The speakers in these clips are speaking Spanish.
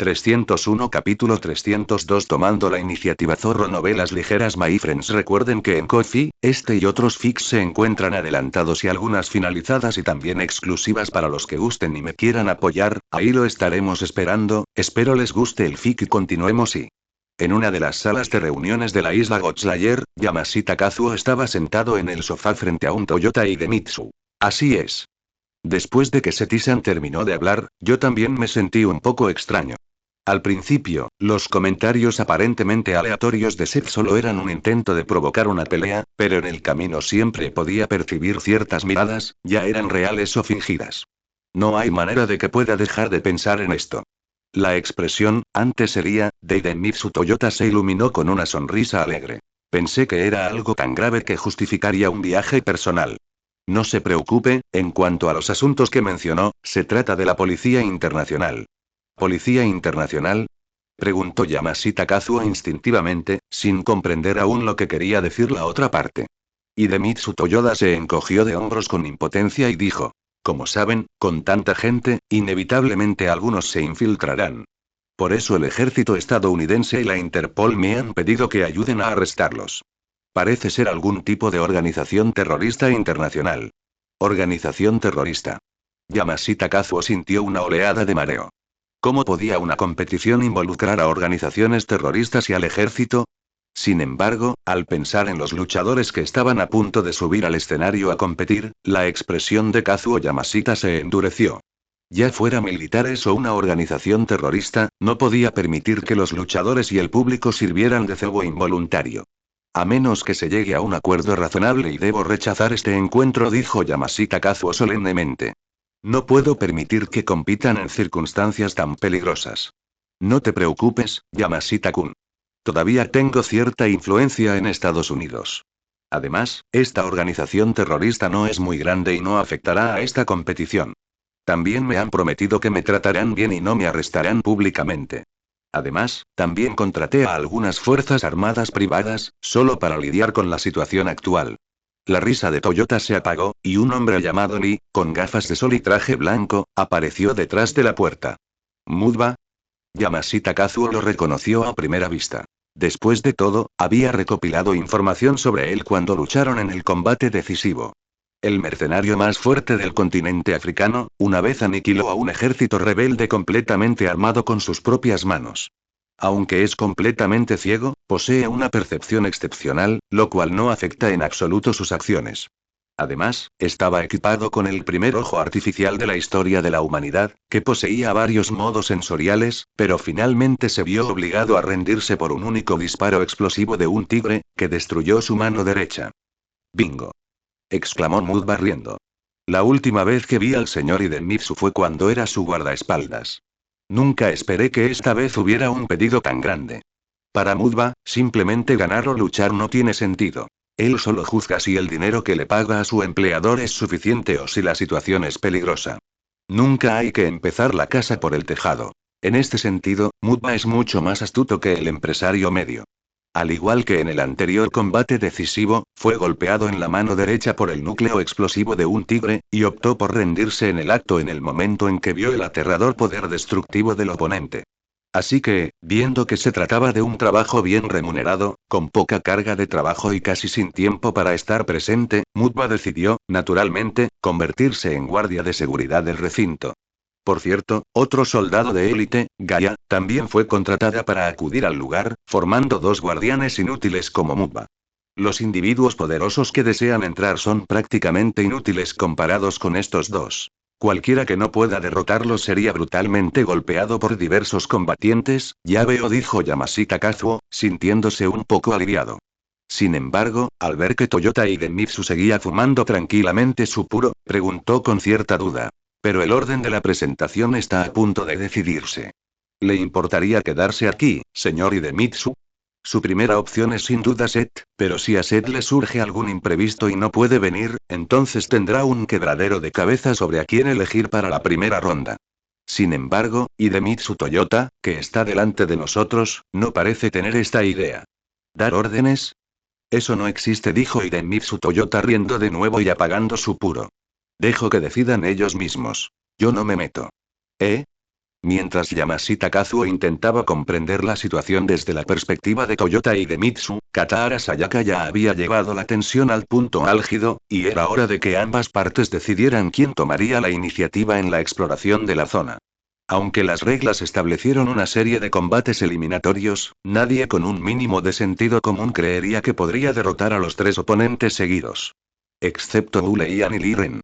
301 Capítulo 302 Tomando la iniciativa Zorro Novelas ligeras My friends recuerden que en Ko-fi, este y otros fics se encuentran adelantados y algunas finalizadas y también exclusivas para los que gusten y me quieran apoyar, ahí lo estaremos esperando, espero les guste el fic y continuemos y... En una de las salas de reuniones de la isla Godslayer, Yamashita Kazuo estaba sentado en el sofá frente a un Toyota Idemitsu. Así es. Después de que Setisan terminó de hablar, yo también me sentí un poco extraño. Al principio, los comentarios aparentemente aleatorios de Seth solo eran un intento de provocar una pelea, pero en el camino siempre podía percibir ciertas miradas, ya eran reales o fingidas. No hay manera de que pueda dejar de pensar en esto. La expresión, antes sería, de Idemitsu Toyota se iluminó con una sonrisa alegre. Pensé que era algo tan grave que justificaría un viaje personal. No se preocupe, en cuanto a los asuntos que mencionó, se trata de la Policía Internacional. ¿Policía Internacional? Preguntó Yamashita Kazuo instintivamente, sin comprender aún lo que quería decir la otra parte. Idemitsu Toyoda se encogió de hombros con impotencia y dijo: como saben, con tanta gente, inevitablemente algunos se infiltrarán. Por eso el ejército estadounidense y la Interpol me han pedido que ayuden a arrestarlos. Parece ser algún tipo de organización terrorista internacional. Organización terrorista. Yamashita Kazuo sintió una oleada de mareo. ¿Cómo podía una competición involucrar a organizaciones terroristas y al ejército? Sin embargo, al pensar en los luchadores que estaban a punto de subir al escenario a competir, la expresión de Kazuo Yamashita se endureció. Ya fuera militares o una organización terrorista, no podía permitir que los luchadores y el público sirvieran de cebo involuntario. A menos que se llegue a un acuerdo razonable y debo rechazar este encuentro, dijo Yamashita Kazuo solemnemente. No puedo permitir que compitan en circunstancias tan peligrosas. No te preocupes, Yamashita-kun. Todavía tengo cierta influencia en Estados Unidos. Además, esta organización terrorista no es muy grande y no afectará a esta competición. También me han prometido que me tratarán bien y no me arrestarán públicamente. Además, también contraté a algunas fuerzas armadas privadas, solo para lidiar con la situación actual. La risa de Toyota se apagó, y un hombre llamado Lee, con gafas de sol y traje blanco, apareció detrás de la puerta. ¿Mudba? Yamashita Kazuo lo reconoció a primera vista. Después de todo, había recopilado información sobre él cuando lucharon en el combate decisivo. El mercenario más fuerte del continente africano, una vez aniquiló a un ejército rebelde completamente armado con sus propias manos. Aunque es completamente ciego, posee una percepción excepcional, lo cual no afecta en absoluto sus acciones. Además, estaba equipado con el primer ojo artificial de la historia de la humanidad, que poseía varios modos sensoriales, pero finalmente se vio obligado a rendirse por un único disparo explosivo de un tigre, que destruyó su mano derecha. ¡Bingo! Exclamó Mudba riendo. La última vez que vi al señor Idemitsu fue cuando era su guardaespaldas. Nunca esperé que esta vez hubiera un pedido tan grande. Para Mudba, simplemente ganar o luchar no tiene sentido. Él solo juzga si el dinero que le paga a su empleador es suficiente o si la situación es peligrosa. Nunca hay que empezar la casa por el tejado. En este sentido, Mudba es mucho más astuto que el empresario medio. Al igual que en el anterior combate decisivo, fue golpeado en la mano derecha por el núcleo explosivo de un tigre, y optó por rendirse en el acto en el momento en que vio el aterrador poder destructivo del oponente. Así que, viendo que se trataba de un trabajo bien remunerado, con poca carga de trabajo y casi sin tiempo para estar presente, Mudba decidió, naturalmente, convertirse en guardia de seguridad del recinto. Por cierto, otro soldado de élite, Gaia, también fue contratada para acudir al lugar, formando dos guardianes inútiles como Mudba. Los individuos poderosos que desean entrar son prácticamente inútiles comparados con estos dos. Cualquiera que no pueda derrotarlos sería brutalmente golpeado por diversos combatientes, ya veo, dijo Yamashita Kazuo, sintiéndose un poco aliviado. Sin embargo, al ver que Toyota Idemitsu seguía fumando tranquilamente su puro, preguntó con cierta duda. Pero el orden de la presentación está a punto de decidirse. ¿Le importaría quedarse aquí, señor Idemitsu? Su primera opción es sin duda Seth, pero si a Seth le surge algún imprevisto y no puede venir, entonces tendrá un quebradero de cabeza sobre a quién elegir para la primera ronda. Sin embargo, Idemitsu Toyota, que está delante de nosotros, no parece tener esta idea. ¿Dar órdenes? Eso no existe, dijo Idemitsu Toyota riendo de nuevo y apagando su puro. Dejo que decidan ellos mismos. Yo no me meto. ¿Eh? Mientras Yamashita Kazuo intentaba comprender la situación desde la perspectiva de Toyota y de Mitsu, Katara Sayaka ya había llevado la tensión al punto álgido, y era hora de que ambas partes decidieran quién tomaría la iniciativa en la exploración de la zona. Aunque las reglas establecieron una serie de combates eliminatorios, nadie con un mínimo de sentido común creería que podría derrotar a los tres oponentes seguidos. Excepto Wu Leian y Li Ren.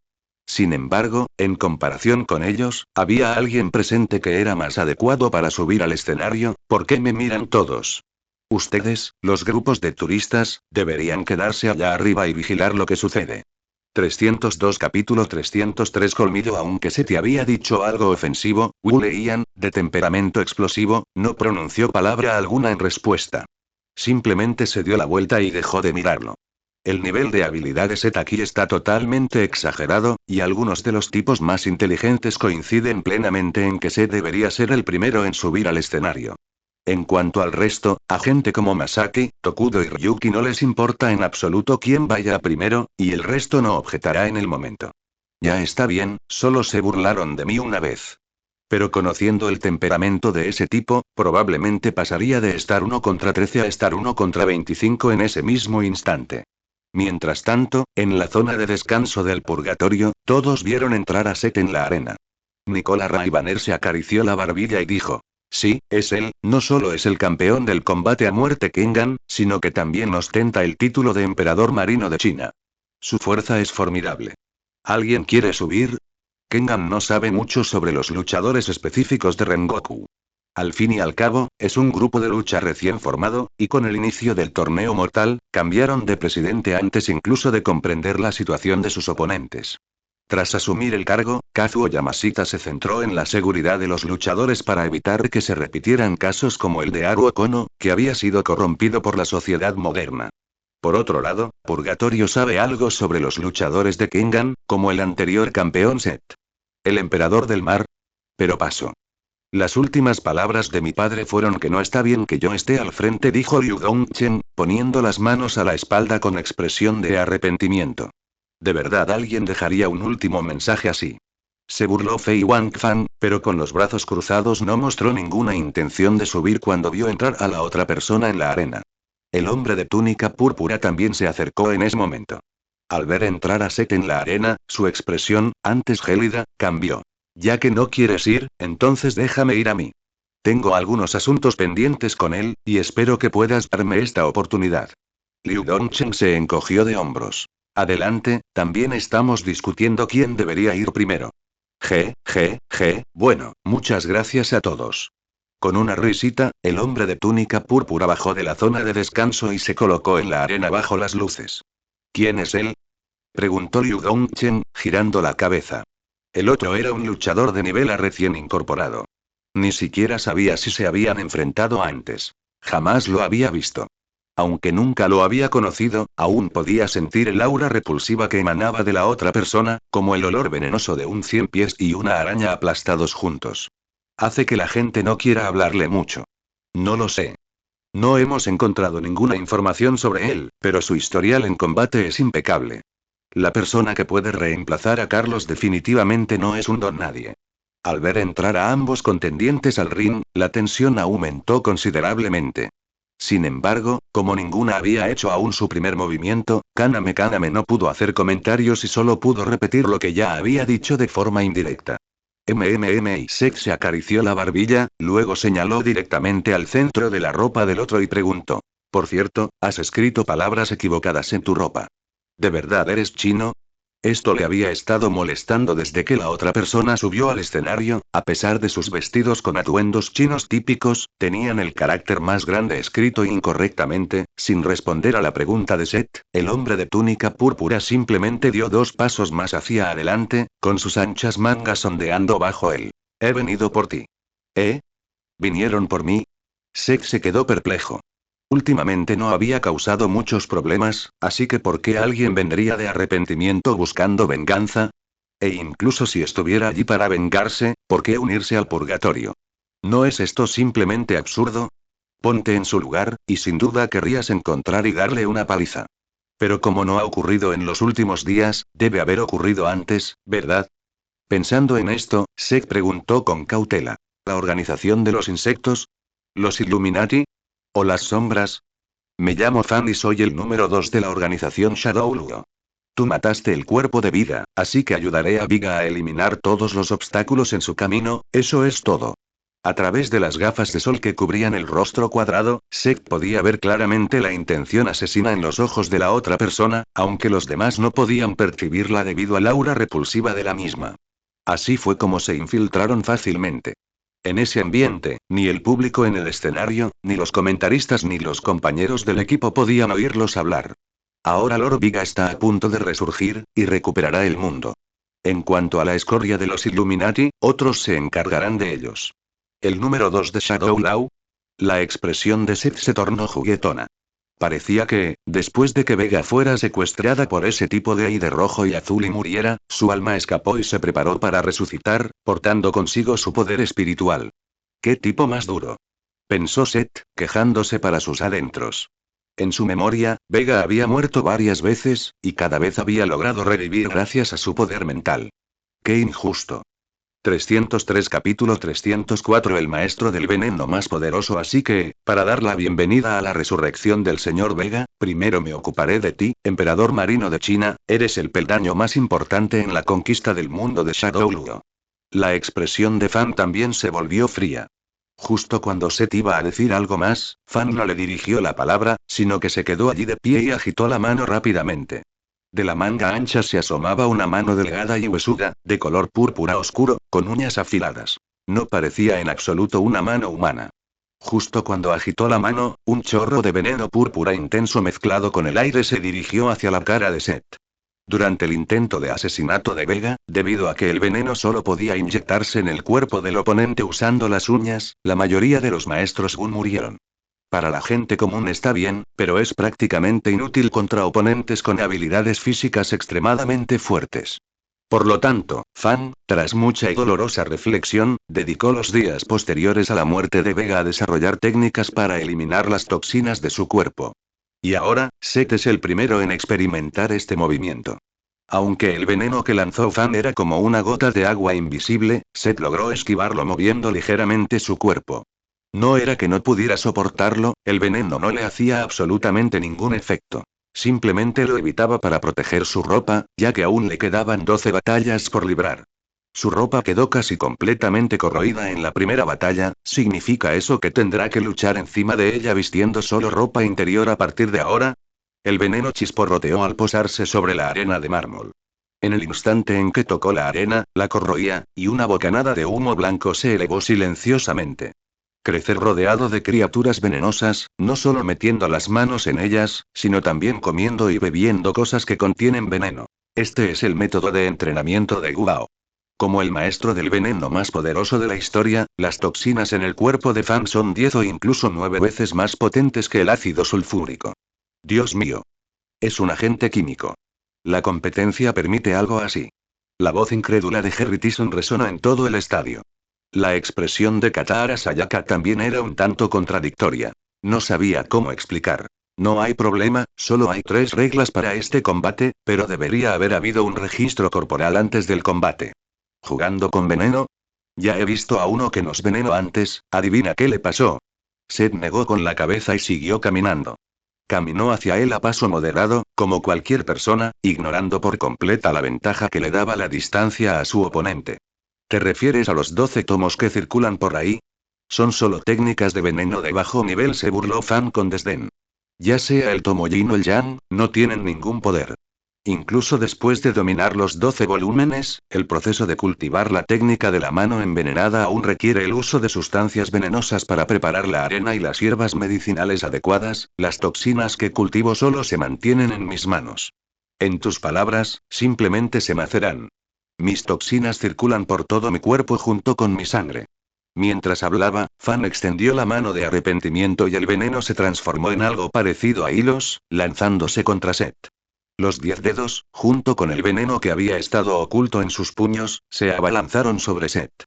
Sin embargo, en comparación con ellos, había alguien presente que era más adecuado para subir al escenario. ¿Por qué me miran todos? Ustedes, los grupos de turistas, deberían quedarse allá arriba y vigilar lo que sucede. 302 Capítulo 303 Colmillo. Aunque se te había dicho algo ofensivo, Wu Leian, de temperamento explosivo, no pronunció palabra alguna en respuesta. Simplemente se dio la vuelta y dejó de mirarlo. El nivel de habilidad de Set aquí está totalmente exagerado, y algunos de los tipos más inteligentes coinciden plenamente en que Set debería ser el primero en subir al escenario. En cuanto al resto, a gente como Masaki, Tokudo y Ryuki no les importa en absoluto quién vaya primero, y el resto no objetará en el momento. Ya está bien, solo se burlaron de mí una vez. Pero conociendo el temperamento de ese tipo, probablemente pasaría de estar 1 contra 13 a estar 1 contra 25 en ese mismo instante. Mientras tanto, en la zona de descanso del purgatorio, todos vieron entrar a Set en la arena. Nicola Raibaner se acarició la barbilla y dijo: sí, es él, no solo es el campeón del combate a muerte Kengan, sino que también ostenta el título de emperador marino de China. Su fuerza es formidable. ¿Alguien quiere subir? Kengan no sabe mucho sobre los luchadores específicos de Rengoku. Al fin y al cabo, es un grupo de lucha recién formado, y con el inicio del torneo mortal, cambiaron de presidente antes incluso de comprender la situación de sus oponentes. Tras asumir el cargo, Kazuo Yamashita se centró en la seguridad de los luchadores para evitar que se repitieran casos como el de Haruo Kono, que había sido corrompido por la sociedad moderna. Por otro lado, Purgatorio sabe algo sobre los luchadores de Kengan, como el anterior campeón Set. ¿El emperador del mar? Pero paso. Las últimas palabras de mi padre fueron que no está bien que yo esté al frente, dijo Liu Dongchen, poniendo las manos a la espalda con expresión de arrepentimiento. ¿De verdad alguien dejaría un último mensaje así? Se burló Fei Wangfan, pero con los brazos cruzados no mostró ninguna intención de subir cuando vio entrar a la otra persona en la arena. El hombre de túnica púrpura también se acercó en ese momento. Al ver entrar a Set en la arena, su expresión, antes gélida, cambió. Ya que no quieres ir, entonces déjame ir a mí. Tengo algunos asuntos pendientes con él, y espero que puedas darme esta oportunidad. Liu Dongchen se encogió de hombros. Adelante, también estamos discutiendo quién debería ir primero. Bueno, muchas gracias a todos. Con una risita, el hombre de túnica púrpura bajó de la zona de descanso y se colocó en la arena bajo las luces. ¿Quién es él? Preguntó Liu Dongchen, girando la cabeza. El otro era un luchador de nivel A recién incorporado. Ni siquiera sabía si se habían enfrentado antes. Jamás lo había visto. Aunque nunca lo había conocido, aún podía sentir el aura repulsiva que emanaba de la otra persona, como el olor venenoso de un 100 pies y una araña aplastados juntos. Hace que la gente no quiera hablarle mucho. No lo sé. No hemos encontrado ninguna información sobre él, pero su historial en combate es impecable. La persona que puede reemplazar a Carlos definitivamente no es un don nadie. Al ver entrar a ambos contendientes al ring, la tensión aumentó considerablemente. Sin embargo, como ninguna había hecho aún su primer movimiento, Kaname no pudo hacer comentarios y solo pudo repetir lo que ya había dicho de forma indirecta. Y Sek se acarició la barbilla, luego señaló directamente al centro de la ropa del otro y preguntó. Por cierto, has escrito palabras equivocadas en tu ropa. ¿De verdad eres chino? Esto le había estado molestando desde que la otra persona subió al escenario. A pesar de sus vestidos con atuendos chinos típicos, tenían el carácter más grande escrito incorrectamente. Sin responder a la pregunta de Set, el hombre de túnica púrpura simplemente dio 2 pasos más hacia adelante, con sus anchas mangas ondeando bajo él. He venido por ti. ¿Eh? ¿Vinieron por mí? Set se quedó perplejo. Últimamente no había causado muchos problemas, así que ¿por qué alguien vendría de arrepentimiento buscando venganza? E incluso si estuviera allí para vengarse, ¿por qué unirse al purgatorio? ¿No es esto simplemente absurdo? Ponte en su lugar, y sin duda querrías encontrar y darle una paliza. Pero como no ha ocurrido en los últimos días, debe haber ocurrido antes, ¿verdad? Pensando en esto, Sek preguntó con cautela. ¿La organización de los insectos? ¿Los Illuminati? ¿O las sombras? Me llamo Fan y soy el número 2 de la organización Shadow Luo. Tú mataste el cuerpo de Viga, así que ayudaré a Viga a eliminar todos los obstáculos en su camino, eso es todo. A través de las gafas de sol que cubrían el rostro cuadrado, Seth podía ver claramente la intención asesina en los ojos de la otra persona, aunque los demás no podían percibirla debido al aura repulsiva de la misma. Así fue como se infiltraron fácilmente. En ese ambiente, ni el público en el escenario, ni los comentaristas ni los compañeros del equipo podían oírlos hablar. Ahora Lord Viga está a punto de resurgir, y recuperará el mundo. En cuanto a la escoria de los Illuminati, otros se encargarán de ellos. El número 2 de Shadow Law. La expresión de Seth se tornó juguetona. Parecía que, después de que Vega fuera secuestrada por ese tipo de aire rojo y azul y muriera, su alma escapó y se preparó para resucitar, portando consigo su poder espiritual. ¡Qué tipo más duro! Pensó Seth, quejándose para sus adentros. En su memoria, Vega había muerto varias veces, y cada vez había logrado revivir gracias a su poder mental. ¡Qué injusto! 303 Capítulo 304 El maestro del veneno más poderoso. Así que, para dar la bienvenida a la resurrección del señor Vega, primero me ocuparé de ti, emperador marino de China, eres el peldaño más importante en la conquista del mundo de Shadow Luo. La expresión de Fan también se volvió fría. Justo cuando Seth iba a decir algo más, Fan no le dirigió la palabra, sino que se quedó allí de pie y agitó la mano rápidamente. De la manga ancha se asomaba una mano delgada y huesuda, de color púrpura oscuro, con uñas afiladas. No parecía en absoluto una mano humana. Justo cuando agitó la mano, un chorro de veneno púrpura intenso mezclado con el aire se dirigió hacia la cara de Seth. Durante el intento de asesinato de Vega, debido a que el veneno solo podía inyectarse en el cuerpo del oponente usando las uñas, la mayoría de los maestros Gun murieron. Para la gente común está bien, pero es prácticamente inútil contra oponentes con habilidades físicas extremadamente fuertes. Por lo tanto, Fan, tras mucha y dolorosa reflexión, dedicó los días posteriores a la muerte de Vega a desarrollar técnicas para eliminar las toxinas de su cuerpo. Y ahora, Seth es el primero en experimentar este movimiento. Aunque el veneno que lanzó Fan era como una gota de agua invisible, Seth logró esquivarlo moviendo ligeramente su cuerpo. No era que no pudiera soportarlo, el veneno no le hacía absolutamente ningún efecto. Simplemente lo evitaba para proteger su ropa, ya que aún le quedaban 12 batallas por librar. Su ropa quedó casi completamente corroída en la primera batalla, ¿significa eso que tendrá que luchar encima de ella vistiendo solo ropa interior a partir de ahora? El veneno chisporroteó al posarse sobre la arena de mármol. En el instante en que tocó la arena, la corroía, y una bocanada de humo blanco se elevó silenciosamente. Crecer rodeado de criaturas venenosas, no solo metiendo las manos en ellas, sino también comiendo y bebiendo cosas que contienen veneno. Este es el método de entrenamiento de Guao. Como el maestro del veneno más poderoso de la historia, las toxinas en el cuerpo de Fan son 10 o incluso 9 veces más potentes que el ácido sulfúrico. Dios mío. Es un agente químico. La competencia permite algo así. La voz incrédula de Harry Tyson resonó en todo el estadio. La expresión de Katara Sayaka también era un tanto contradictoria. No sabía cómo explicar. No hay problema, solo hay 3 reglas para este combate, pero debería haber habido un registro corporal antes del combate. ¿Jugando con veneno? Ya he visto a uno que nos venenó antes, adivina qué le pasó. Seth negó con la cabeza y siguió caminando. Caminó hacia él a paso moderado, como cualquier persona, ignorando por completa la ventaja que le daba la distancia a su oponente. ¿Te refieres a los 12 tomos que circulan por ahí? Son solo técnicas de veneno de bajo nivel, se burló Fan con desdén. Ya sea el tomo yin o el yang, no tienen ningún poder. Incluso después de dominar los 12 volúmenes, el proceso de cultivar la técnica de la mano envenenada aún requiere el uso de sustancias venenosas para preparar la arena y las hierbas medicinales adecuadas, las toxinas que cultivo solo se mantienen en mis manos. En tus palabras, simplemente se maceran. Mis toxinas circulan por todo mi cuerpo junto con mi sangre. Mientras hablaba, Fan extendió la mano de arrepentimiento y el veneno se transformó en algo parecido a hilos, lanzándose contra Seth. Los 10 dedos, junto con el veneno que había estado oculto en sus puños, se abalanzaron sobre Seth.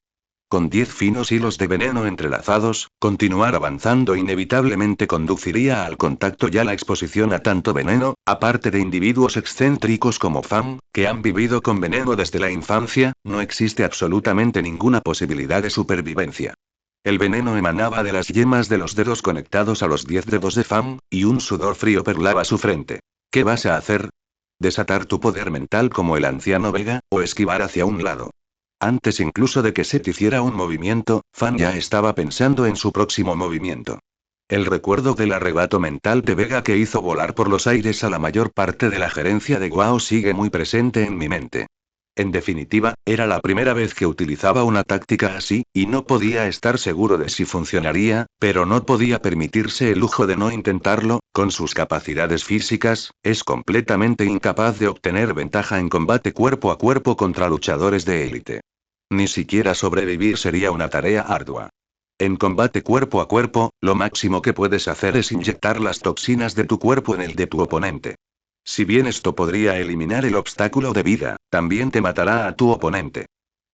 Con 10 finos hilos de veneno entrelazados, continuar avanzando inevitablemente conduciría al contacto y a la exposición a tanto veneno, aparte de individuos excéntricos como Fan, que han vivido con veneno desde la infancia, no existe absolutamente ninguna posibilidad de supervivencia. El veneno emanaba de las yemas de los dedos conectados a los 10 dedos de Fan, y un sudor frío perlaba su frente. ¿Qué vas a hacer? ¿Desatar tu poder mental como el anciano Vega, o esquivar hacia un lado? Antes incluso de que Seth hiciera un movimiento, Fan ya estaba pensando en su próximo movimiento. El recuerdo del arrebato mental de Vega que hizo volar por los aires a la mayor parte de la gerencia de Guao sigue muy presente en mi mente. En definitiva, era la primera vez que utilizaba una táctica así, y no podía estar seguro de si funcionaría, pero no podía permitirse el lujo de no intentarlo. Con sus capacidades físicas, es completamente incapaz de obtener ventaja en combate cuerpo a cuerpo contra luchadores de élite. Ni siquiera sobrevivir sería una tarea ardua. En combate cuerpo a cuerpo, lo máximo que puedes hacer es inyectar las toxinas de tu cuerpo en el de tu oponente. Si bien esto podría eliminar el obstáculo de vida, también te matará a tu oponente.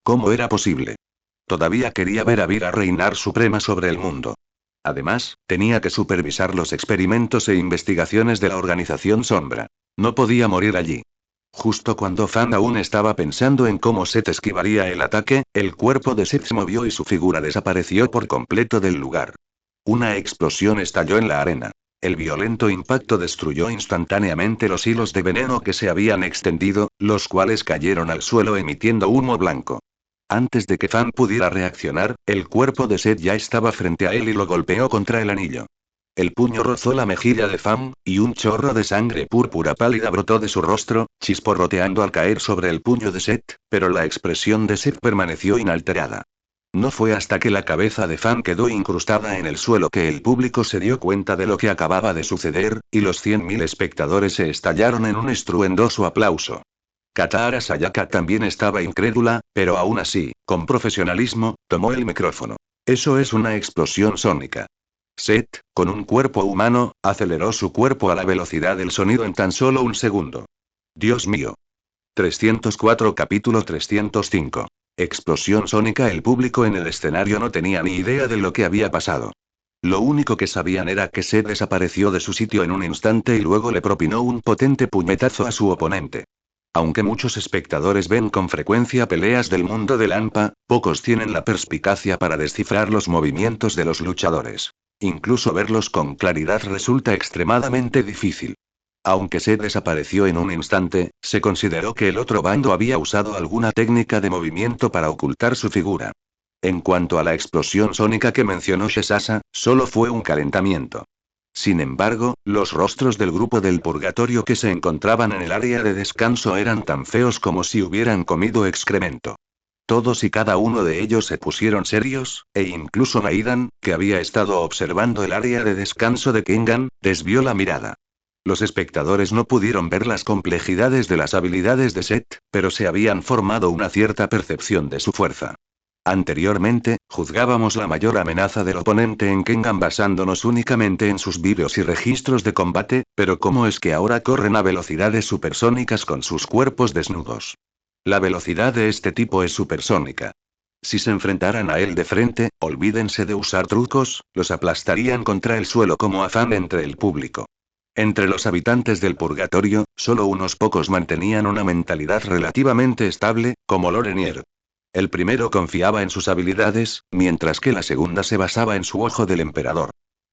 ¿Cómo era posible? Todavía quería ver a Vira reinar suprema sobre el mundo. Además, tenía que supervisar los experimentos e investigaciones de la organización Sombra. No podía morir allí. Justo cuando Fan aún estaba pensando en cómo Seth esquivaría el ataque, el cuerpo de Seth se movió y su figura desapareció por completo del lugar. Una explosión estalló en la arena. El violento impacto destruyó instantáneamente los hilos de veneno que se habían extendido, los cuales cayeron al suelo emitiendo humo blanco. Antes de que Fan pudiera reaccionar, el cuerpo de Seth ya estaba frente a él y lo golpeó contra el anillo. El puño rozó la mejilla de Fan, y un chorro de sangre púrpura pálida brotó de su rostro, chisporroteando al caer sobre el puño de Seth, pero la expresión de Seth permaneció inalterada. No fue hasta que la cabeza de Fan quedó incrustada en el suelo que el público se dio cuenta de lo que acababa de suceder, y los 100.000 espectadores se estallaron en un estruendoso aplauso. Katara Sayaka también estaba incrédula, pero aún así, con profesionalismo, tomó el micrófono. Eso es una explosión sónica. Seth, con un cuerpo humano, aceleró su cuerpo a la velocidad del sonido en tan solo un segundo. Dios mío. 304 Capítulo 305. Explosión sónica. El público en el escenario no tenía ni idea de lo que había pasado. Lo único que sabían era que Seth desapareció de su sitio en un instante y luego le propinó un potente puñetazo a su oponente. Aunque muchos espectadores ven con frecuencia peleas del mundo del AMPA, pocos tienen la perspicacia para descifrar los movimientos de los luchadores. Incluso verlos con claridad resulta extremadamente difícil. Aunque Seth desapareció en un instante, se consideró que el otro bando había usado alguna técnica de movimiento para ocultar su figura. En cuanto a la explosión sónica que mencionó Shesasa, solo fue un calentamiento. Sin embargo, los rostros del grupo del purgatorio que se encontraban en el área de descanso eran tan feos como si hubieran comido excremento. Todos y cada uno de ellos se pusieron serios, e incluso Maidan, que había estado observando el área de descanso de Kengan, desvió la mirada. Los espectadores no pudieron ver las complejidades de las habilidades de Seth, pero se habían formado una cierta percepción de su fuerza. Anteriormente, juzgábamos la mayor amenaza del oponente en Kengan basándonos únicamente en sus vídeos y registros de combate, pero ¿cómo es que ahora corren a velocidades supersónicas con sus cuerpos desnudos? La velocidad de este tipo es supersónica. Si se enfrentaran a él de frente, olvídense de usar trucos, los aplastarían contra el suelo como afán entre el público. Entre los habitantes del purgatorio, solo unos pocos mantenían una mentalidad relativamente estable, como Lorenier. El primero confiaba en sus habilidades, mientras que la segunda se basaba en su ojo del emperador.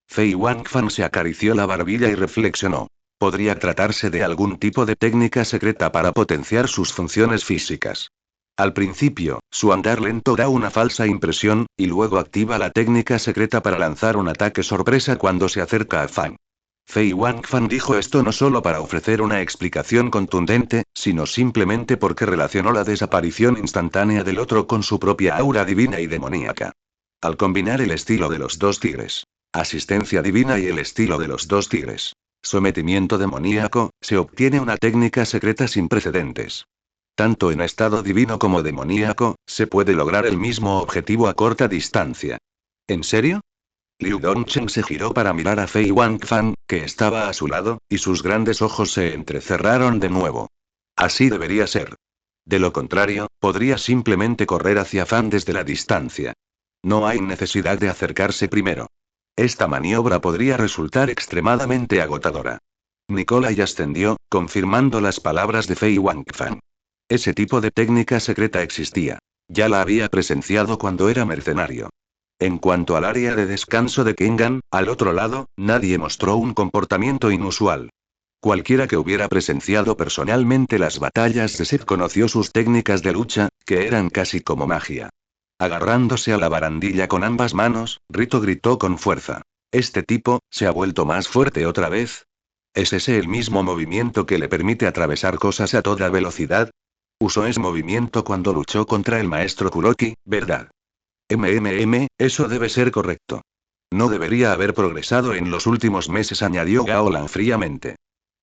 Fei Wangfan se acarició la barbilla y reflexionó. Podría tratarse de algún tipo de técnica secreta para potenciar sus funciones físicas. Al principio, su andar lento da una falsa impresión, y luego activa la técnica secreta para lanzar un ataque sorpresa cuando se acerca a Fan. Fei Wangfan dijo esto no solo para ofrecer una explicación contundente, sino simplemente porque relacionó la desaparición instantánea del otro con su propia aura divina y demoníaca. Al combinar el estilo de los dos tigres, asistencia divina y el estilo de los dos tigres, sometimiento demoníaco, se obtiene una técnica secreta sin precedentes. Tanto en estado divino como demoníaco, se puede lograr el mismo objetivo a corta distancia. ¿En serio? Liu Dongchen se giró para mirar a Fei Wangfan, que estaba a su lado, y sus grandes ojos se entrecerraron de nuevo. Así debería ser. De lo contrario, podría simplemente correr hacia Fan desde la distancia. No hay necesidad de acercarse primero. Esta maniobra podría resultar extremadamente agotadora. Nikolai ascendió, confirmando las palabras de Fei Wangfan. Ese tipo de técnica secreta existía. Ya la había presenciado cuando era mercenario. En cuanto al área de descanso de Kengan, al otro lado, nadie mostró un comportamiento inusual. Cualquiera que hubiera presenciado personalmente las batallas de Seth conoció sus técnicas de lucha, que eran casi como magia. Agarrándose a la barandilla con ambas manos, Rito gritó con fuerza. ¿Este tipo, se ha vuelto más fuerte otra vez? ¿Es ese el mismo movimiento que le permite atravesar cosas a toda velocidad? Usó ese movimiento cuando luchó contra el maestro Kuroki, ¿verdad? Eso debe ser correcto. No debería haber progresado en los últimos meses, añadió Gaolan fríamente.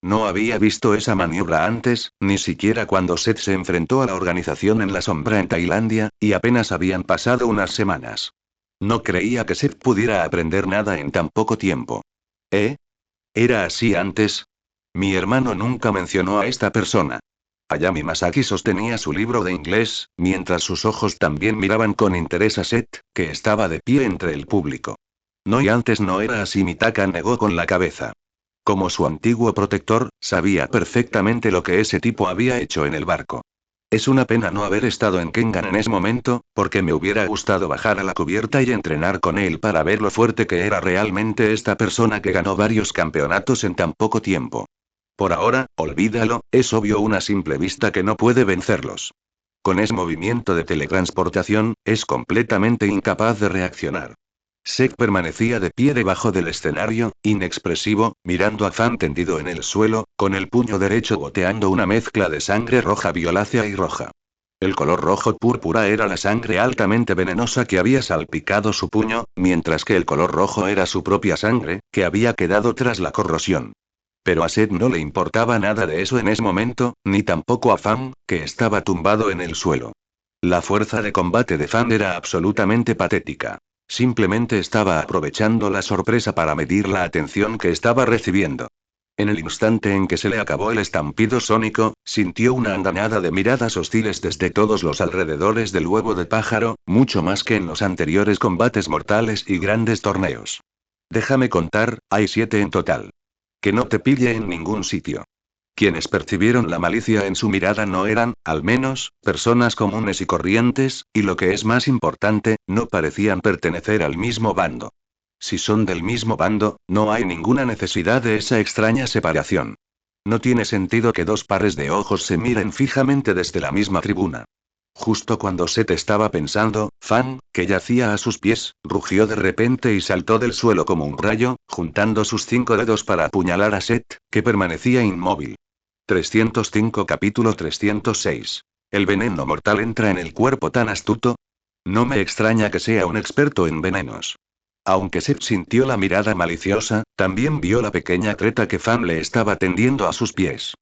No había visto esa maniobra antes, ni siquiera cuando Seth se enfrentó a la organización en la sombra en Tailandia, y apenas habían pasado unas semanas. No creía que Seth pudiera aprender nada en tan poco tiempo. ¿Eh? ¿Era así antes? Mi hermano nunca mencionó a esta persona. Ayami Masaki sostenía su libro de inglés, mientras sus ojos también miraban con interés a Seth, que estaba de pie entre el público. No, y antes no era así, Mitaka negó con la cabeza. Como su antiguo protector, sabía perfectamente lo que ese tipo había hecho en el barco. Es una pena no haber estado en Kengan en ese momento, porque me hubiera gustado bajar a la cubierta y entrenar con él para ver lo fuerte que era realmente esta persona que ganó varios campeonatos en tan poco tiempo. Por ahora, olvídalo, es obvio una simple vista que no puede vencerlos. Con ese movimiento de teletransportación, es completamente incapaz de reaccionar. Sek permanecía de pie debajo del escenario, inexpresivo, mirando a Fan tendido en el suelo, con el puño derecho goteando una mezcla de sangre roja violácea y roja. El color rojo púrpura era la sangre altamente venenosa que había salpicado su puño, mientras que el color rojo era su propia sangre, que había quedado tras la corrosión. Pero a Seth no le importaba nada de eso en ese momento, ni tampoco a Fan, que estaba tumbado en el suelo. La fuerza de combate de Fan era absolutamente patética. Simplemente estaba aprovechando la sorpresa para medir la atención que estaba recibiendo. En el instante en que se le acabó el estampido sónico, sintió una andanada de miradas hostiles desde todos los alrededores del huevo de pájaro, mucho más que en los anteriores combates mortales y grandes torneos. Déjame contar, hay 7 en total. Que no te pille en ningún sitio. Quienes percibieron la malicia en su mirada no eran, al menos, personas comunes y corrientes, y lo que es más importante, no parecían pertenecer al mismo bando. Si son del mismo bando, no hay ninguna necesidad de esa extraña separación. No tiene sentido que dos pares de ojos se miren fijamente desde la misma tribuna. Justo cuando Seth estaba pensando, Fan, que yacía a sus pies, rugió de repente y saltó del suelo como un rayo, juntando sus 5 dedos para apuñalar a Seth, que permanecía inmóvil. 305 Capítulo 306. ¿El veneno mortal entra en el cuerpo tan astuto? No me extraña que sea un experto en venenos. Aunque Seth sintió la mirada maliciosa, también vio la pequeña treta que Fan le estaba tendiendo a sus pies.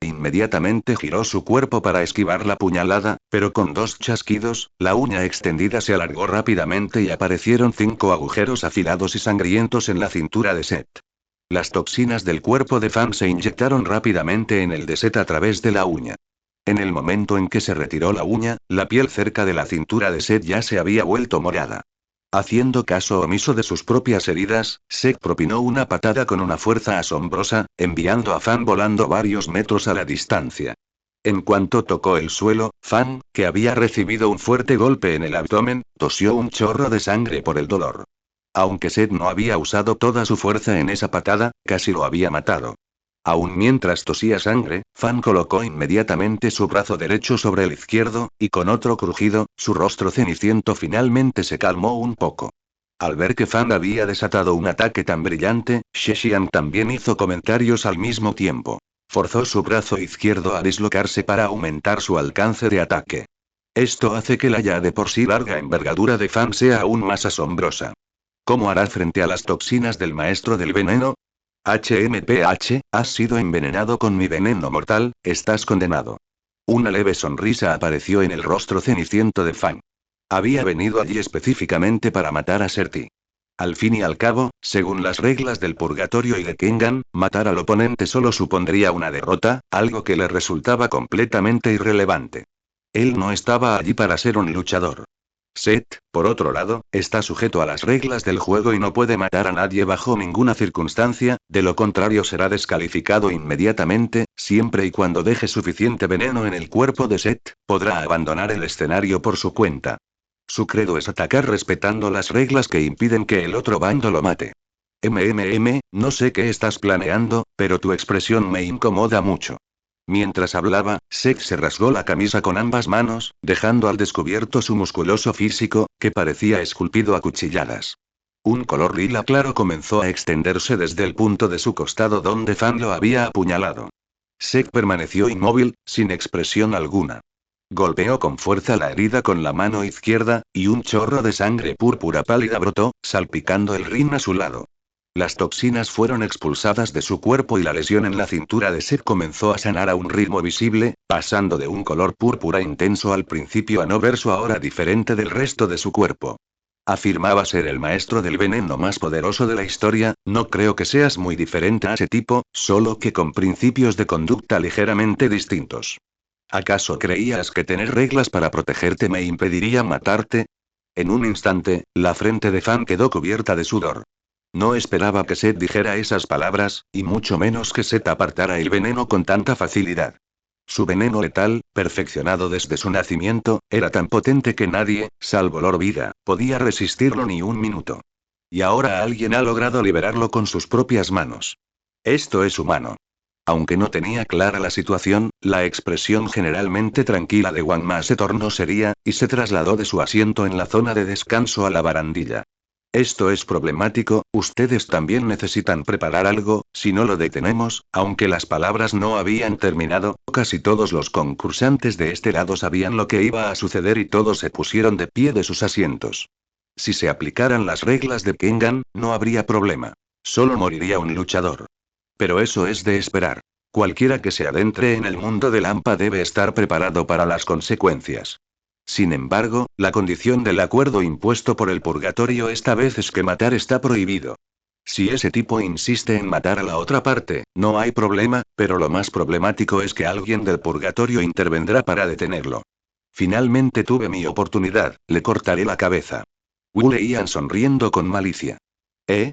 Inmediatamente giró su cuerpo para esquivar la puñalada, pero con 2 chasquidos, la uña extendida se alargó rápidamente y aparecieron 5 agujeros afilados y sangrientos en la cintura de Seth. Las toxinas del cuerpo de Fan se inyectaron rápidamente en el de Seth a través de la uña. En el momento en que se retiró la uña, la piel cerca de la cintura de Seth ya se había vuelto morada. Haciendo caso omiso de sus propias heridas, Seth propinó una patada con una fuerza asombrosa, enviando a Fan volando varios metros a la distancia. En cuanto tocó el suelo, Fan, que había recibido un fuerte golpe en el abdomen, tosió un chorro de sangre por el dolor. Aunque Seth no había usado toda su fuerza en esa patada, casi lo había matado. Aún mientras tosía sangre, Fan colocó inmediatamente su brazo derecho sobre el izquierdo, y con otro crujido, su rostro ceniciento finalmente se calmó un poco. Al ver que Fan había desatado un ataque tan brillante, Sheshian también hizo comentarios al mismo tiempo. Forzó su brazo izquierdo a dislocarse para aumentar su alcance de ataque. Esto hace que la ya de por sí larga envergadura de Fan sea aún más asombrosa. ¿Cómo hará frente a las toxinas del maestro del veneno? HMPH, has sido envenenado con mi veneno mortal, estás condenado. Una leve sonrisa apareció en el rostro ceniciento de Fan. Había venido allí específicamente para matar a Serti. Al fin y al cabo, según las reglas del purgatorio y de Kengan, matar al oponente solo supondría una derrota, algo que le resultaba completamente irrelevante. Él no estaba allí para ser un luchador. Seth, por otro lado, está sujeto a las reglas del juego y no puede matar a nadie bajo ninguna circunstancia, de lo contrario será descalificado inmediatamente, siempre y cuando deje suficiente veneno en el cuerpo de Seth, podrá abandonar el escenario por su cuenta. Su credo es atacar respetando las reglas que impiden que el otro bando lo mate. No sé qué estás planeando, pero tu expresión me incomoda mucho. Mientras hablaba, Sek se rasgó la camisa con ambas manos, dejando al descubierto su musculoso físico, que parecía esculpido a cuchilladas. Un color lila claro comenzó a extenderse desde el punto de su costado donde Fan lo había apuñalado. Sek permaneció inmóvil, sin expresión alguna. Golpeó con fuerza la herida con la mano izquierda, y un chorro de sangre púrpura pálida brotó, salpicando el rin a su lado. Las toxinas fueron expulsadas de su cuerpo y la lesión en la cintura de Seth comenzó a sanar a un ritmo visible, pasando de un color púrpura intenso al principio a no verso ahora diferente del resto de su cuerpo. Afirmaba ser el maestro del veneno más poderoso de la historia, no creo que seas muy diferente a ese tipo, solo que con principios de conducta ligeramente distintos. ¿Acaso creías que tener reglas para protegerte me impediría matarte? En un instante, la frente de Fan quedó cubierta de sudor. No esperaba que Seth dijera esas palabras, y mucho menos que Seth apartara el veneno con tanta facilidad. Su veneno letal, perfeccionado desde su nacimiento, era tan potente que nadie, salvo Lord Vida, podía resistirlo ni un minuto. Y ahora alguien ha logrado liberarlo con sus propias manos. Esto es humano. Aunque no tenía clara la situación, la expresión generalmente tranquila de Wang Ma se tornó seria, y se trasladó de su asiento en la zona de descanso a la barandilla. Esto es problemático, ustedes también necesitan preparar algo, si no lo detenemos, aunque las palabras no habían terminado, casi todos los concursantes de este lado sabían lo que iba a suceder y todos se pusieron de pie de sus asientos. Si se aplicaran las reglas de Kengan, no habría problema. Solo moriría un luchador. Pero eso es de esperar. Cualquiera que se adentre en el mundo del AMPA debe estar preparado para las consecuencias. Sin embargo, la condición del acuerdo impuesto por el purgatorio esta vez es que matar está prohibido. Si ese tipo insiste en matar a la otra parte, no hay problema, pero lo más problemático es que alguien del purgatorio intervendrá para detenerlo. Finalmente tuve mi oportunidad, le cortaré la cabeza. Wu leían sonriendo con malicia. ¿Eh?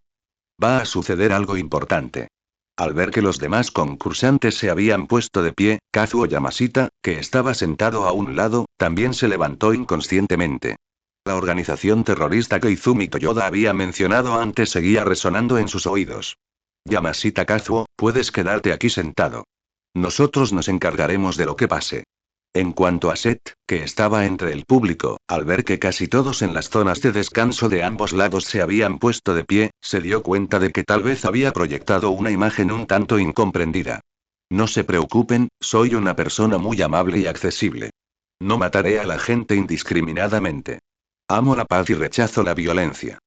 Va a suceder algo importante. Al ver que los demás concursantes se habían puesto de pie, Kazuo Yamashita, que estaba sentado a un lado, también se levantó inconscientemente. La organización terrorista que Izumi Toyoda había mencionado antes seguía resonando en sus oídos. Yamashita Kazuo, puedes quedarte aquí sentado. Nosotros nos encargaremos de lo que pase. En cuanto a Seth, que estaba entre el público, al ver que casi todos en las zonas de descanso de ambos lados se habían puesto de pie, se dio cuenta de que tal vez había proyectado una imagen un tanto incomprendida. No se preocupen, soy una persona muy amable y accesible. No mataré a la gente indiscriminadamente. Amo la paz y rechazo la violencia.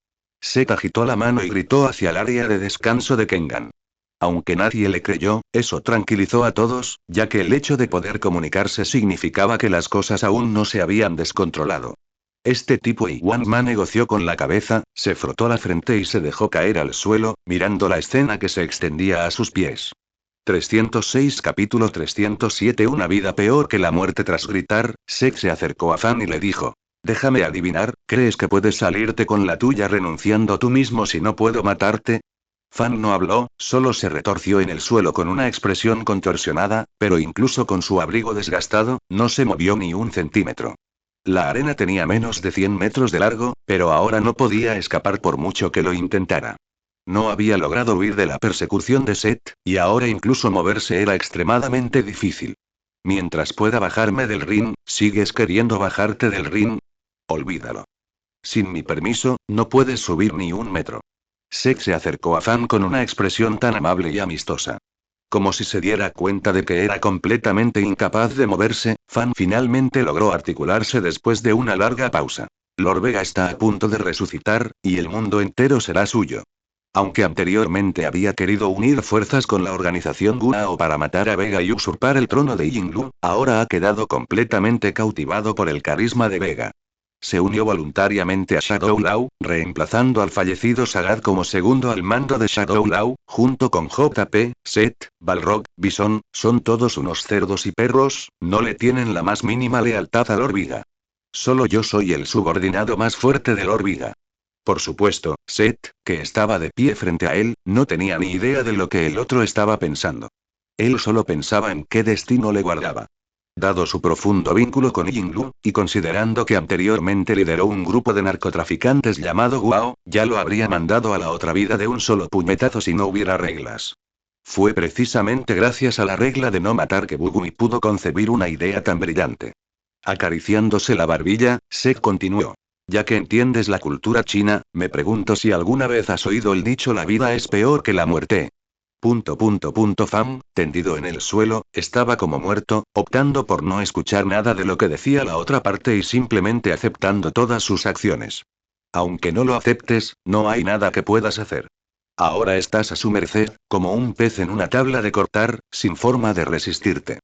Seth agitó la mano y gritó hacia el área de descanso de Kengan. Aunque nadie le creyó, eso tranquilizó a todos, ya que el hecho de poder comunicarse significaba que las cosas aún no se habían descontrolado. Este tipo y Wang Ma negoció con la cabeza, se frotó la frente y se dejó caer al suelo, mirando la escena que se extendía a sus pies. 306 Capítulo 307 Una vida peor que la muerte. Tras gritar, Sek se acercó a Fan y le dijo: déjame adivinar, ¿crees que puedes salirte con la tuya renunciando tú mismo si no puedo matarte? Fan no habló, solo se retorció en el suelo con una expresión contorsionada, pero incluso con su abrigo desgastado, no se movió ni un centímetro. La arena tenía menos de 100 metros de largo, pero ahora no podía escapar por mucho que lo intentara. No había logrado huir de la persecución de Seth, y ahora incluso moverse era extremadamente difícil. Mientras pueda bajarme del ring, ¿sigues queriendo bajarte del ring? Olvídalo. Sin mi permiso, no puedes subir ni un metro. Sek se acercó a Fan con una expresión tan amable y amistosa. Como si se diera cuenta de que era completamente incapaz de moverse, Fan finalmente logró articularse después de una larga pausa. Lord Vega está a punto de resucitar, y el mundo entero será suyo. Aunque anteriormente había querido unir fuerzas con la organización Guao para matar a Vega y usurpar el trono de Yinglu, ahora ha quedado completamente cautivado por el carisma de Vega. Se unió voluntariamente a Shadow Law, reemplazando al fallecido Sagat como segundo al mando de Shadow Law, junto con JP, Seth, Balrog, Bison, son todos unos cerdos y perros, no le tienen la más mínima lealtad a Lord Viga. Solo yo soy el subordinado más fuerte de Lord Viga. Por supuesto, Seth, que estaba de pie frente a él, no tenía ni idea de lo que el otro estaba pensando. Él solo pensaba en qué destino le guardaba. Dado su profundo vínculo con Yinglu, y considerando que anteriormente lideró un grupo de narcotraficantes llamado Guao, ya lo habría mandado a la otra vida de un solo puñetazo si no hubiera reglas. Fue precisamente gracias a la regla de no matar que Bugumi pudo concebir una idea tan brillante. Acariciándose la barbilla, Sek continuó. Ya que entiendes la cultura china, me pregunto si alguna vez has oído el dicho la vida es peor que la muerte. Fan, tendido en el suelo, estaba como muerto, optando por no escuchar nada de lo que decía la otra parte y simplemente aceptando todas sus acciones. Aunque no lo aceptes, no hay nada que puedas hacer. Ahora estás a su merced, como un pez en una tabla de cortar, sin forma de resistirte.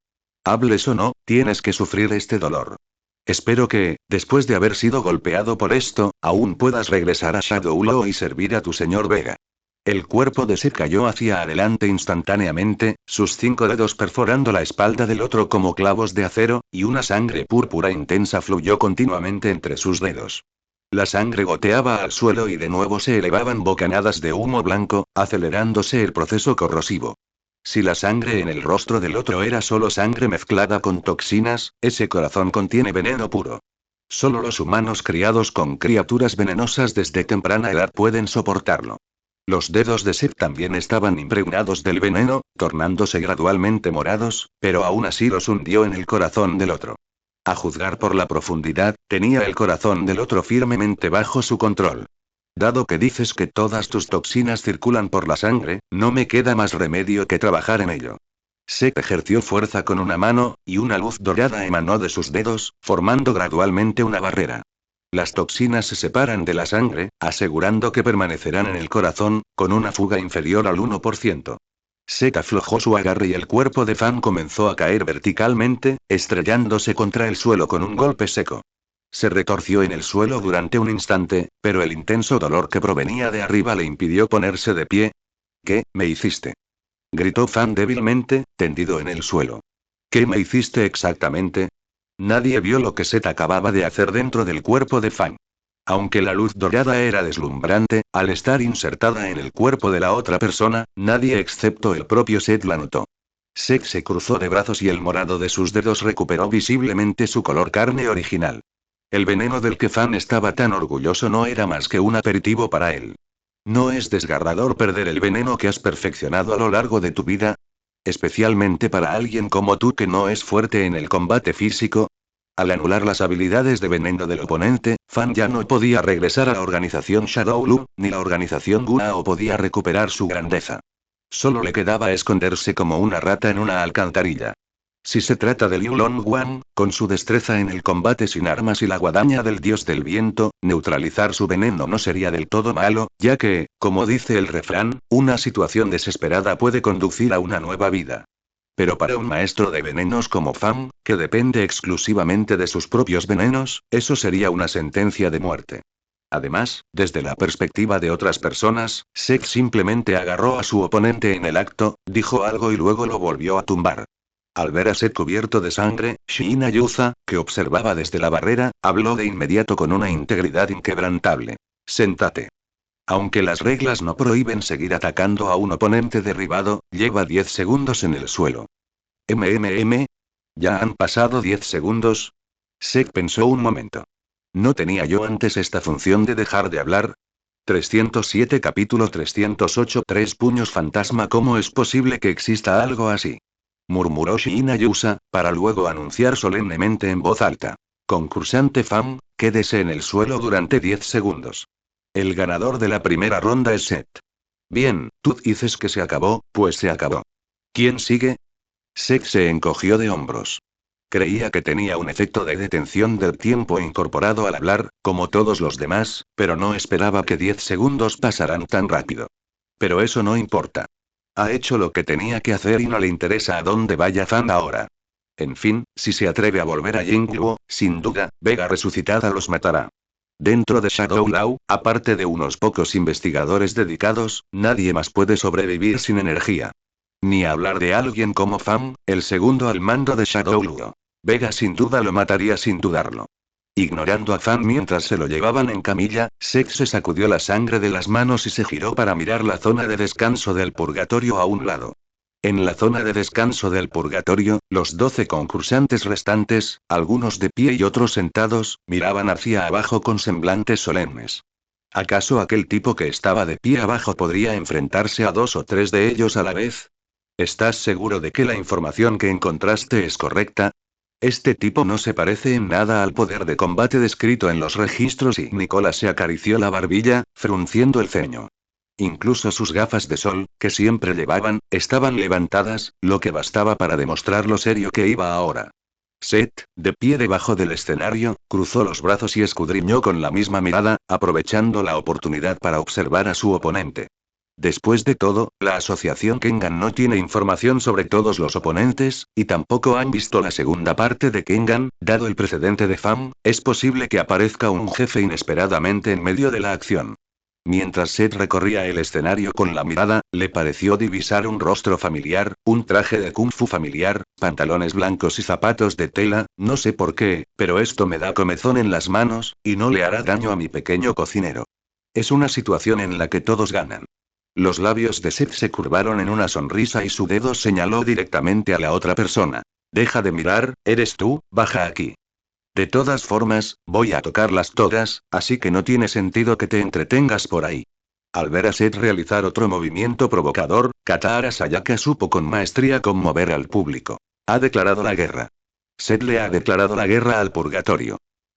Hables o no, tienes que sufrir este dolor. Espero que, después de haber sido golpeado por esto, aún puedas regresar a Shadowlaw y servir a tu señor Vega. El cuerpo de Seth cayó hacia adelante instantáneamente, sus 5 dedos perforando la espalda del otro como clavos de acero, y una sangre púrpura intensa fluyó continuamente entre sus dedos. La sangre goteaba al suelo y de nuevo se elevaban bocanadas de humo blanco, acelerándose el proceso corrosivo. Si la sangre en el rostro del otro era solo sangre mezclada con toxinas, ese corazón contiene veneno puro. Solo los humanos criados con criaturas venenosas desde temprana edad pueden soportarlo. Los dedos de Seth también estaban impregnados del veneno, tornándose gradualmente morados, pero aún así los hundió en el corazón del otro. A juzgar por la profundidad, tenía el corazón del otro firmemente bajo su control. Dado que dices que todas tus toxinas circulan por la sangre, no me queda más remedio que trabajar en ello. Seth ejerció fuerza con una mano, y una luz dorada emanó de sus dedos, formando gradualmente una barrera. Las toxinas se separan de la sangre, asegurando que permanecerán en el corazón, con una fuga inferior al 1%. Seth aflojó su agarre y el cuerpo de Fan comenzó a caer verticalmente, estrellándose contra el suelo con un golpe seco. Se retorció en el suelo durante un instante, pero el intenso dolor que provenía de arriba le impidió ponerse de pie. ¿Qué me hiciste? Gritó Fan débilmente, tendido en el suelo. ¿Qué me hiciste exactamente? Nadie vio lo que Seth acababa de hacer dentro del cuerpo de Fan. Aunque la luz dorada era deslumbrante, al estar insertada en el cuerpo de la otra persona, nadie excepto el propio Seth la notó. Seth se cruzó de brazos y el morado de sus dedos recuperó visiblemente su color carne original. El veneno del que Fan estaba tan orgulloso no era más que un aperitivo para él. ¿No es desgarrador perder el veneno que has perfeccionado a lo largo de tu vida? Especialmente para alguien como tú que no es fuerte en el combate físico. Al anular las habilidades de veneno del oponente, Fan ya no podía regresar a la organización Shadowlu, ni la organización Guao podía recuperar su grandeza. Solo le quedaba esconderse como una rata en una alcantarilla. Si se trata de Liu Longwan, con su destreza en el combate sin armas y la guadaña del dios del viento, neutralizar su veneno no sería del todo malo, ya que, como dice el refrán, una situación desesperada puede conducir a una nueva vida. Pero para un maestro de venenos como Fan, que depende exclusivamente de sus propios venenos, eso sería una sentencia de muerte. Además, desde la perspectiva de otras personas, Seth simplemente agarró a su oponente en el acto, dijo algo y luego lo volvió a tumbar. Al ver a Seth cubierto de sangre, Shiina Yuza, que observaba desde la barrera, habló de inmediato con una integridad inquebrantable. Séntate. Aunque las reglas no prohíben seguir atacando a un oponente derribado, lleva 10 segundos en el suelo. ¿Ya han pasado 10 segundos? Seth pensó un momento. ¿No tenía yo antes esta función de dejar de hablar? 307 capítulo 308 Tres puños fantasma. ¿Cómo es posible que exista algo así? Murmuró Shiina Yusa, para luego anunciar solemnemente en voz alta. Concursante Fan, quédese en el suelo durante 10 segundos. El ganador de la primera ronda es Seth. Bien, tú dices que se acabó, pues se acabó. ¿Quién sigue? Seth se encogió de hombros. Creía que tenía un efecto de detención del tiempo incorporado al hablar, como todos los demás, pero no esperaba que 10 segundos pasaran tan rápido. Pero eso no importa. Ha hecho lo que tenía que hacer y no le interesa a dónde vaya Fan ahora. En fin, si se atreve a volver a Yingluo, sin duda, Vega resucitada los matará. Dentro de Shadowlaw, aparte de unos pocos investigadores dedicados, nadie más puede sobrevivir sin energía. Ni hablar de alguien como Fan, el segundo al mando de Shadowlaw. Vega sin duda lo mataría sin dudarlo. Ignorando a Fan mientras se lo llevaban en camilla, Seth se sacudió la sangre de las manos y se giró para mirar la zona de descanso del purgatorio a un lado. En la zona de descanso del purgatorio, los 12 concursantes restantes, algunos de pie y otros sentados, miraban hacia abajo con semblantes solemnes. ¿Acaso aquel tipo que estaba de pie abajo podría enfrentarse a 2 o 3 de ellos a la vez? ¿Estás seguro de que la información que encontraste es correcta? Este tipo no se parece en nada al poder de combate descrito en los registros y Nicolas se acarició la barbilla, frunciendo el ceño. Incluso sus gafas de sol, que siempre llevaban, estaban levantadas, lo que bastaba para demostrar lo serio que iba ahora. Seth, de pie debajo del escenario, cruzó los brazos y escudriñó con la misma mirada, aprovechando la oportunidad para observar a su oponente. Después de todo, la asociación Kengan no tiene información sobre todos los oponentes, y tampoco han visto la segunda parte de Kengan, dado el precedente de Fam, es posible que aparezca un jefe inesperadamente en medio de la acción. Mientras Seth recorría el escenario con la mirada, le pareció divisar un rostro familiar, un traje de kung fu familiar, pantalones blancos y zapatos de tela, no sé por qué, pero esto me da comezón en las manos, y no le hará daño a mi pequeño cocinero. Es una situación en la que todos ganan. Los labios de Seth se curvaron en una sonrisa y su dedo señaló directamente a la otra persona. Deja de mirar, eres tú, baja aquí. De todas formas, voy a tocarlas todas, así que no tiene sentido que te entretengas por ahí. Al ver a Seth realizar otro movimiento provocador, Katara Sayaka supo con maestría conmover al público. Ha declarado la guerra. Seth le ha declarado la guerra al purgatorio.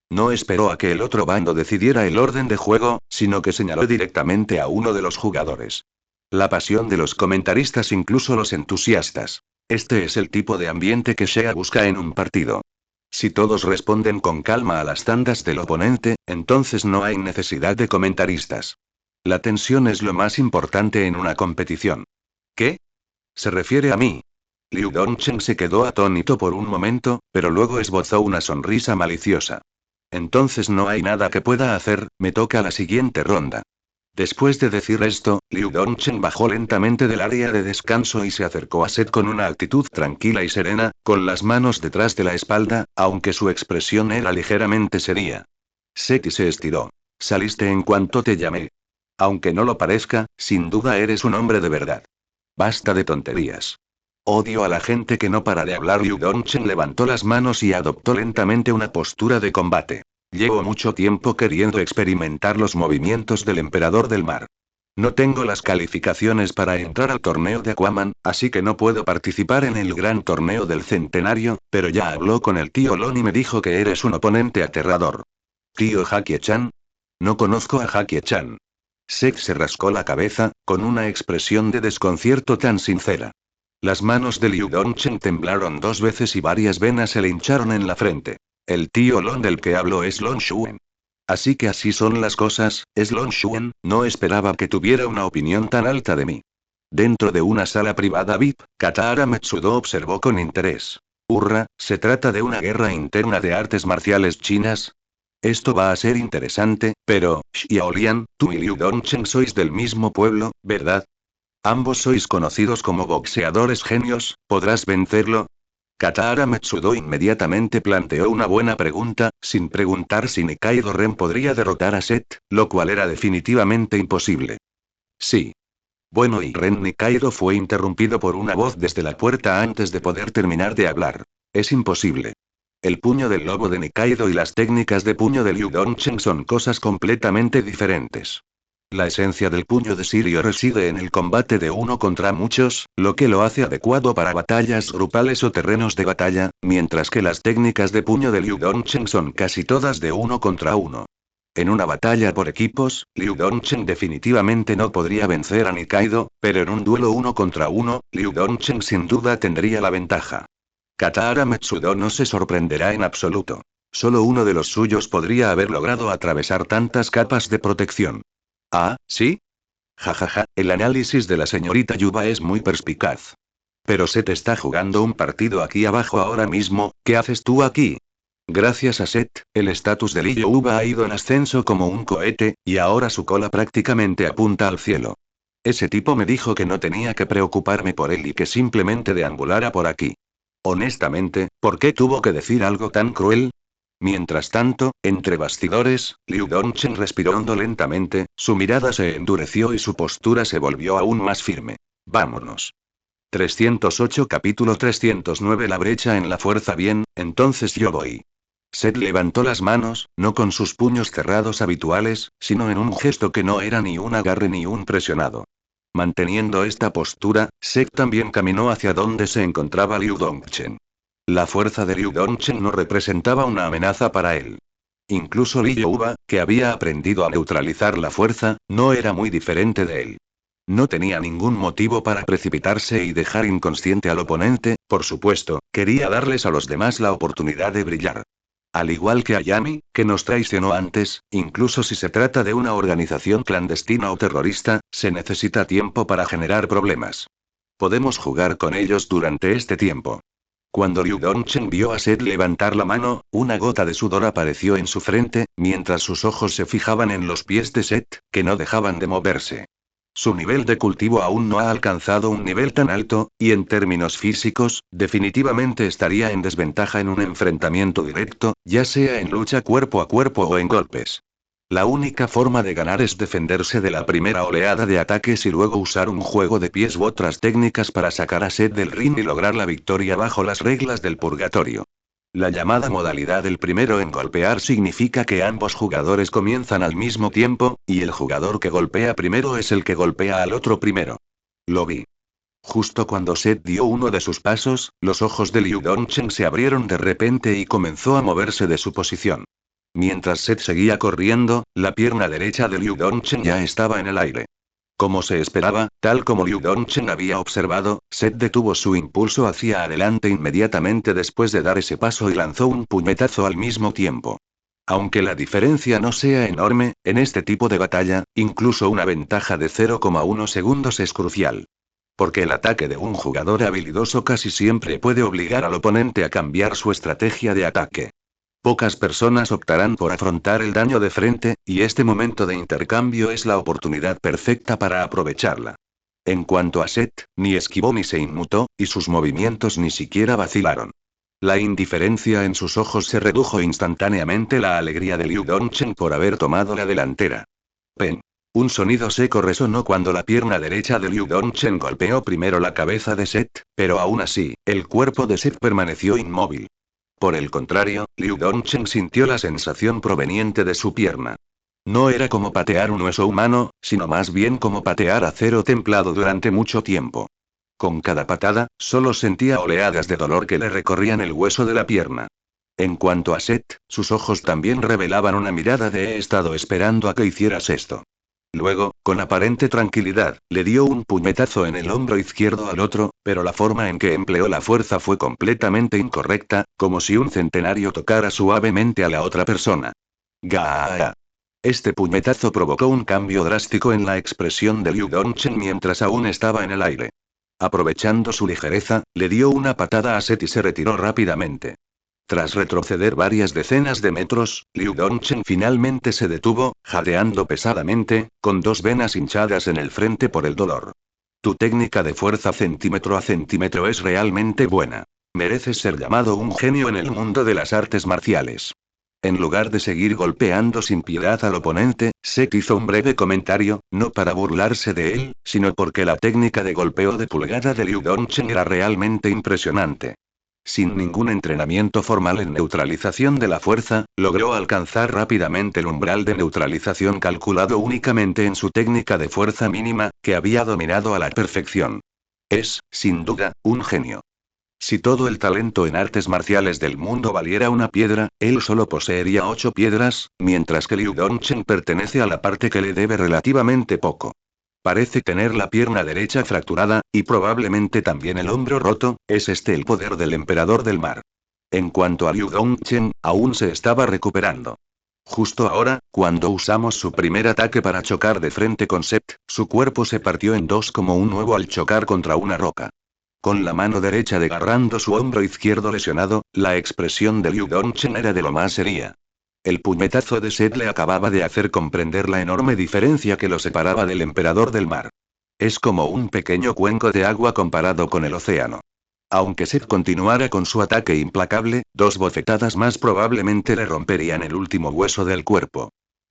No esperó a que el otro bando decidiera el orden de juego, sino que señaló directamente a uno de los jugadores. La pasión de los comentaristas, incluso los entusiastas. Este es el tipo de ambiente que Shea busca en un partido. Si todos responden con calma a las tandas del oponente, entonces no hay necesidad de comentaristas. La tensión es lo más importante en una competición. ¿Qué? Se refiere a mí. Liu Dongchen se quedó atónito por un momento, pero luego esbozó una sonrisa maliciosa. Entonces no hay nada que pueda hacer, me toca la siguiente ronda. Después de decir esto, Liu Dongchen bajó lentamente del área de descanso y se acercó a Seth con una actitud tranquila y serena, con las manos detrás de la espalda, aunque su expresión era ligeramente seria. Seth se estiró. Saliste en cuanto te llamé. Aunque no lo parezca, sin duda eres un hombre de verdad. Basta de tonterías. Odio a la gente que no para de hablar. Liu Dongchen levantó las manos y adoptó lentamente una postura de combate. Llevo mucho tiempo queriendo experimentar los movimientos del Emperador del Mar. No tengo las calificaciones para entrar al torneo de Aquaman, así que no puedo participar en el gran torneo del Centenario, pero ya habló con el tío Lon y me dijo que eres un oponente aterrador. ¿Tío Jackie-chan? No conozco a Jackie-chan. Seth se rascó la cabeza, con una expresión de desconcierto tan sincera. Las manos de Liu Dongchen temblaron 2 veces y varias venas se le hincharon en la frente. El tío Lon del que hablo es Lon Shuen. Así que así son las cosas, es Lon Shuen, no esperaba que tuviera una opinión tan alta de mí. Dentro de una sala privada VIP, Katara Matsudo observó con interés. Hurra, ¿se trata de una guerra interna de artes marciales chinas? Esto va a ser interesante, pero, Xiaolian, tú y Liu Dongchen sois del mismo pueblo, ¿verdad? Ambos sois conocidos como boxeadores genios, ¿podrás vencerlo? Katara Matsudo inmediatamente planteó una buena pregunta, sin preguntar si Nikaido Ren podría derrotar a Seth, lo cual era definitivamente imposible. Sí. Bueno, y Ren Nikaido fue interrumpido por una voz desde la puerta antes de poder terminar de hablar. Es imposible. El puño del lobo de Nikaido y las técnicas de puño de Liu Dongchen son cosas completamente diferentes. La esencia del puño de Sirio reside en el combate de uno contra muchos, lo que lo hace adecuado para batallas grupales o terrenos de batalla, mientras que las técnicas de puño de Liu Dongchen son casi todas de uno contra uno. En una batalla por equipos, Liu Dongchen definitivamente no podría vencer a Nikaido, pero en un duelo uno contra uno, Liu Dongchen sin duda tendría la ventaja. Katara Matsudo no se sorprenderá en absoluto. Solo uno de los suyos podría haber logrado atravesar tantas capas de protección. Ah, ¿sí? Jajaja, el análisis de la señorita Yuba es muy perspicaz. Pero Seth está jugando un partido aquí abajo ahora mismo, ¿qué haces tú aquí? Gracias a Seth, el estatus de Lee Yuba ha ido en ascenso como un cohete, y ahora su cola prácticamente apunta al cielo. Ese tipo me dijo que no tenía que preocuparme por él y que simplemente deambulara por aquí. Honestamente, ¿por qué tuvo que decir algo tan cruel? Mientras tanto, entre bastidores, Liu Dongchen respiró hondo lentamente, su mirada se endureció y su postura se volvió aún más firme. Vámonos. 308 Capítulo 309 La brecha en la fuerza. Bien, entonces yo voy. Seth levantó las manos, no con sus puños cerrados habituales, sino en un gesto que no era ni un agarre ni un presionado. Manteniendo esta postura, Seth también caminó hacia donde se encontraba Liu Dongchen. La fuerza de Liu Dongchen no representaba una amenaza para él. Incluso Li Youba, que había aprendido a neutralizar la fuerza, no era muy diferente de él. No tenía ningún motivo para precipitarse y dejar inconsciente al oponente, por supuesto, quería darles a los demás la oportunidad de brillar. Al igual que a Yami, que nos traicionó antes, incluso si se trata de una organización clandestina o terrorista, se necesita tiempo para generar problemas. Podemos jugar con ellos durante este tiempo. Cuando Liu Dongchen vio a Seth levantar la mano, una gota de sudor apareció en su frente, mientras sus ojos se fijaban en los pies de Seth, que no dejaban de moverse. Su nivel de cultivo aún no ha alcanzado un nivel tan alto, y en términos físicos, definitivamente estaría en desventaja en un enfrentamiento directo, ya sea en lucha cuerpo a cuerpo o en golpes. La única forma de ganar es defenderse de la primera oleada de ataques y luego usar un juego de pies u otras técnicas para sacar a Seth del ring y lograr la victoria bajo las reglas del purgatorio. La llamada modalidad del primero en golpear significa que ambos jugadores comienzan al mismo tiempo, y el jugador que golpea primero es el que golpea al otro primero. Lo vi. Justo cuando Seth dio uno de sus pasos, los ojos de Liu Dongchen se abrieron de repente y comenzó a moverse de su posición. Mientras Seth seguía corriendo, la pierna derecha de Liu Dongchen ya estaba en el aire. Como se esperaba, tal como Liu Dongchen había observado, Seth detuvo su impulso hacia adelante inmediatamente después de dar ese paso y lanzó un puñetazo al mismo tiempo. Aunque la diferencia no sea enorme, en este tipo de batalla, incluso una ventaja de 0,1 segundos es crucial. Porque el ataque de un jugador habilidoso casi siempre puede obligar al oponente a cambiar su estrategia de ataque. Pocas personas optarán por afrontar el daño de frente, y este momento de intercambio es la oportunidad perfecta para aprovecharla. En cuanto a Seth, ni esquivó ni se inmutó, y sus movimientos ni siquiera vacilaron. La indiferencia en sus ojos se redujo instantáneamente la alegría de Liu Dongchen por haber tomado la delantera. ¡Pen! Un sonido seco resonó cuando la pierna derecha de Liu Dongchen golpeó primero la cabeza de Seth, pero aún así, el cuerpo de Seth permaneció inmóvil. Por el contrario, Liu Dongchen sintió la sensación proveniente de su pierna. No era como patear un hueso humano, sino más bien como patear acero templado durante mucho tiempo. Con cada patada, solo sentía oleadas de dolor que le recorrían el hueso de la pierna. En cuanto a Seth, sus ojos también revelaban una mirada de he estado esperando a que hicieras esto. Luego, con aparente tranquilidad, le dio un puñetazo en el hombro izquierdo al otro, pero la forma en que empleó la fuerza fue completamente incorrecta, como si un centenario tocara suavemente a la otra persona. ¡Gaa! Este puñetazo provocó un cambio drástico en la expresión de Liu Dongchen mientras aún estaba en el aire. Aprovechando su ligereza, le dio una patada a Seth y se retiró rápidamente. Tras retroceder varias decenas de metros, Liu Dongchen finalmente se detuvo, jadeando pesadamente, con dos venas hinchadas en el frente por el dolor. Tu técnica de fuerza centímetro a centímetro es realmente buena. Mereces ser llamado un genio en el mundo de las artes marciales. En lugar de seguir golpeando sin piedad al oponente, Seth hizo un breve comentario, no para burlarse de él, sino porque la técnica de golpeo de pulgada de Liu Dongchen era realmente impresionante. Sin ningún entrenamiento formal en neutralización de la fuerza, logró alcanzar rápidamente el umbral de neutralización calculado únicamente en su técnica de fuerza mínima, que había dominado a la perfección. Es, sin duda, un genio. Si todo el talento en artes marciales del mundo valiera una piedra, él solo poseería 8 piedras, mientras que Liu Dongchen pertenece a la parte que le debe relativamente poco. Parece tener la pierna derecha fracturada, y probablemente también el hombro roto, ¿es este el poder del emperador del mar? En cuanto a Liu Dongchen, aún se estaba recuperando. Justo ahora, cuando usamos su primer ataque para chocar de frente con Seth, su cuerpo se partió en dos como un huevo al chocar contra una roca. Con la mano derecha desgarrando su hombro izquierdo lesionado, la expresión de Liu Dongchen era de lo más seria. El puñetazo de Seth le acababa de hacer comprender la enorme diferencia que lo separaba del emperador del mar. Es como un pequeño cuenco de agua comparado con el océano. Aunque Seth continuara con su ataque implacable, 2 bofetadas más probablemente le romperían el último hueso del cuerpo.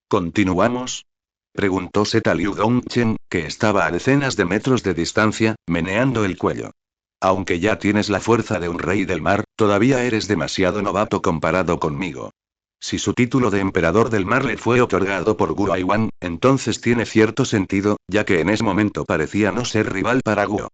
¿Continuamos?, preguntó Seth a Liu Dongchen, que estaba a decenas de metros de distancia, meneando el cuello. Aunque ya tienes la fuerza de un rey del mar, todavía eres demasiado novato comparado conmigo. Si su título de emperador del mar le fue otorgado por Guo Aiwan, entonces tiene cierto sentido, ya que en ese momento parecía no ser rival para Guo.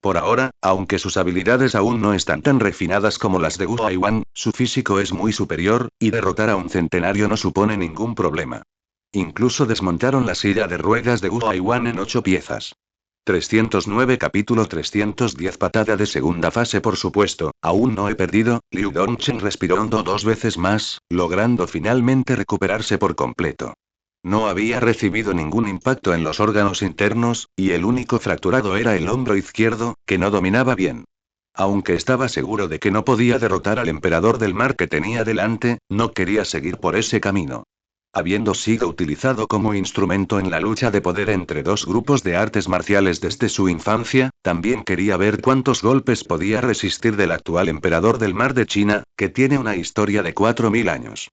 Por ahora, aunque sus habilidades aún no están tan refinadas como las de Guo Aiwan, su físico es muy superior, y derrotar a un centenario no supone ningún problema. Incluso desmontaron la silla de ruedas de Guo Aiwan en 8 piezas. 309 Capítulo 310 Patada de segunda fase. Por supuesto, aún no he perdido. Liu Dongchen respiró hondo 2 veces más, logrando finalmente recuperarse por completo. No había recibido ningún impacto en los órganos internos, y el único fracturado era el hombro izquierdo, que no dominaba bien. Aunque estaba seguro de que no podía derrotar al emperador del mar que tenía delante, no quería seguir por ese camino. Habiendo sido utilizado como instrumento en la lucha de poder entre dos grupos de artes marciales desde su infancia, también quería ver cuántos golpes podía resistir del actual emperador del mar de China, que tiene una historia de 4000 años.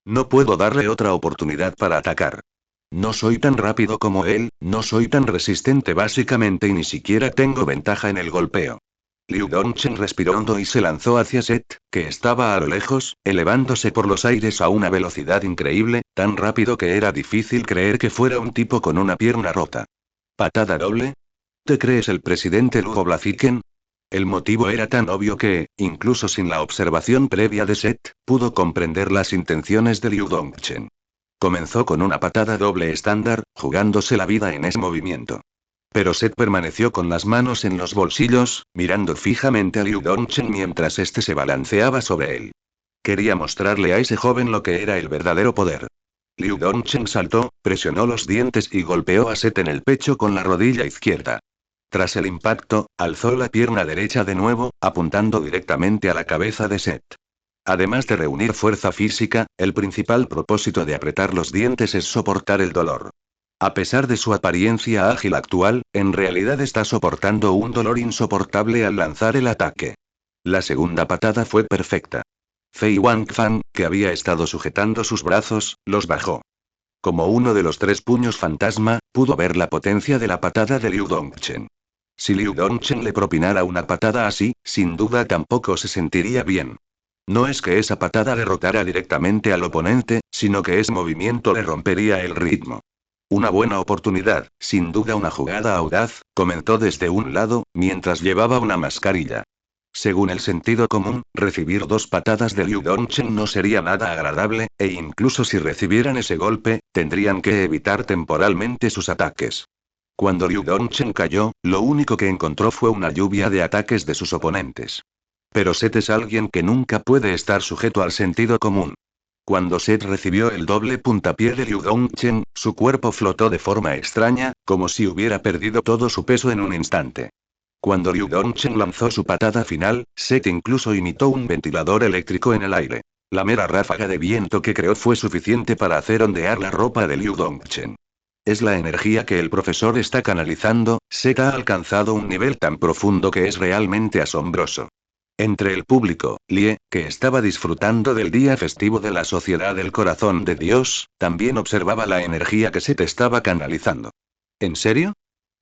No puedo darle otra oportunidad para atacar. No soy tan rápido como él, no soy tan resistente básicamente y ni siquiera tengo ventaja en el golpeo. Liu Dongchen respiró hondo y se lanzó hacia Set, que estaba a lo lejos, elevándose por los aires a una velocidad increíble, tan rápido que era difícil creer que fuera un tipo con una pierna rota. ¿Patada doble? ¿Te crees el presidente Luo Blaziken? El motivo era tan obvio que, incluso sin la observación previa de Set, pudo comprender las intenciones de Liu Dongchen. Comenzó con una patada doble estándar, jugándose la vida en ese movimiento. Pero Set permaneció con las manos en los bolsillos, mirando fijamente a Liu Dongchen mientras este se balanceaba sobre él. Quería mostrarle a ese joven lo que era el verdadero poder. Liu Dongchen saltó, presionó los dientes y golpeó a Set en el pecho con la rodilla izquierda. Tras el impacto, alzó la pierna derecha de nuevo, apuntando directamente a la cabeza de Set. Además de reunir fuerza física, el principal propósito de apretar los dientes es soportar el dolor. A pesar de su apariencia ágil actual, en realidad está soportando un dolor insoportable al lanzar el ataque. La segunda patada fue perfecta. Fei Wangfan, que había estado sujetando sus brazos, los bajó. Como uno de los 3 puños fantasma, pudo ver la potencia de la patada de Liu Dongchen. Si Liu Dongchen le propinara una patada así, sin duda tampoco se sentiría bien. No es que esa patada derrotara directamente al oponente, sino que ese movimiento le rompería el ritmo. Una buena oportunidad, sin duda una jugada audaz, comentó desde un lado, mientras llevaba una mascarilla. Según el sentido común, recibir 2 patadas de Liu Dongchen no sería nada agradable, e incluso si recibieran ese golpe, tendrían que evitar temporalmente sus ataques. Cuando Liu Dongchen cayó, lo único que encontró fue una lluvia de ataques de sus oponentes. Pero Set es alguien que nunca puede estar sujeto al sentido común. Cuando Set recibió el doble puntapié de Liu Dongchen, su cuerpo flotó de forma extraña, como si hubiera perdido todo su peso en un instante. Cuando Liu Dongchen lanzó su patada final, Set incluso imitó un ventilador eléctrico en el aire. La mera ráfaga de viento que creó fue suficiente para hacer ondear la ropa de Liu Dongchen. Es la energía que el profesor está canalizando. Set ha alcanzado un nivel tan profundo que es realmente asombroso. Entre el público, Lie, que estaba disfrutando del día festivo de la Sociedad del Corazón de Dios, también observaba la energía que Set estaba canalizando. ¿En serio?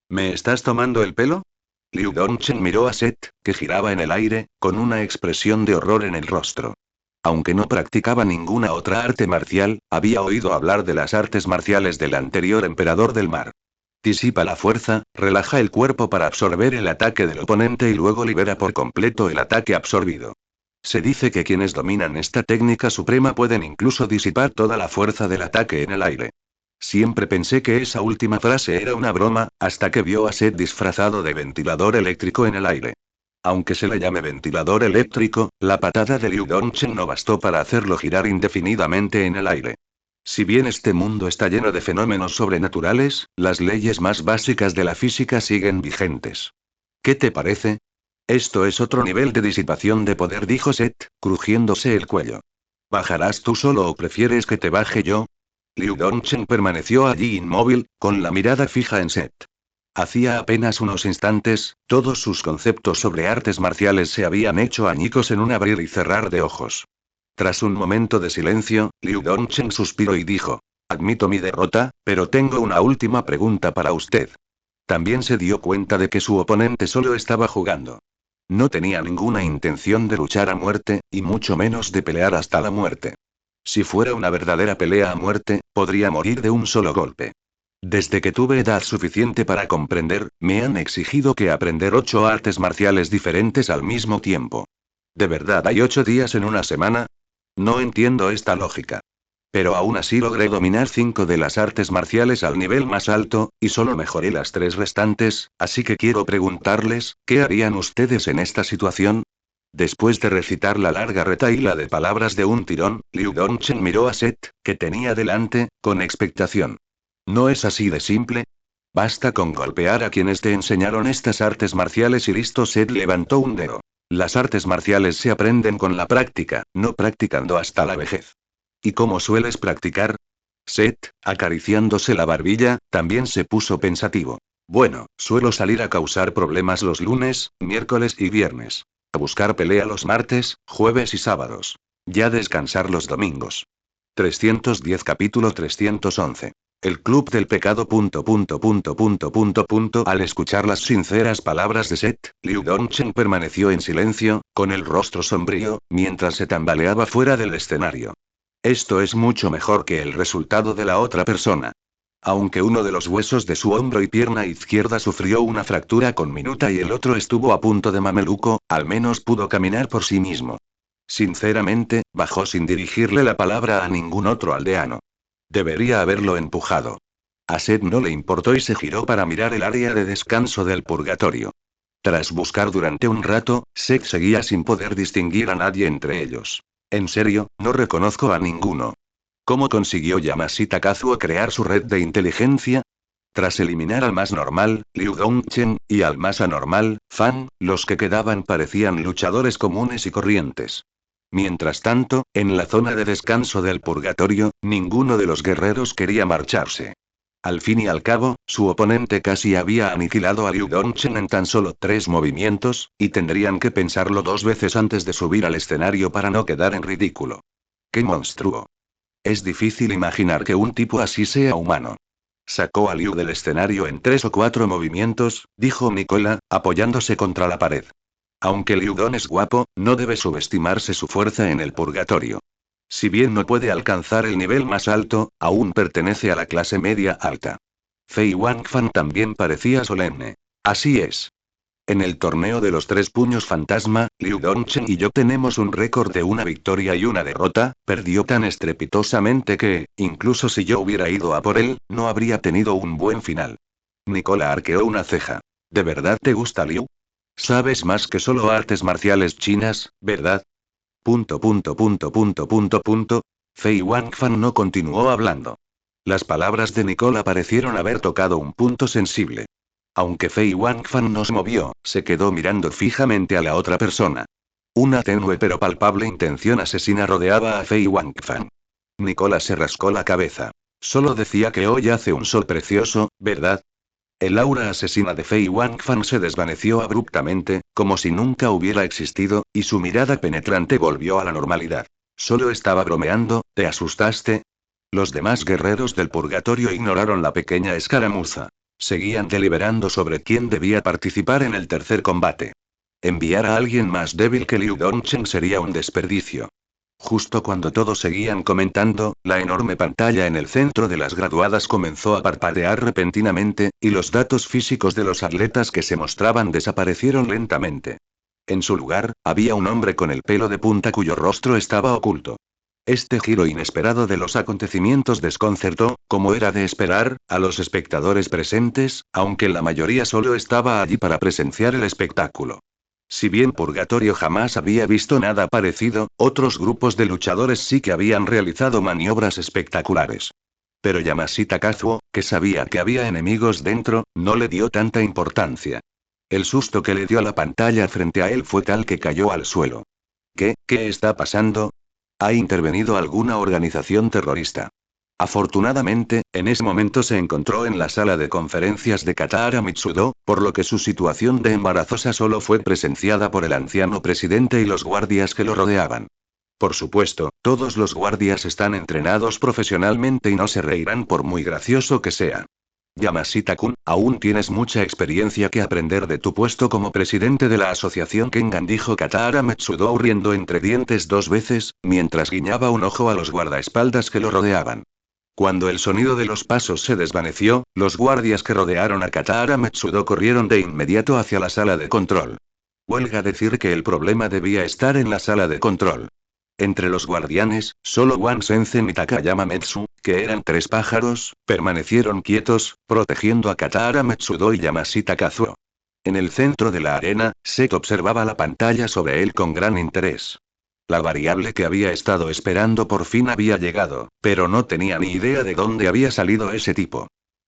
¿Me estás tomando el pelo? Liu Dongchen miró a Set, que giraba en el aire, con una expresión de horror en el rostro. Aunque no practicaba ninguna otra arte marcial, había oído hablar de las artes marciales del anterior emperador del mar. Disipa la fuerza, relaja el cuerpo para absorber el ataque del oponente y luego libera por completo el ataque absorbido. Se dice que quienes dominan esta técnica suprema pueden incluso disipar toda la fuerza del ataque en el aire. Siempre pensé que esa última frase era una broma, hasta que vio a Set disfrazado de ventilador eléctrico en el aire. Aunque se le llame ventilador eléctrico, la patada de Liu Dongchen no bastó para hacerlo girar indefinidamente en el aire. Si bien este mundo está lleno de fenómenos sobrenaturales, las leyes más básicas de la física siguen vigentes. ¿Qué te parece? Esto es otro nivel de disipación de poder, dijo Set, crujiéndose el cuello. ¿Bajarás tú solo o prefieres que te baje yo? Liu Dongchen permaneció allí inmóvil, con la mirada fija en Set. Hacía apenas unos instantes, todos sus conceptos sobre artes marciales se habían hecho añicos en un abrir y cerrar de ojos. Tras un momento de silencio, Liu Dongchen suspiró y dijo: admito mi derrota, pero tengo una última pregunta para usted. También se dio cuenta de que su oponente solo estaba jugando. No tenía ninguna intención de luchar a muerte, y mucho menos de pelear hasta la muerte. Si fuera una verdadera pelea a muerte, podría morir de un solo golpe. Desde que tuve edad suficiente para comprender, me han exigido que aprender 8 artes marciales diferentes al mismo tiempo. ¿De verdad hay 8 días en una semana? No entiendo esta lógica. Pero aún así logré dominar 5 de las artes marciales al nivel más alto, y solo mejoré las 3 restantes, así que quiero preguntarles, ¿qué harían ustedes en esta situación? Después de recitar la larga retahíla de palabras de un tirón, Liu Dongchen miró a Seth, que tenía delante, con expectación. ¿No es así de simple? Basta con golpear a quienes te enseñaron estas artes marciales y listo. Seth levantó un dedo. Las artes marciales se aprenden con la práctica, no practicando hasta la vejez. ¿Y cómo sueles practicar? Seth, acariciándose la barbilla, también se puso pensativo. Bueno, suelo salir a causar problemas los lunes, miércoles y viernes. A buscar pelea los martes, jueves y sábados. Ya descansar los domingos. 310 capítulo 311. El club del pecado. Al escuchar las sinceras palabras de Seth, Liu Dongchen permaneció en silencio, con el rostro sombrío, mientras se tambaleaba fuera del escenario. Esto es mucho mejor que el resultado de la otra persona. Aunque uno de los huesos de su hombro y pierna izquierda sufrió una fractura conminuta y el otro estuvo a punto de mameluco, al menos pudo caminar por sí mismo. Sinceramente, bajó sin dirigirle la palabra a ningún otro aldeano. Debería haberlo empujado. A Seth no le importó y se giró para mirar el área de descanso del purgatorio. Tras buscar durante un rato, Seth seguía sin poder distinguir a nadie entre ellos. En serio, no reconozco a ninguno. ¿Cómo consiguió Yamashita Kazuo crear su red de inteligencia? Tras eliminar al más normal, Liu Dongchen, y al más anormal, Fan, los que quedaban parecían luchadores comunes y corrientes. Mientras tanto, en la zona de descanso del purgatorio, ninguno de los guerreros quería marcharse. Al fin y al cabo, su oponente casi había aniquilado a Liu Dongchen en tan solo 3 movimientos, y tendrían que pensarlo 2 veces antes de subir al escenario para no quedar en ridículo. ¡Qué monstruo! Es difícil imaginar que un tipo así sea humano. Sacó a Liu del escenario en 3 o 4 movimientos, dijo Nicola, apoyándose contra la pared. Aunque Liu Don es guapo, no debe subestimarse su fuerza en el purgatorio. Si bien no puede alcanzar el nivel más alto, aún pertenece a la clase media alta. Fei Wangfan también parecía solemne. Así es. En el torneo de los 3 puños fantasma, Liu Dongchen y yo tenemos un récord de una victoria y una derrota. Perdió tan estrepitosamente que, incluso si yo hubiera ido a por él, no habría tenido un buen final. Nicola arqueó una ceja. ¿De verdad te gusta Liu? Sabes más que solo artes marciales chinas, ¿verdad? Punto punto punto punto punto punto. Fei Wangfan no continuó hablando. Las palabras de Nicola parecieron haber tocado un punto sensible. Aunque Fei Wangfan no se movió, se quedó mirando fijamente a la otra persona. Una tenue pero palpable intención asesina rodeaba a Fei Wangfan. Nicola se rascó la cabeza. Solo decía que hoy hace un sol precioso, ¿verdad? El aura asesina de Fei Wangfan se desvaneció abruptamente, como si nunca hubiera existido, y su mirada penetrante volvió a la normalidad. Solo estaba bromeando, ¿te asustaste? Los demás guerreros del purgatorio ignoraron la pequeña escaramuza. Seguían deliberando sobre quién debía participar en el tercer combate. Enviar a alguien más débil que Liu Dongchen sería un desperdicio. Justo cuando todos seguían comentando, la enorme pantalla en el centro de las graduadas comenzó a parpadear repentinamente, y los datos físicos de los atletas que se mostraban desaparecieron lentamente. En su lugar, había un hombre con el pelo de punta cuyo rostro estaba oculto. Este giro inesperado de los acontecimientos desconcertó, como era de esperar, a los espectadores presentes, aunque la mayoría solo estaba allí para presenciar el espectáculo. Si bien Purgatorio jamás había visto nada parecido, otros grupos de luchadores sí que habían realizado maniobras espectaculares. Pero Yamashita Kazuo, que sabía que había enemigos dentro, no le dio tanta importancia. El susto que le dio la pantalla frente a él fue tal que cayó al suelo. ¿Qué está pasando? ¿Ha intervenido alguna organización terrorista? Afortunadamente, en ese momento se encontró en la sala de conferencias de Katara Mitsudo, por lo que su situación de embarazosa solo fue presenciada por el anciano presidente y los guardias que lo rodeaban. Por supuesto, todos los guardias están entrenados profesionalmente y no se reirán por muy gracioso que sea. Yamashita-kun, aún tienes mucha experiencia que aprender de tu puesto como presidente de la asociación Kengan, dijo Katara Metsudou riendo entre dientes 2 veces, mientras guiñaba un ojo a los guardaespaldas que lo rodeaban. Cuando el sonido de los pasos se desvaneció, los guardias que rodearon a Katara Metsudou corrieron de inmediato hacia la sala de control. Huelga decir que el problema debía estar en la sala de control. Entre los guardianes, solo Wan Senzen y Takayama Metsu, que eran 3 pájaros, permanecieron quietos, protegiendo a Katara Metsudou y Yamashita Kazuo. En el centro de la arena, Seth observaba la pantalla sobre él con gran interés. La variable que había estado esperando por fin había llegado, pero no tenía ni idea de dónde había salido ese tipo.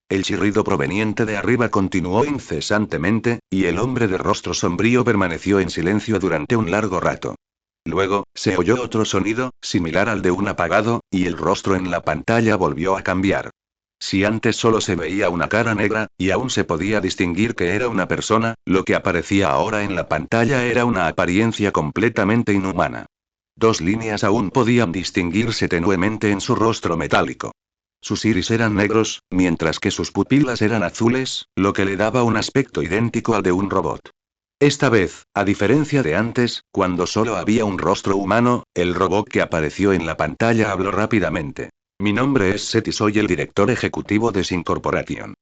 El chirrido proveniente de arriba continuó incesantemente, y el hombre de rostro sombrío permaneció en silencio durante un largo rato. Luego, se oyó otro sonido, similar al de un apagado, y el rostro en la pantalla volvió a cambiar. Si antes solo se veía una cara negra, y aún se podía distinguir que era una persona, lo que aparecía ahora en la pantalla era una apariencia completamente inhumana. 2 líneas aún podían distinguirse tenuemente en su rostro metálico. Sus iris eran negros, mientras que sus pupilas eran azules, lo que le daba un aspecto idéntico al de un robot. Esta vez, a diferencia de antes, cuando solo había un rostro humano, el robot que apareció en la pantalla habló rápidamente. Mi nombre es Seth y soy el director ejecutivo de Sin Corporation.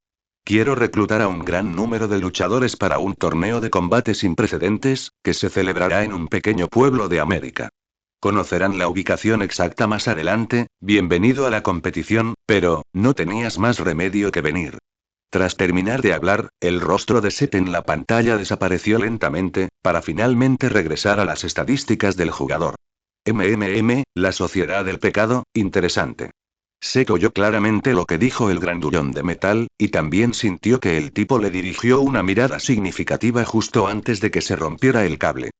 Quiero reclutar a un gran número de luchadores para un torneo de combate sin precedentes, que se celebrará en un pequeño pueblo de América. Conocerán la ubicación exacta más adelante. Bienvenido a la competición, pero, no tenías más remedio que venir. Tras terminar de hablar, el rostro de Seth en la pantalla desapareció lentamente, para finalmente regresar a las estadísticas del jugador. La Sociedad del Pecado, interesante. Seth oyó claramente lo que dijo el grandullón de metal, y también sintió que el tipo le dirigió una mirada significativa justo antes de que se rompiera el cable.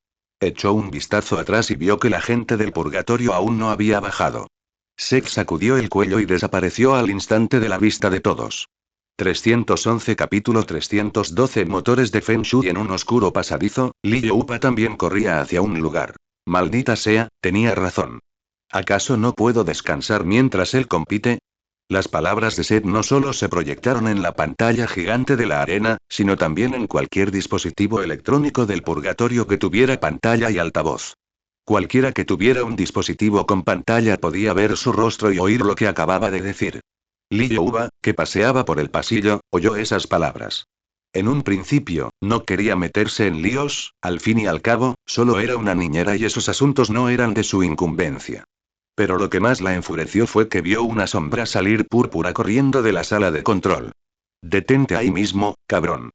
Echó un vistazo atrás y vio que la gente del purgatorio aún no había bajado. Seth sacudió el cuello y desapareció al instante de la vista de todos. 311 Capítulo 312 Motores de Feng Shui. En un oscuro pasadizo, Li Youpa también corría hacia un lugar. Maldita sea, tenía razón. ¿Acaso no puedo descansar mientras él compite? Las palabras de Seth no solo se proyectaron en la pantalla gigante de la arena, sino también en cualquier dispositivo electrónico del purgatorio que tuviera pantalla y altavoz. Cualquiera que tuviera un dispositivo con pantalla podía ver su rostro y oír lo que acababa de decir. Li Youba, que paseaba por el pasillo, oyó esas palabras. En un principio, no quería meterse en líos, al fin y al cabo, solo era una niñera y esos asuntos no eran de su incumbencia. Pero lo que más la enfureció fue que vio una sombra salir púrpura corriendo de la sala de control. Detente ahí mismo, cabrón.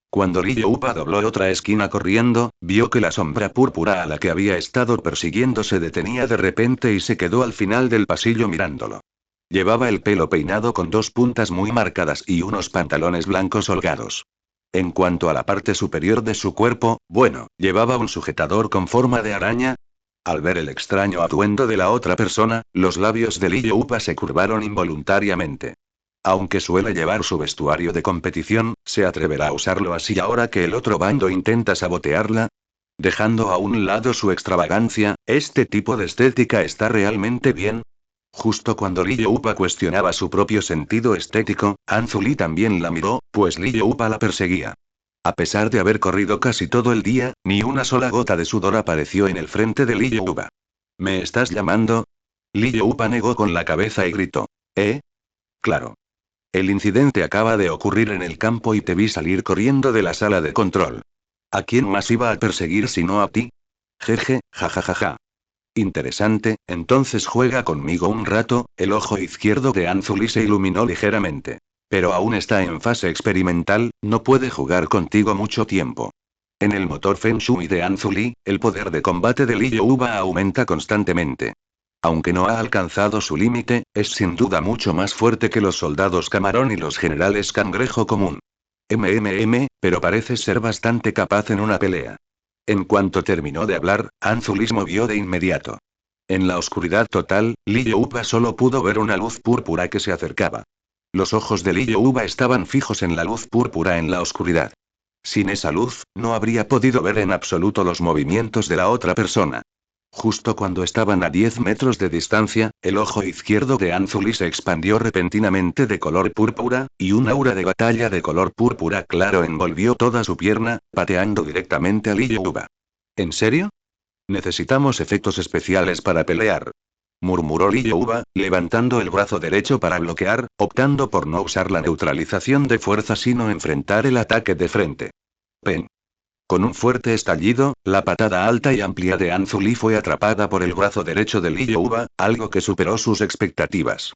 Cuando Li Youpa dobló otra esquina corriendo, vio que la sombra púrpura a la que había estado persiguiendo se detenía de repente y se quedó al final del pasillo mirándolo. Llevaba el pelo peinado con 2 puntas muy marcadas y unos pantalones blancos holgados. En cuanto a la parte superior de su cuerpo, bueno, llevaba un sujetador con forma de araña. Al ver el extraño atuendo de la otra persona, los labios de Li Youpa se curvaron involuntariamente. Aunque suele llevar su vestuario de competición, ¿se atreverá a usarlo así ahora que el otro bando intenta sabotearla? Dejando a un lado su extravagancia, ¿este tipo de estética está realmente bien? Justo cuando Li Youpa cuestionaba su propio sentido estético, Anzuli también la miró, pues Li Youpa la perseguía. A pesar de haber corrido casi todo el día, ni una sola gota de sudor apareció en el frente de Li Youpa. ¿Me estás llamando? Li Youpa negó con la cabeza y gritó. ¿Eh? Claro. El incidente acaba de ocurrir en el campo y te vi salir corriendo de la sala de control. ¿A quién más iba a perseguir si no a ti? Jeje, jajajaja. Interesante, entonces juega conmigo un rato. El ojo izquierdo de Anzuli se iluminó ligeramente. Pero aún está en fase experimental, no puede jugar contigo mucho tiempo. En el motor Feng Shui de Anzuli, el poder de combate de Li Youba aumenta constantemente. Aunque no ha alcanzado su límite, es sin duda mucho más fuerte que los soldados camarón y los generales cangrejo común. Pero parece ser bastante capaz en una pelea. En cuanto terminó de hablar, Anzulis movió de inmediato. En la oscuridad total, Li Youba solo pudo ver una luz púrpura que se acercaba. Los ojos de Li Youba estaban fijos en la luz púrpura en la oscuridad. Sin esa luz, no habría podido ver en absoluto los movimientos de la otra persona. Justo cuando estaban a 10 metros de distancia, el ojo izquierdo de Anzuli se expandió repentinamente de color púrpura, y un aura de batalla de color púrpura claro envolvió toda su pierna, pateando directamente a Liyuba. ¿En serio? Necesitamos efectos especiales para pelear, murmuró Liyuba, levantando el brazo derecho para bloquear, optando por no usar la neutralización de fuerza sino enfrentar el ataque de frente. Pen. Con un fuerte estallido, la patada alta y amplia de Anzuli fue atrapada por el brazo derecho de Liyuba, algo que superó sus expectativas.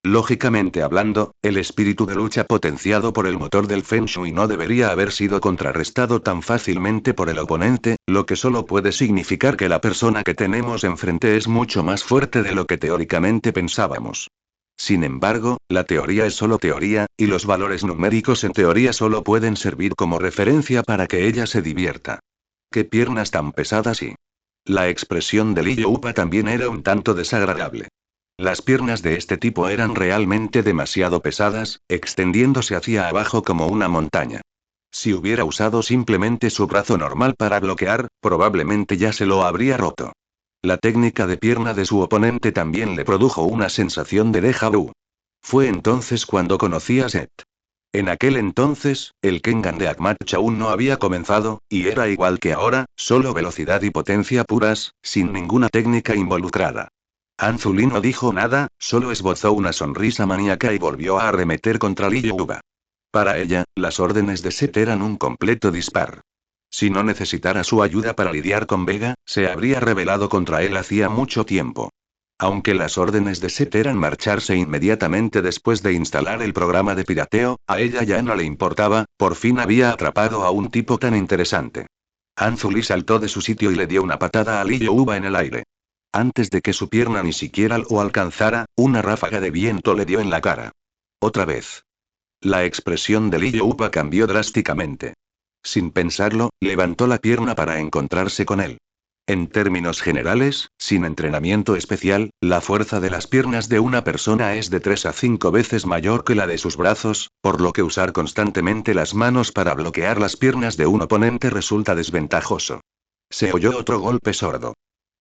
Lógicamente hablando, el espíritu de lucha potenciado por el motor del Feng Shui no debería haber sido contrarrestado tan fácilmente por el oponente, lo que solo puede significar que la persona que tenemos enfrente es mucho más fuerte de lo que teóricamente pensábamos. Sin embargo, la teoría es solo teoría, y los valores numéricos en teoría solo pueden servir como referencia para que ella se divierta. ¿Qué piernas tan pesadas y...? La expresión de Liyuba también era un tanto desagradable. Las piernas de este tipo eran realmente demasiado pesadas, extendiéndose hacia abajo como una montaña. Si hubiera usado simplemente su brazo normal para bloquear, probablemente ya se lo habría roto. La técnica de pierna de su oponente también le produjo una sensación de déjà vu. Fue entonces cuando conocí a Seth. En aquel entonces, el Kengan de Akmatch aún no había comenzado, y era igual que ahora, solo velocidad y potencia puras, sin ninguna técnica involucrada. Anzuli no dijo nada, solo esbozó una sonrisa maníaca y volvió a arremeter contra Liyuba. Para ella, las órdenes de Seth eran un completo dispar. Si no necesitara su ayuda para lidiar con Vega, se habría rebelado contra él hacía mucho tiempo. Aunque las órdenes de Seth eran marcharse inmediatamente después de instalar el programa de pirateo, a ella ya no le importaba, por fin había atrapado a un tipo tan interesante. Anzuli saltó de su sitio y le dio una patada a Liyuba en el aire. Antes de que su pierna ni siquiera lo alcanzara, una ráfaga de viento le dio en la cara. Otra vez. La expresión de Liyuba cambió drásticamente. Sin pensarlo, levantó la pierna para encontrarse con él. En términos generales, sin entrenamiento especial, la fuerza de las piernas de una persona es de 3 a 5 veces mayor que la de sus brazos, por lo que usar constantemente las manos para bloquear las piernas de un oponente resulta desventajoso. Se oyó otro golpe sordo.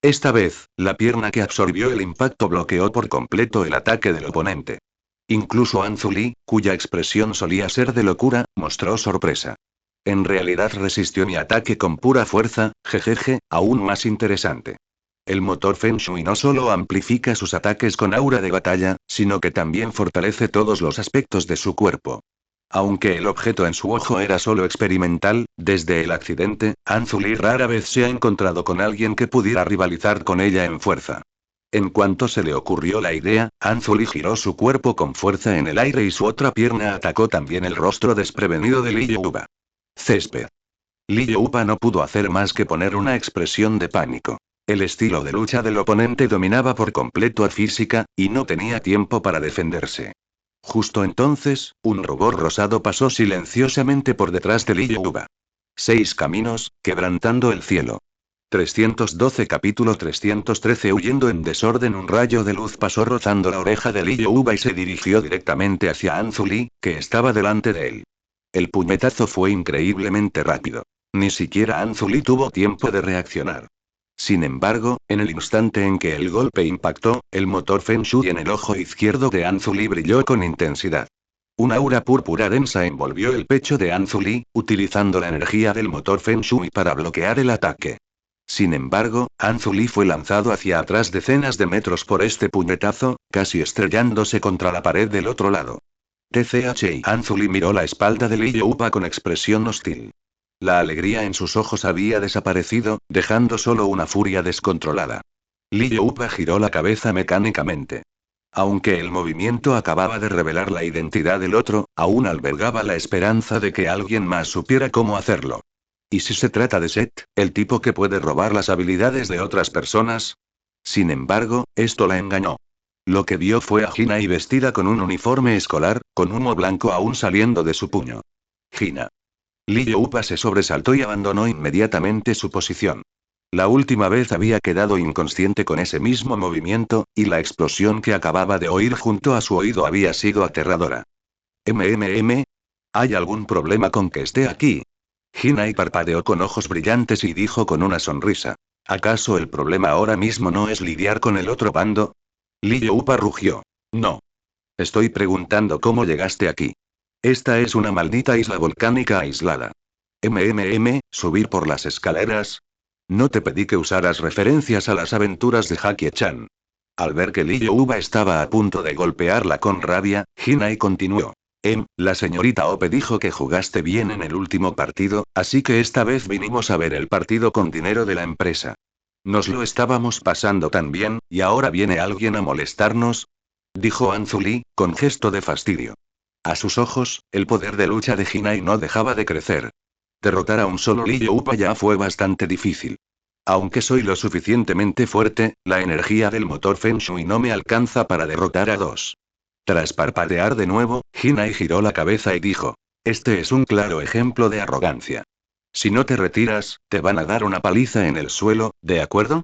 Esta vez, la pierna que absorbió el impacto bloqueó por completo el ataque del oponente. Incluso Anzuli, cuya expresión solía ser de locura, mostró sorpresa. En realidad resistió mi ataque con pura fuerza, jejeje, aún más interesante. El motor Feng Shui no solo amplifica sus ataques con aura de batalla, sino que también fortalece todos los aspectos de su cuerpo. Aunque el objeto en su ojo era solo experimental, desde el accidente, Anzuli rara vez se ha encontrado con alguien que pudiera rivalizar con ella en fuerza. En cuanto se le ocurrió la idea, Anzuli giró su cuerpo con fuerza en el aire y su otra pierna atacó también el rostro desprevenido de Liyuba. Césped. Liyuba no pudo hacer más que poner una expresión de pánico. El estilo de lucha del oponente dominaba por completo a física, y no tenía tiempo para defenderse. Justo entonces, un rubor rosado pasó silenciosamente por detrás de Liyuba. 6 caminos, quebrantando el cielo. 312 Capítulo 313 Huyendo en desorden. Un rayo de luz pasó rozando la oreja de Liyuba y se dirigió directamente hacia Anzuli, que estaba delante de él. El puñetazo fue increíblemente rápido. Ni siquiera Anzuli tuvo tiempo de reaccionar. Sin embargo, en el instante en que el golpe impactó, el motor Feng Shui en el ojo izquierdo de Anzuli brilló con intensidad. Un aura púrpura densa envolvió el pecho de Anzuli, utilizando la energía del motor Feng Shui para bloquear el ataque. Sin embargo, Anzuli fue lanzado hacia atrás decenas de metros por este puñetazo, casi estrellándose contra la pared del otro lado. TCH. Anzuli miró la espalda de Liyuba con expresión hostil. La alegría en sus ojos había desaparecido, dejando solo una furia descontrolada. Liyuba giró la cabeza mecánicamente. Aunque el movimiento acababa de revelar la identidad del otro, aún albergaba la esperanza de que alguien más supiera cómo hacerlo. ¿Y si se trata de Seth, el tipo que puede robar las habilidades de otras personas? Sin embargo, esto la engañó. Lo que vio fue a Hina y vestida con un uniforme escolar, con humo blanco aún saliendo de su puño. Hina. Liyuba se sobresaltó y abandonó inmediatamente su posición. La última vez había quedado inconsciente con ese mismo movimiento, y la explosión que acababa de oír junto a su oído había sido aterradora. ¿Hay algún problema con que esté aquí? Hina parpadeó con ojos brillantes y dijo con una sonrisa. ¿Acaso el problema ahora mismo no es lidiar con el otro bando? Lee Youpa rugió. No. Estoy preguntando cómo llegaste aquí. Esta es una maldita isla volcánica aislada. Subir por las escaleras. No te pedí que usaras referencias a las aventuras de Jackie-chan. Al ver que Lee Youba estaba a punto de golpearla con rabia, Hinai continuó. La señorita Ope dijo que jugaste bien en el último partido, así que esta vez vinimos a ver el partido con dinero de la empresa. Nos lo estábamos pasando tan bien, ¿y ahora viene alguien a molestarnos? Dijo Anzuli, con gesto de fastidio. A sus ojos, el poder de lucha de Hinai no dejaba de crecer. Derrotar a un solo Lee Youpa ya fue bastante difícil. Aunque soy lo suficientemente fuerte, la energía del motor Feng Shui no me alcanza para derrotar a dos. Tras parpadear de nuevo, Hinai giró la cabeza y dijo. Este es un claro ejemplo de arrogancia. Si no te retiras, te van a dar una paliza en el suelo, ¿de acuerdo?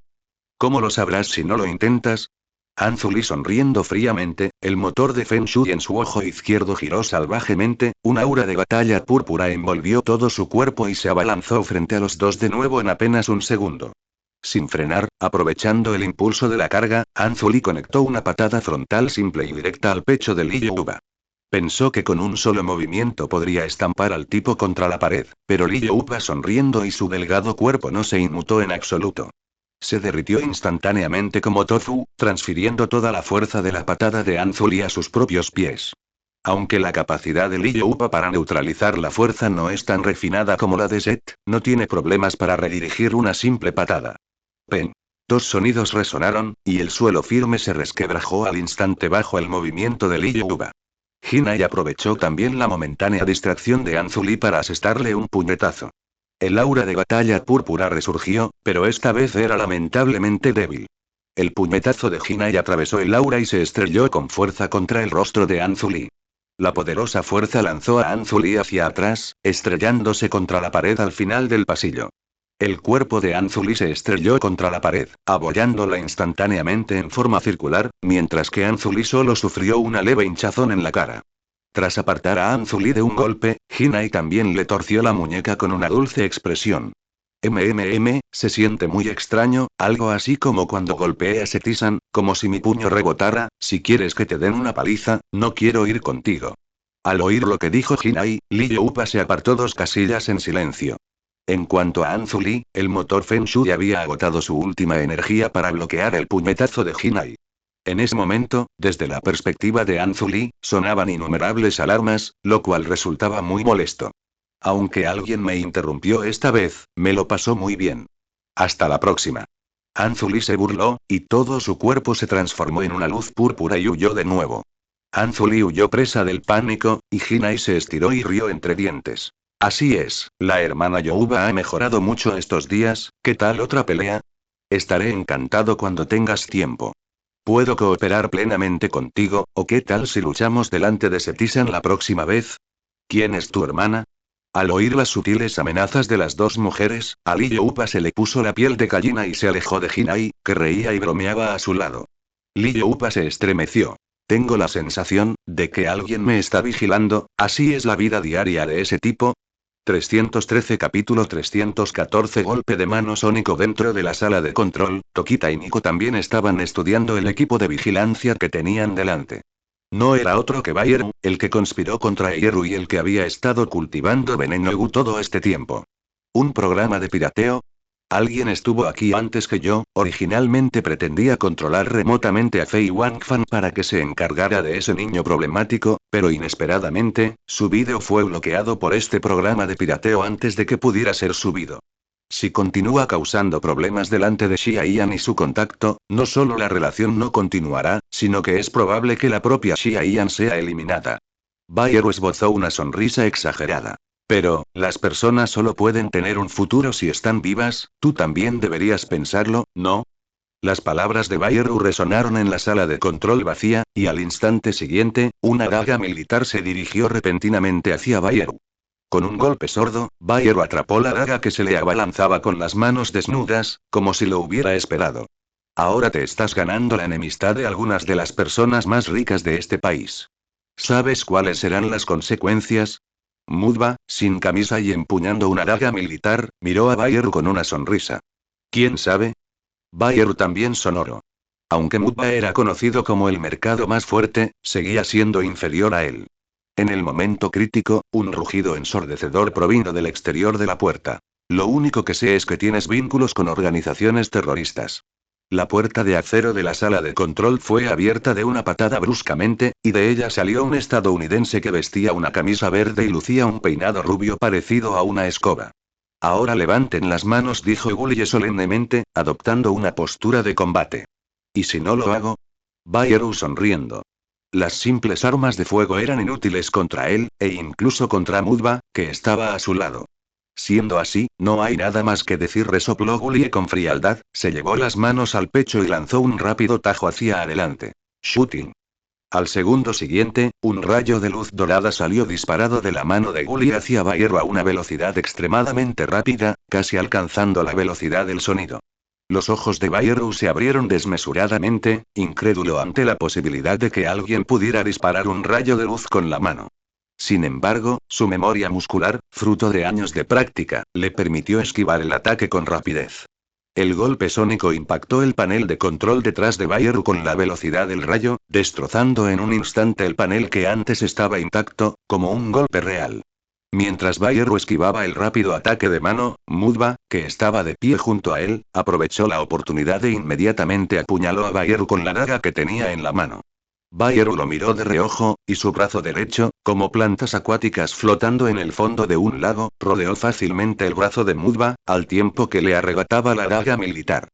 ¿Cómo lo sabrás si no lo intentas? Anzuli sonriendo fríamente, el motor de Feng Shui en su ojo izquierdo giró salvajemente, un aura de batalla púrpura envolvió todo su cuerpo y se abalanzó frente a los dos de nuevo en apenas un segundo. Sin frenar, aprovechando el impulso de la carga, Anzuli conectó una patada frontal simple y directa al pecho de Lee Youba. Pensó que con un solo movimiento podría estampar al tipo contra la pared, pero Lee Youba sonriendo y su delgado cuerpo no se inmutó en absoluto. Se derritió instantáneamente como tofu, transfiriendo toda la fuerza de la patada de Anzuli a sus propios pies. Aunque la capacidad de Lee Youpa para neutralizar la fuerza no es tan refinada como la de Zet, no tiene problemas para redirigir una simple patada. ¡Pen! Dos sonidos resonaron, y el suelo firme se resquebrajó al instante bajo el movimiento de Lee Youpa. Hinai aprovechó también la momentánea distracción de Anzuli para asestarle un puñetazo. El aura de batalla púrpura resurgió, pero esta vez era lamentablemente débil. El puñetazo de Hinai atravesó el aura y se estrelló con fuerza contra el rostro de Anzuli. La poderosa fuerza lanzó a Anzuli hacia atrás, estrellándose contra la pared al final del pasillo. El cuerpo de Anzuli se estrelló contra la pared, abollándola instantáneamente en forma circular, mientras que Anzuli solo sufrió una leve hinchazón en la cara. Tras apartar a Anzuli de un golpe, Hinai también le torció la muñeca con una dulce expresión. Se siente muy extraño, algo así como cuando golpeé a Setisan, como si mi puño rebotara, si quieres que te den una paliza, no quiero ir contigo. Al oír lo que dijo Hinai, Lee Youpa se apartó 2 casillas en silencio. En cuanto a Anzuli, el motor Feng Shui había agotado su última energía para bloquear el puñetazo de Hinai. En ese momento, desde la perspectiva de Anzuli, sonaban innumerables alarmas, lo cual resultaba muy molesto. Aunque alguien me interrumpió esta vez, me lo pasó muy bien. Hasta la próxima. Anzuli se burló, y todo su cuerpo se transformó en una luz púrpura y huyó de nuevo. Anzuli huyó presa del pánico, y Hinai se estiró y rió entre dientes. Así es, la hermana Youba ha mejorado mucho estos días, ¿qué tal otra pelea? Estaré encantado cuando tengas tiempo. ¿Puedo cooperar plenamente contigo, o qué tal si luchamos delante de Setisan la próxima vez? ¿Quién es tu hermana? Al oír las sutiles amenazas de las dos mujeres, a Lee Youpa se le puso la piel de gallina y se alejó de Hinai, que reía y bromeaba a su lado. Lee Youpa se estremeció. Tengo la sensación de que alguien me está vigilando, ¿así es la vida diaria de ese tipo? 313 Capítulo 314 Golpe de mano sónico dentro de la sala de control, Tokita y Nico también estaban estudiando el equipo de vigilancia que tenían delante. No era otro que Bayeru, el que conspiró contra Eieru y el que había estado cultivando veneno Gu todo este tiempo. ¿Un programa de pirateo? Alguien estuvo aquí antes que yo, originalmente pretendía controlar remotamente a Fei Wangfan para que se encargara de ese niño problemático, pero inesperadamente, su vídeo fue bloqueado por este programa de pirateo antes de que pudiera ser subido. Si continúa causando problemas delante de Xia Yan y su contacto, no solo la relación no continuará, sino que es probable que la propia Xia Yan sea eliminada. Bayeru esbozó una sonrisa exagerada. Pero, las personas solo pueden tener un futuro si están vivas, tú también deberías pensarlo, ¿no? Las palabras de Bayeru resonaron en la sala de control vacía, y al instante siguiente, una daga militar se dirigió repentinamente hacia Bayeru. Con un golpe sordo, Bayeru atrapó la daga que se le abalanzaba con las manos desnudas, como si lo hubiera esperado. Ahora te estás ganando la enemistad de algunas de las personas más ricas de este país. ¿Sabes cuáles serán las consecuencias? Mudba, sin camisa y empuñando una daga militar, miró a Bayeru con una sonrisa. ¿Quién sabe? Bayer también sonoro. Aunque Mudba era conocido como el mercado más fuerte, seguía siendo inferior a él. En el momento crítico, un rugido ensordecedor provino del exterior de la puerta. Lo único que sé es que tienes vínculos con organizaciones terroristas. La puerta de acero de la sala de control fue abierta de una patada bruscamente, y de ella salió un estadounidense que vestía una camisa verde y lucía un peinado rubio parecido a una escoba. Ahora levanten las manos, dijo Gully solemnemente, adoptando una postura de combate. ¿Y si no lo hago? Bayeru sonriendo. Las simples armas de fuego eran inútiles contra él, e incluso contra Mudba, que estaba a su lado. Siendo así, no hay nada más que decir, resopló Gully con frialdad, se llevó las manos al pecho y lanzó un rápido tajo hacia adelante. Shooting. Al segundo siguiente, un rayo de luz dorada salió disparado de la mano de Gully hacia Bayeru a una velocidad extremadamente rápida, casi alcanzando la velocidad del sonido. Los ojos de Bayeru se abrieron desmesuradamente, incrédulo ante la posibilidad de que alguien pudiera disparar un rayo de luz con la mano. Sin embargo, su memoria muscular, fruto de años de práctica, le permitió esquivar el ataque con rapidez. El golpe sónico impactó el panel de control detrás de Bayeru con la velocidad del rayo, destrozando en un instante el panel que antes estaba intacto, como un golpe real. Mientras Bayeru esquivaba el rápido ataque de mano, Mudba, que estaba de pie junto a él, aprovechó la oportunidad e inmediatamente apuñaló a Bayeru con la daga que tenía en la mano. Bayeru lo miró de reojo, y su brazo derecho, como plantas acuáticas flotando en el fondo de un lago, rodeó fácilmente el brazo de Mudba, al tiempo que le arrebataba la daga militar.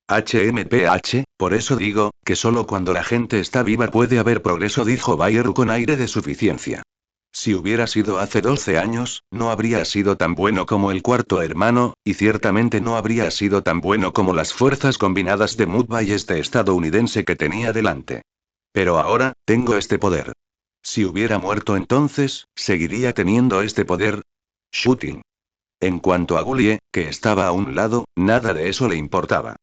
HMPH, por eso digo, que solo cuando la gente está viva puede haber progreso, dijo Bayeru con aire de suficiencia. Si hubiera sido hace 12 años, no habría sido tan bueno como el cuarto hermano, y ciertamente no habría sido tan bueno como las fuerzas combinadas de Mudba y este estadounidense que tenía delante. Pero ahora, tengo este poder. Si hubiera muerto entonces, ¿seguiría teniendo este poder? Shooting. En cuanto a Gully, que estaba a un lado, nada de eso le importaba.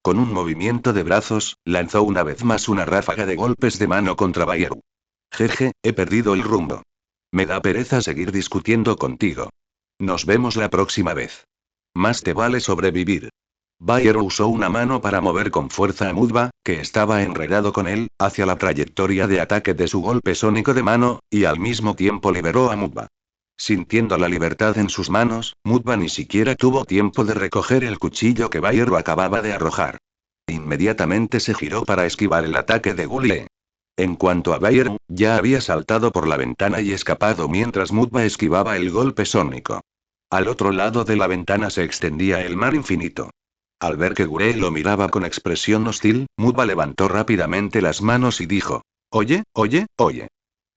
Con un movimiento de brazos, lanzó una vez más una ráfaga de golpes de mano contra Bayeru. Jeje, he perdido el rumbo. Me da pereza seguir discutiendo contigo. Nos vemos la próxima vez. Más te vale sobrevivir. Bayer usó una mano para mover con fuerza a Mudba, que estaba enredado con él, hacia la trayectoria de ataque de su golpe sónico de mano, y al mismo tiempo liberó a Mudba. Sintiendo la libertad en sus manos, Mudba ni siquiera tuvo tiempo de recoger el cuchillo que Bayer acababa de arrojar. Inmediatamente se giró para esquivar el ataque de Gully. En cuanto a Bayer, ya había saltado por la ventana y escapado mientras Mudba esquivaba el golpe sónico. Al otro lado de la ventana se extendía el mar infinito. Al ver que Gurey lo miraba con expresión hostil, Mudba levantó rápidamente las manos y dijo: Oye, oye, oye.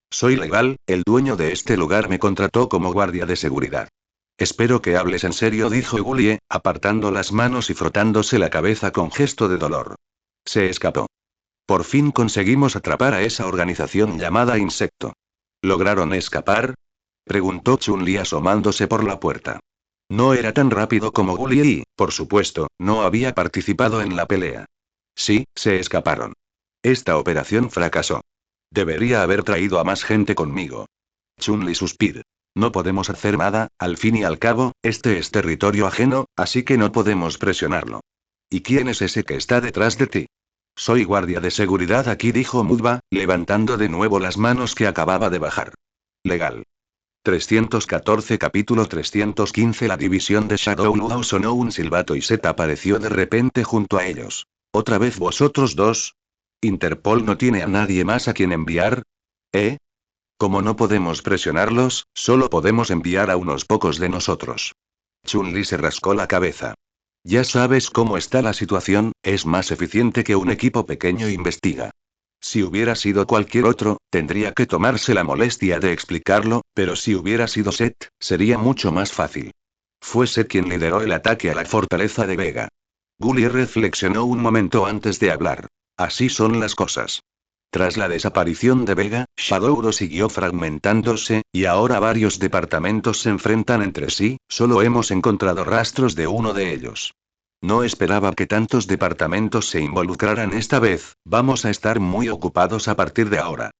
Soy legal, el dueño de este lugar me contrató como guardia de seguridad. Espero que hables en serio, dijo Gully, apartando las manos y frotándose la cabeza con gesto de dolor. Se escapó. Por fin conseguimos atrapar a esa organización llamada Insecto. ¿Lograron escapar? Preguntó Chun-Li asomándose por la puerta. No era tan rápido como Gully y, por supuesto, no había participado en la pelea. Sí, se escaparon. Esta operación fracasó. Debería haber traído a más gente conmigo. Chun-Li suspiró. No podemos hacer nada, al fin y al cabo, este es territorio ajeno, así que no podemos presionarlo. ¿Y quién es ese que está detrás de ti? Soy guardia de seguridad aquí, dijo Mudba, levantando de nuevo las manos que acababa de bajar. Legal. 314 Capítulo 315 La división de Shadow Luau. Sonó un silbato y Set apareció de repente junto a ellos. ¿Otra vez vosotros dos? ¿Interpol no tiene a nadie más a quien enviar? ¿Eh? Como no podemos presionarlos, solo podemos enviar a unos pocos de nosotros. Chun-Li se rascó la cabeza. Ya sabes cómo está la situación, es más eficiente que un equipo pequeño investiga. Si hubiera sido cualquier otro, tendría que tomarse la molestia de explicarlo, pero si hubiera sido Set, sería mucho más fácil. Fue Set quien lideró el ataque a la fortaleza de Vega. Gully reflexionó un momento antes de hablar. Así son las cosas. Tras la desaparición de Vega, Shadowro siguió fragmentándose, y ahora varios departamentos se enfrentan entre sí, solo hemos encontrado rastros de uno de ellos. No esperaba que tantos departamentos se involucraran esta vez, vamos a estar muy ocupados a partir de ahora.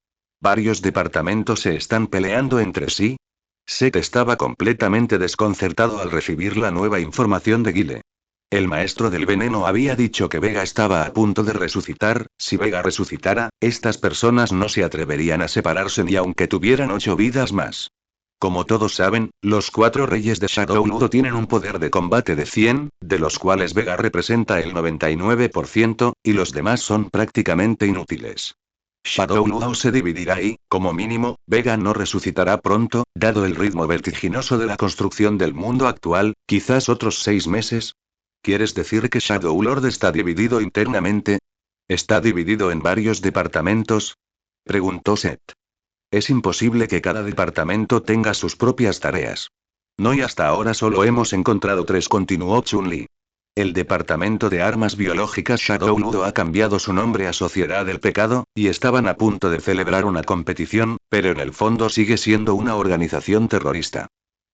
¿Varios departamentos se están peleando entre sí? Set estaba completamente desconcertado al recibir la nueva información de Guile. El maestro del veneno había dicho que Vega estaba a punto de resucitar. Si Vega resucitara, estas personas no se atreverían a separarse ni aunque tuvieran 8 vidas más. Como todos saben, los 4 reyes de Shadow Ludo tienen un poder de combate de 100, de los cuales Vega representa el 99%, y los demás son prácticamente inútiles. Shadow Ludo se dividirá y, como mínimo, Vega no resucitará pronto, dado el ritmo vertiginoso de la construcción del mundo actual, quizás otros 6 meses. ¿Quieres decir que Shadow Lord está dividido internamente? ¿Está dividido en varios departamentos? Preguntó Seth. Es imposible que cada departamento tenga sus propias tareas. No, y hasta ahora solo hemos encontrado 3, continuó Chun-Li. El departamento de armas biológicas Shadow Ludo ha cambiado su nombre a Sociedad del Pecado, y estaban a punto de celebrar una competición, pero en el fondo sigue siendo una organización terrorista.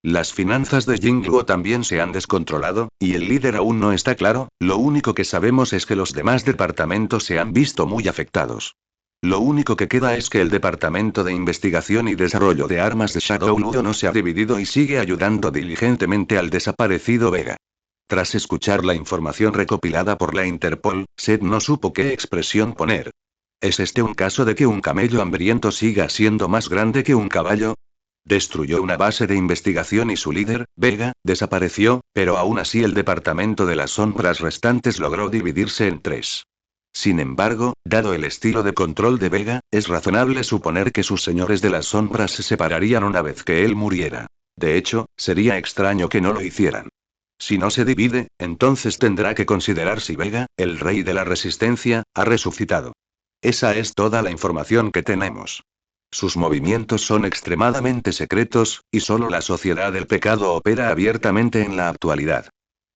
Las finanzas de Jingluo también se han descontrolado, y el líder aún no está claro. Lo único que sabemos es que los demás departamentos se han visto muy afectados. Lo único que queda es que el Departamento de Investigación y Desarrollo de Armas de Shadow Ludo no se ha dividido y sigue ayudando diligentemente al desaparecido Vega. Tras escuchar la información recopilada por la Interpol, Seth no supo qué expresión poner. ¿Es este un caso de que un camello hambriento siga siendo más grande que un caballo? Destruyó una base de investigación y su líder, Vega, desapareció, pero aún así el Departamento de las Sombras restantes logró dividirse en 3. Sin embargo, dado el estilo de control de Vega, es razonable suponer que sus señores de las sombras se separarían una vez que él muriera. De hecho, sería extraño que no lo hicieran. Si no se divide, entonces tendrá que considerar si Vega, el rey de la resistencia, ha resucitado. Esa es toda la información que tenemos. Sus movimientos son extremadamente secretos, y solo la Sociedad del Pecado opera abiertamente en la actualidad.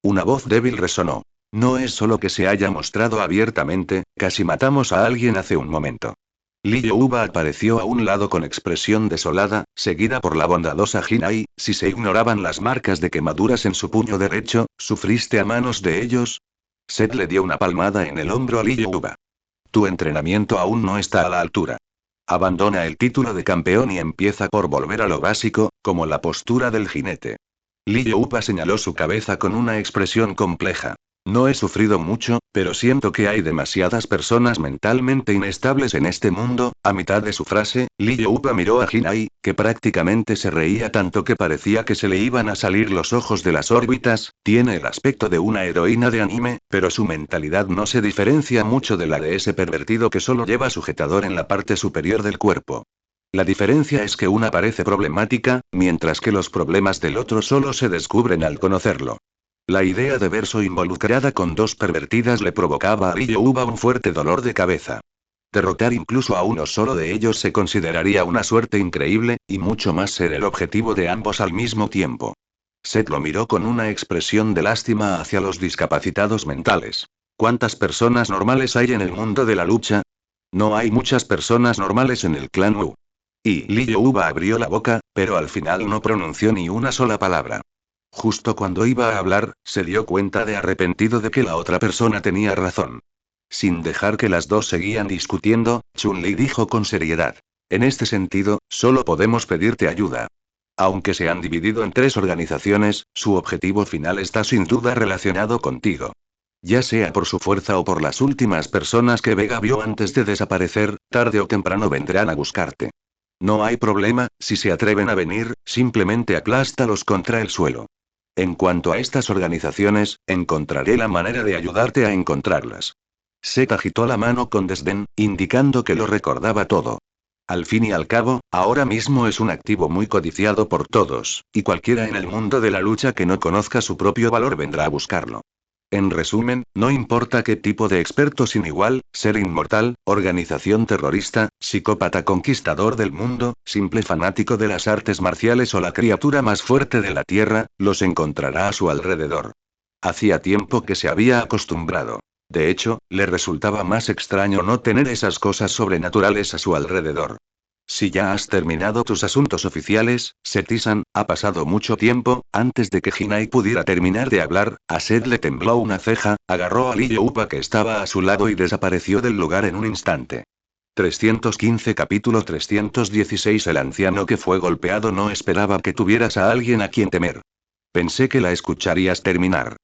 Una voz débil resonó. No es solo que se haya mostrado abiertamente, casi matamos a alguien hace un momento. Li Youba apareció a un lado con expresión desolada, seguida por la bondadosa Jinai. Si se ignoraban las marcas de quemaduras en su puño derecho, ¿sufriste a manos de ellos? Seth le dio una palmada en el hombro a Li Youba. Tu entrenamiento aún no está a la altura. Abandona el título de campeón y empieza por volver a lo básico, como la postura del jinete. Li Youba señaló su cabeza con una expresión compleja. No he sufrido mucho, pero siento que hay demasiadas personas mentalmente inestables en este mundo. A mitad de su frase, Li Youba miró a Jinai, que prácticamente se reía tanto que parecía que se le iban a salir los ojos de las órbitas. Tiene el aspecto de una heroína de anime, pero su mentalidad no se diferencia mucho de la de ese pervertido que solo lleva sujetador en la parte superior del cuerpo. La diferencia es que una parece problemática, mientras que los problemas del otro solo se descubren al conocerlo. La idea de verse involucrada con 2 pervertidas le provocaba a Li Youba un fuerte dolor de cabeza. Derrotar incluso a uno solo de ellos se consideraría una suerte increíble, y mucho más ser el objetivo de ambos al mismo tiempo. Seth lo miró con una expresión de lástima hacia los discapacitados mentales. ¿Cuántas personas normales hay en el mundo de la lucha? No hay muchas personas normales en el clan Wu. Y Li Youba abrió la boca, pero al final no pronunció ni una sola palabra. Justo cuando iba a hablar, se dio cuenta de arrepentido de que la otra persona tenía razón. Sin dejar que las dos seguían discutiendo, Chun-Li dijo con seriedad. En este sentido, solo podemos pedirte ayuda. Aunque se han dividido en 3 organizaciones, su objetivo final está sin duda relacionado contigo. Ya sea por su fuerza o por las últimas personas que Vega vio antes de desaparecer, tarde o temprano vendrán a buscarte. No hay problema, si se atreven a venir, simplemente aplástalos contra el suelo. En cuanto a estas organizaciones, encontraré la manera de ayudarte a encontrarlas. Seth agitó la mano con desdén, indicando que lo recordaba todo. Al fin y al cabo, ahora mismo es un activo muy codiciado por todos, y cualquiera en el mundo de la lucha que no conozca su propio valor vendrá a buscarlo. En resumen, no importa qué tipo de experto sin igual, ser inmortal, organización terrorista, psicópata conquistador del mundo, simple fanático de las artes marciales o la criatura más fuerte de la Tierra, los encontrará a su alrededor. Hacía tiempo que se había acostumbrado. De hecho, le resultaba más extraño no tener esas cosas sobrenaturales a su alrededor. Si ya has terminado tus asuntos oficiales, Seti-san, ha pasado mucho tiempo. Antes de que Jinai pudiera terminar de hablar, a Seth le tembló una ceja, agarró a Li Youba que estaba a su lado y desapareció del lugar en un instante. 315 Capítulo 316 El anciano que fue golpeado no esperaba que tuvieras a alguien a quien temer. Pensé que la escucharías terminar.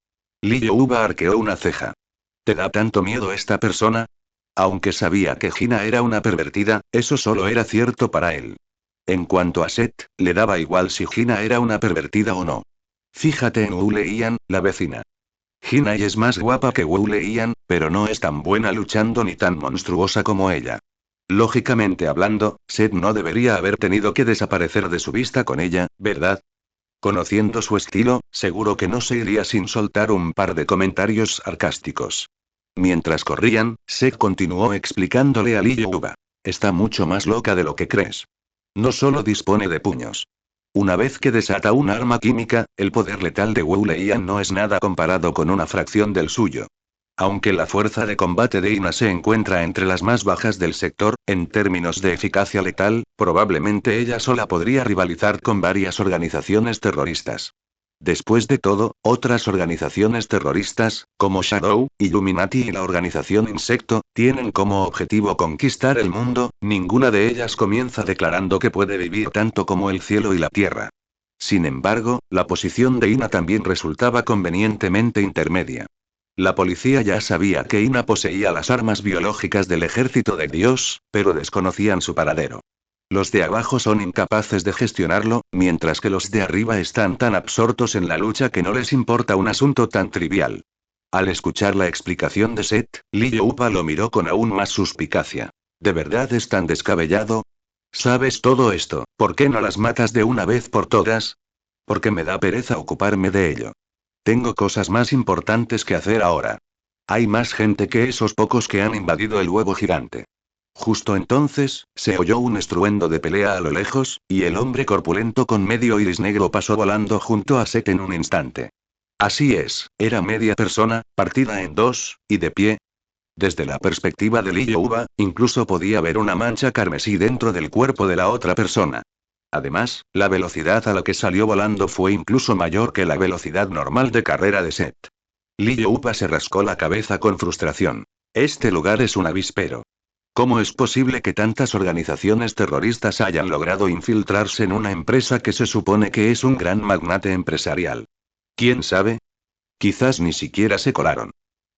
Lee Uba arqueó una ceja. ¿Te da tanto miedo esta persona? Aunque sabía que Gina era una pervertida, eso solo era cierto para él. En cuanto a Seth, le daba igual si Gina era una pervertida o no. Fíjate en Wu Leian, la vecina. Gina es más guapa que Wu Leian, pero no es tan buena luchando ni tan monstruosa como ella. Lógicamente hablando, Seth no debería haber tenido que desaparecer de su vista con ella, ¿verdad? Conociendo su estilo, seguro que no se iría sin soltar un par de comentarios sarcásticos. Mientras corrían, Seth continuó explicándole a Lee Yuba. Está mucho más loca de lo que crees. No solo dispone de puños. Una vez que desata un arma química, el poder letal de Wu Leian no es nada comparado con una fracción del suyo. Aunque la fuerza de combate de Ina se encuentra entre las más bajas del sector, en términos de eficacia letal, probablemente ella sola podría rivalizar con varias organizaciones terroristas. Después de todo, otras organizaciones terroristas, como Shadow, Illuminati y la organización Insecto, tienen como objetivo conquistar el mundo, ninguna de ellas comienza declarando que puede vivir tanto como el cielo y la tierra. Sin embargo, la posición de Ina también resultaba convenientemente intermedia. La policía ya sabía que Ina poseía las armas biológicas del ejército de Dios, pero desconocían su paradero. Los de abajo son incapaces de gestionarlo, mientras que los de arriba están tan absortos en la lucha que no les importa un asunto tan trivial. Al escuchar la explicación de Seth, Lee Yupa lo miró con aún más suspicacia. ¿De verdad es tan descabellado? ¿Sabes todo esto? ¿Por qué no las matas de una vez por todas? Porque me da pereza ocuparme de ello. Tengo cosas más importantes que hacer ahora. Hay más gente que esos pocos que han invadido el huevo gigante. Justo entonces, se oyó un estruendo de pelea a lo lejos, y el hombre corpulento con medio iris negro pasó volando junto a Seth en un instante. Así es, era media persona, partida en dos, y de pie. Desde la perspectiva de Lee Yuba, incluso podía ver una mancha carmesí dentro del cuerpo de la otra persona. Además, la velocidad a la que salió volando fue incluso mayor que la velocidad normal de carrera de Seth. Lee Yuba se rascó la cabeza con frustración. Este lugar es un avispero. ¿Cómo es posible que tantas organizaciones terroristas hayan logrado infiltrarse en una empresa que se supone que es un gran magnate empresarial? ¿Quién sabe? Quizás ni siquiera se colaron.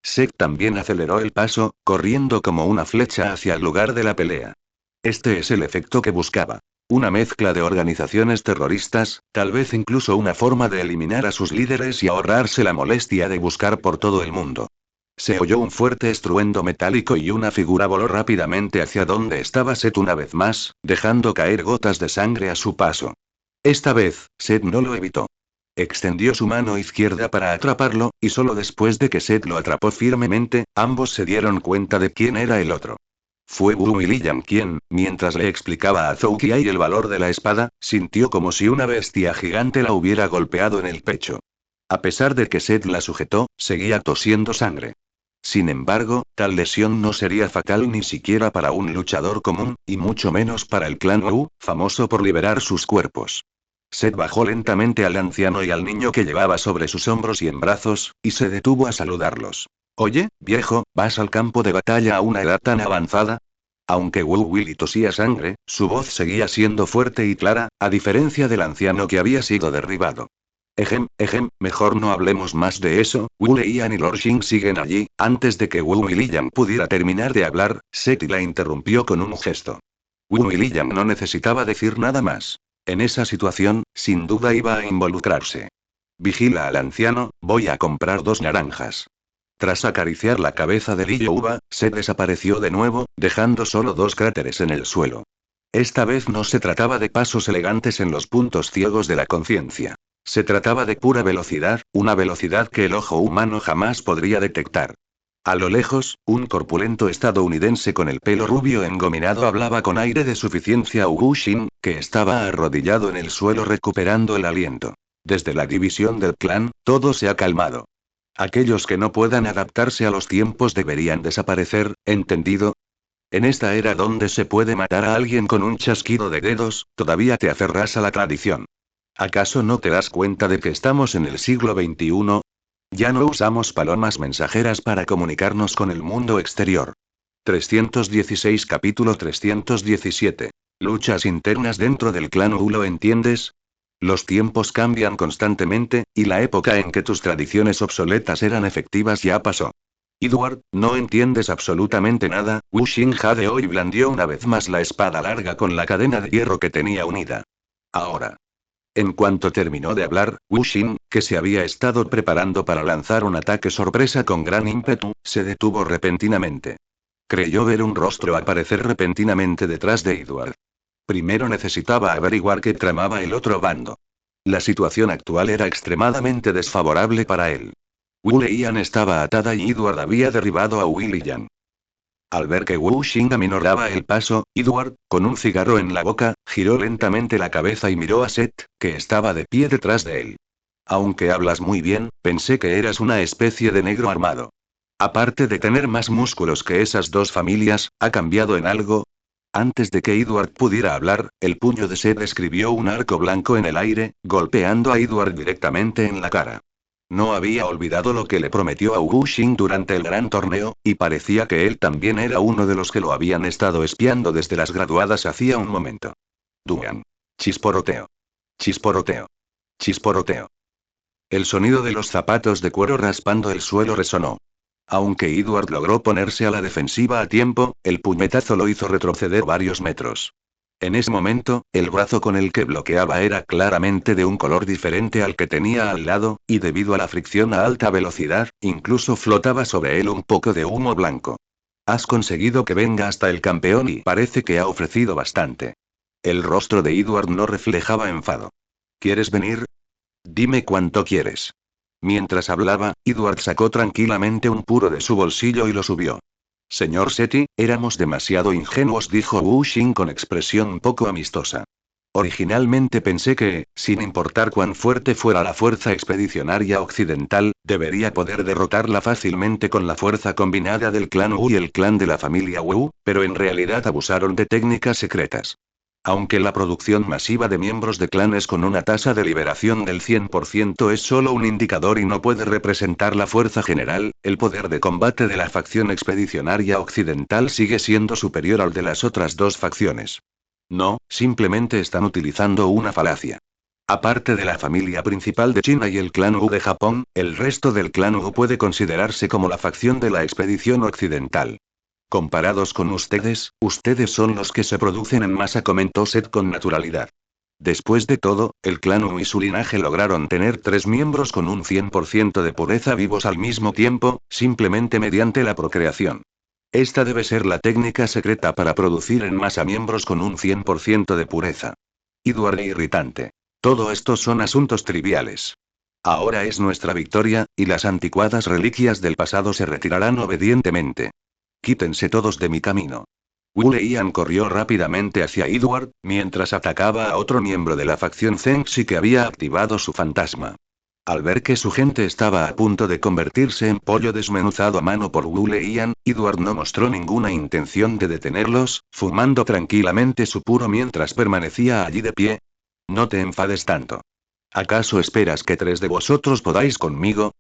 Seth también aceleró el paso, corriendo como una flecha hacia el lugar de la pelea. Este es el efecto que buscaba. Una mezcla de organizaciones terroristas, tal vez incluso una forma de eliminar a sus líderes y ahorrarse la molestia de buscar por todo el mundo. Se oyó un fuerte estruendo metálico y una figura voló rápidamente hacia donde estaba Seth una vez más, dejando caer gotas de sangre a su paso. Esta vez, Seth no lo evitó. Extendió su mano izquierda para atraparlo, y solo después de que Seth lo atrapó firmemente, ambos se dieron cuenta de quién era el otro. Fue Wu Liang quien, mientras le explicaba a Zhou Qiai el valor de la espada, sintió como si una bestia gigante la hubiera golpeado en el pecho. A pesar de que Seth la sujetó, seguía tosiendo sangre. Sin embargo, tal lesión no sería fatal ni siquiera para un luchador común, y mucho menos para el clan Wu, famoso por liberar sus cuerpos. Seth bajó lentamente al anciano y al niño que llevaba sobre sus hombros y en brazos, y se detuvo a saludarlos. Oye, viejo, ¿vas al campo de batalla a una edad tan avanzada? Aunque Wu Willy tosía sangre, su voz seguía siendo fuerte y clara, a diferencia del anciano que había sido derribado. Mejor no hablemos más de eso. Wu Leian y Lord Xing siguen allí. Antes de que Wu Liang pudiera terminar de hablar, Seth la interrumpió con un gesto. Wu Liang no necesitaba decir nada más. En esa situación, sin duda iba a involucrarse. Vigila al anciano, voy a comprar 2 naranjas. Tras acariciar la cabeza de Lee Yuba, Seth desapareció de nuevo, dejando solo 2 cráteres en el suelo. Esta vez no se trataba de pasos elegantes en los puntos ciegos de la conciencia. Se trataba de pura velocidad, una velocidad que el ojo humano jamás podría detectar. A lo lejos, un corpulento estadounidense con el pelo rubio engominado hablaba con aire de suficiencia a Wu Xin, que estaba arrodillado en el suelo recuperando el aliento. Desde la división del clan, todo se ha calmado. Aquellos que no puedan adaptarse a los tiempos deberían desaparecer, ¿entendido? En esta era donde se puede matar a alguien con un chasquido de dedos, todavía te aferras a la tradición. ¿Acaso no te das cuenta de que estamos en el siglo XXI? Ya no usamos palomas mensajeras para comunicarnos con el mundo exterior. 316 Capítulo 317. Luchas internas dentro del clan Wu, ¿lo entiendes? Los tiempos cambian constantemente, y la época en que tus tradiciones obsoletas eran efectivas ya pasó. Edward, no entiendes absolutamente nada. Wu Xin jadeó y blandió una vez más la espada larga con la cadena de hierro que tenía unida. Ahora. En cuanto terminó de hablar, Wu Xin, que se había estado preparando para lanzar un ataque sorpresa con gran ímpetu, se detuvo repentinamente. Creyó ver un rostro aparecer repentinamente detrás de Edward. Primero necesitaba averiguar qué tramaba el otro bando. La situación actual era extremadamente desfavorable para él. Wu Leian estaba atada y Edward había derribado a Wu Liyan. Al ver que Wu Xing aminoraba el paso, Edward, con un cigarro en la boca, giró lentamente la cabeza y miró a Seth, que estaba de pie detrás de él. Aunque hablas muy bien, pensé que eras una especie de negro armado. Aparte de tener más músculos que esas dos familias, ¿ha cambiado en algo? Antes de que Edward pudiera hablar, el puño de Seth escribió un arco blanco en el aire, golpeando a Edward directamente en la cara. No había olvidado lo que le prometió a Wu Xing durante el gran torneo, y parecía que él también era uno de los que lo habían estado espiando desde las graduadas hacía un momento. Duan. Chisporoteo. Chisporoteo. Chisporoteo. El sonido de los zapatos de cuero raspando el suelo resonó. Aunque Edward logró ponerse a la defensiva a tiempo, el puñetazo lo hizo retroceder varios metros. En ese momento, el brazo con el que bloqueaba era claramente de un color diferente al que tenía al lado, y debido a la fricción a alta velocidad, incluso flotaba sobre él un poco de humo blanco. Has conseguido que venga hasta el campeón y parece que ha ofrecido bastante. El rostro de Edward no reflejaba enfado. ¿Quieres venir? Dime cuánto quieres. Mientras hablaba, Edward sacó tranquilamente un puro de su bolsillo y lo subió. Señor Seti, éramos demasiado ingenuos, dijo Wu Xin con expresión poco amistosa. Originalmente pensé que, sin importar cuán fuerte fuera la fuerza expedicionaria occidental, debería poder derrotarla fácilmente con la fuerza combinada del clan Wu y el clan de la familia Wu, pero en realidad abusaron de técnicas secretas. Aunque la producción masiva de miembros de clanes con una tasa de liberación del 100% es solo un indicador y no puede representar la fuerza general, el poder de combate de la facción expedicionaria occidental sigue siendo superior al de las otras dos facciones. No, simplemente están utilizando una falacia. Aparte de la familia principal de China y el clan Wu de Japón, el resto del clan Wu puede considerarse como la facción de la expedición occidental. Comparados con ustedes, ustedes son los que se producen en masa, comentó Seth con naturalidad. Después de todo, el clan Wu y su linaje lograron tener 3 miembros con un 100% de pureza vivos al mismo tiempo, simplemente mediante la procreación. Esta debe ser la técnica secreta para producir en masa miembros con un 100% de pureza. Edward irritante. Todo esto son asuntos triviales. Ahora es nuestra victoria, y las anticuadas reliquias del pasado se retirarán obedientemente. Quítense todos de mi camino. Wu Leian corrió rápidamente hacia Edward, mientras atacaba a otro miembro de la facción Zhengxi que había activado su fantasma. Al ver que su gente estaba a punto de convertirse en pollo desmenuzado a mano por Wu Leian, Edward no mostró ninguna intención de detenerlos, fumando tranquilamente su puro mientras permanecía allí de pie. No te enfades tanto. ¿Acaso esperas que 3 de vosotros podáis conmigo?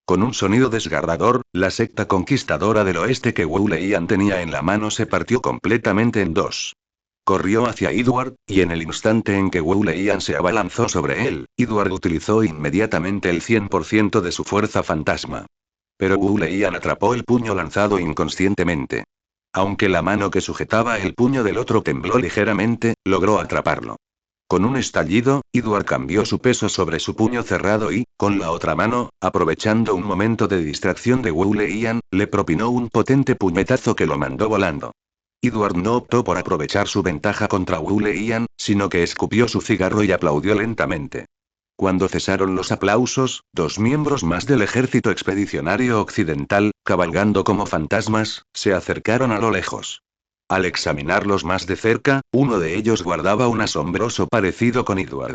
Con un sonido desgarrador, la secta conquistadora del oeste que Wu Leian tenía en la mano se partió completamente en dos. Corrió hacia Edward, y en el instante en que Wu Leian se abalanzó sobre él, Edward utilizó inmediatamente el 100% de su fuerza fantasma. Pero Wu Leian atrapó el puño lanzado inconscientemente. Aunque la mano que sujetaba el puño del otro tembló ligeramente, logró atraparlo. Con un estallido, Edward cambió su peso sobre su puño cerrado y, con la otra mano, aprovechando un momento de distracción de Wu Leian, le propinó un potente puñetazo que lo mandó volando. Edward no optó por aprovechar su ventaja contra Wu Leian, sino que escupió su cigarro y aplaudió lentamente. Cuando cesaron los aplausos, 2 miembros más del ejército expedicionario occidental, cabalgando como fantasmas, se acercaron a lo lejos. Al examinarlos más de cerca, uno de ellos guardaba un asombroso parecido con Edward.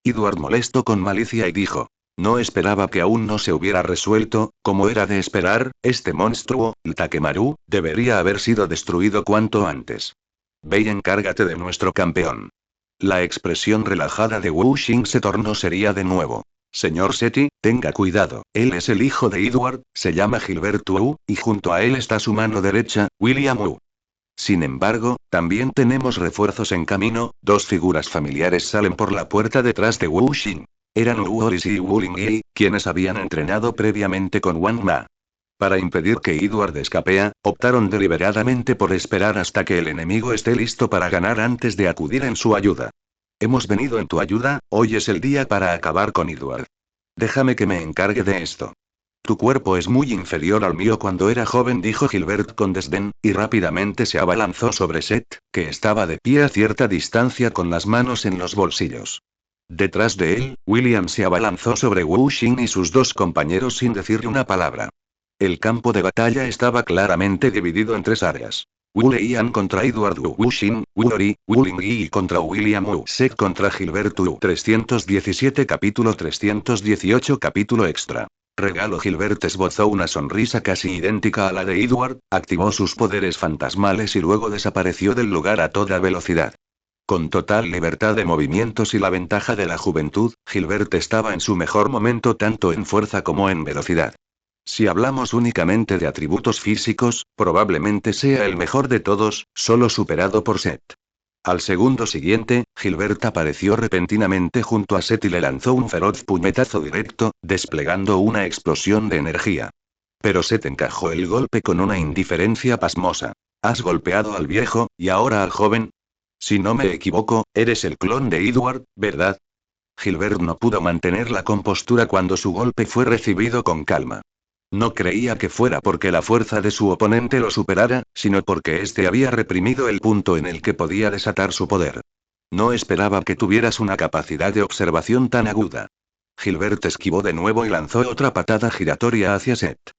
Edward molestó con malicia y dijo: no esperaba que aún no se hubiera resuelto, como era de esperar, este monstruo, el Takemaru, debería haber sido destruido cuanto antes. Ve y encárgate de nuestro campeón. La expresión relajada de Wu Xing se tornó seria de nuevo. Señor Seti, tenga cuidado, él es el hijo de Edward, se llama Gilbert Wu, y junto a él está su mano derecha, William Wu. Sin embargo, también tenemos refuerzos en camino, dos figuras familiares salen por la puerta detrás de Wu Xin. Eran Wu Orisi y Wu Lingyi, quienes habían entrenado previamente con Wang Ma. Para impedir que Edward escapea, optaron deliberadamente por esperar hasta que el enemigo esté listo para ganar antes de acudir en su ayuda. Hemos venido en tu ayuda, hoy es el día para acabar con Edward. Déjame que me encargue de esto. Tu cuerpo es muy inferior al mío cuando era joven, dijo Gilbert con desdén, y rápidamente se abalanzó sobre Seth, que estaba de pie a cierta distancia con las manos en los bolsillos. Detrás de él, William se abalanzó sobre Wu Xin y sus dos compañeros sin decirle una palabra. El campo de batalla estaba claramente dividido en tres áreas. Wu Leian contra Edward Wu Xin, Wu Ori, Wu Lingyi contra William Wu Sek contra Gilbert Wu. 317 capítulo 318 capítulo extra. Regalo. Gilbert esbozó una sonrisa casi idéntica a la de Edward, activó sus poderes fantasmales y luego desapareció del lugar a toda velocidad. Con total libertad de movimientos y la ventaja de la juventud, Gilbert estaba en su mejor momento tanto en fuerza como en velocidad. Si hablamos únicamente de atributos físicos, probablemente sea el mejor de todos, solo superado por Seth. Al segundo siguiente, Gilbert apareció repentinamente junto a Seth y le lanzó un feroz puñetazo directo, desplegando una explosión de energía. Pero Seth encajó el golpe con una indiferencia pasmosa. Has golpeado al viejo, y ahora al joven. Si no me equivoco, eres el clon de Edward, ¿verdad? Gilbert no pudo mantener la compostura cuando su golpe fue recibido con calma. No creía que fuera porque la fuerza de su oponente lo superara, sino porque éste había reprimido el punto en el que podía desatar su poder. No esperaba que tuvieras una capacidad de observación tan aguda. Gilbert esquivó de nuevo y lanzó otra patada giratoria hacia Seth.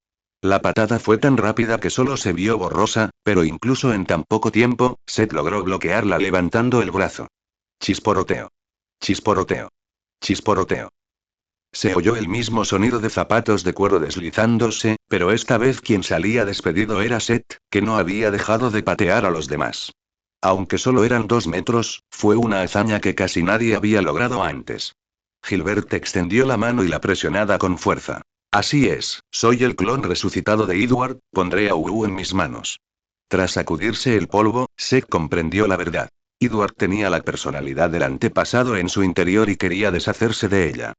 La patada fue tan rápida que solo se vio borrosa, pero incluso en tan poco tiempo, Seth logró bloquearla levantando el brazo. Chisporoteo. Chisporoteo. Chisporoteo. Se oyó el mismo sonido de zapatos de cuero deslizándose, pero esta vez quien salía despedido era Seth, que no había dejado de patear a los demás. Aunque solo eran 2 metros, fue una hazaña que casi nadie había logrado antes. Gilbert extendió la mano y la presionada con fuerza. Así es, soy el clon resucitado de Edward, pondré a Wu en mis manos. Tras sacudirse el polvo, Seth comprendió la verdad. Edward tenía la personalidad del antepasado en su interior y quería deshacerse de ella.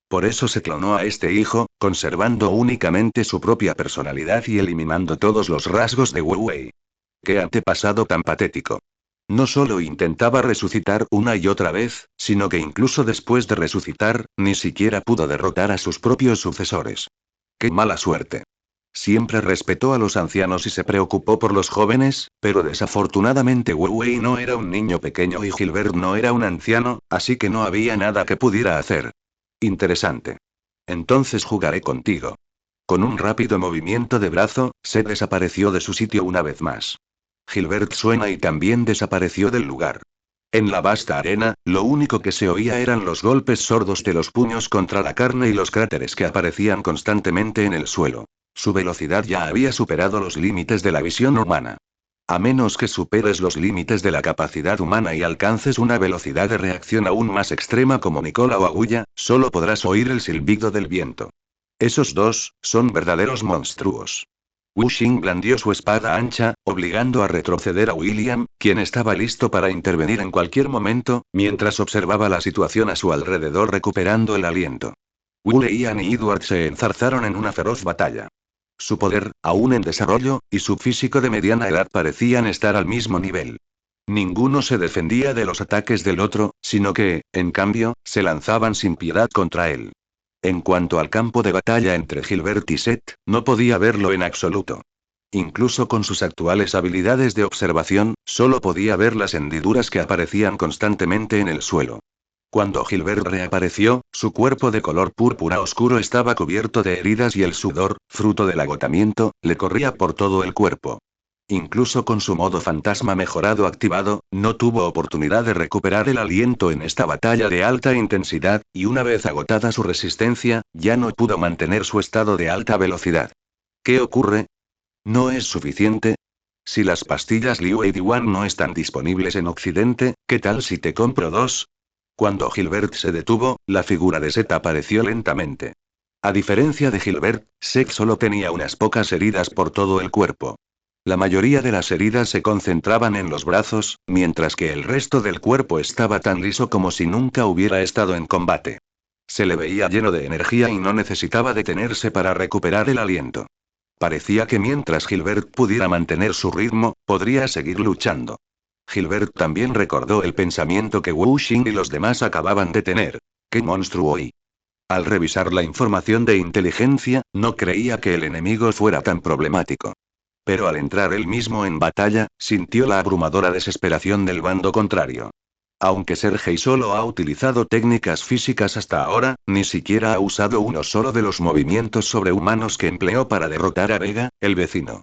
Por eso se clonó a este hijo, conservando únicamente su propia personalidad y eliminando todos los rasgos de Wu Wei. ¡Qué antepasado tan patético! No solo intentaba resucitar una y otra vez, sino que incluso después de resucitar, ni siquiera pudo derrotar a sus propios sucesores. ¡Qué mala suerte! Siempre respetó a los ancianos y se preocupó por los jóvenes, pero desafortunadamente Wu Wei no era un niño pequeño y Gilbert no era un anciano, así que no había nada que pudiera hacer. Interesante. Entonces jugaré contigo. Con un rápido movimiento de brazo, se desapareció de su sitio una vez más. Gilbert suena y también desapareció del lugar. En la vasta arena, lo único que se oía eran los golpes sordos de los puños contra la carne y los cráteres que aparecían constantemente en el suelo. Su velocidad ya había superado los límites de la visión humana. A menos que superes los límites de la capacidad humana y alcances una velocidad de reacción aún más extrema como Nicola o Agulla, solo podrás oír el silbido del viento. Esos dos, son verdaderos monstruos. Wu Xin blandió su espada ancha, obligando a retroceder a William, quien estaba listo para intervenir en cualquier momento, mientras observaba la situación a su alrededor recuperando el aliento. Wu Leian y Edward se enzarzaron en una feroz batalla. Su poder, aún en desarrollo, y su físico de mediana edad parecían estar al mismo nivel. Ninguno se defendía de los ataques del otro, sino que, en cambio, se lanzaban sin piedad contra él. En cuanto al campo de batalla entre Gilbert y Seth, no podía verlo en absoluto. Incluso con sus actuales habilidades de observación, solo podía ver las hendiduras que aparecían constantemente en el suelo. Cuando Gilbert reapareció, su cuerpo de color púrpura oscuro estaba cubierto de heridas y el sudor, fruto del agotamiento, le corría por todo el cuerpo. Incluso con su modo fantasma mejorado activado, no tuvo oportunidad de recuperar el aliento en esta batalla de alta intensidad, y una vez agotada su resistencia, ya no pudo mantener su estado de alta velocidad. ¿Qué ocurre? ¿No es suficiente? Si las pastillas Liu Eidiwan no están disponibles en Occidente, ¿qué tal si te compro 2? Cuando Gilbert se detuvo, la figura de Seth apareció lentamente. A diferencia de Gilbert, Seth solo tenía unas pocas heridas por todo el cuerpo. La mayoría de las heridas se concentraban en los brazos, mientras que el resto del cuerpo estaba tan liso como si nunca hubiera estado en combate. Se le veía lleno de energía y no necesitaba detenerse para recuperar el aliento. Parecía que mientras Gilbert pudiera mantener su ritmo, podría seguir luchando. Gilbert también recordó el pensamiento que Wu Xin y los demás acababan de tener. ¡Qué monstruo! Y al revisar la información de inteligencia, no creía que el enemigo fuera tan problemático. Pero al entrar él mismo en batalla, sintió la abrumadora desesperación del bando contrario. Aunque Sergei solo ha utilizado técnicas físicas hasta ahora, ni siquiera ha usado uno solo de los movimientos sobrehumanos que empleó para derrotar a Vega, el vecino.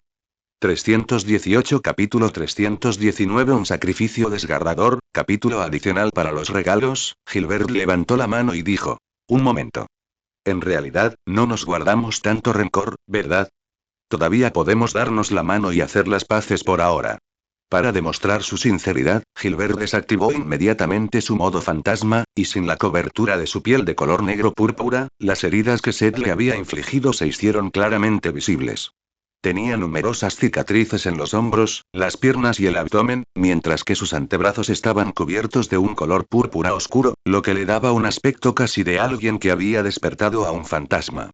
318 Capítulo 319 Un sacrificio desgarrador, capítulo adicional para los regalos. Gilbert levantó la mano y dijo: un momento. En realidad, no nos guardamos tanto rencor, ¿verdad? Todavía podemos darnos la mano y hacer las paces por ahora. Para demostrar su sinceridad, Gilbert desactivó inmediatamente su modo fantasma, y sin la cobertura de su piel de color negro púrpura, las heridas que Seth le había infligido se hicieron claramente visibles. Tenía numerosas cicatrices en los hombros, las piernas y el abdomen, mientras que sus antebrazos estaban cubiertos de un color púrpura oscuro, lo que le daba un aspecto casi de alguien que había despertado a un fantasma.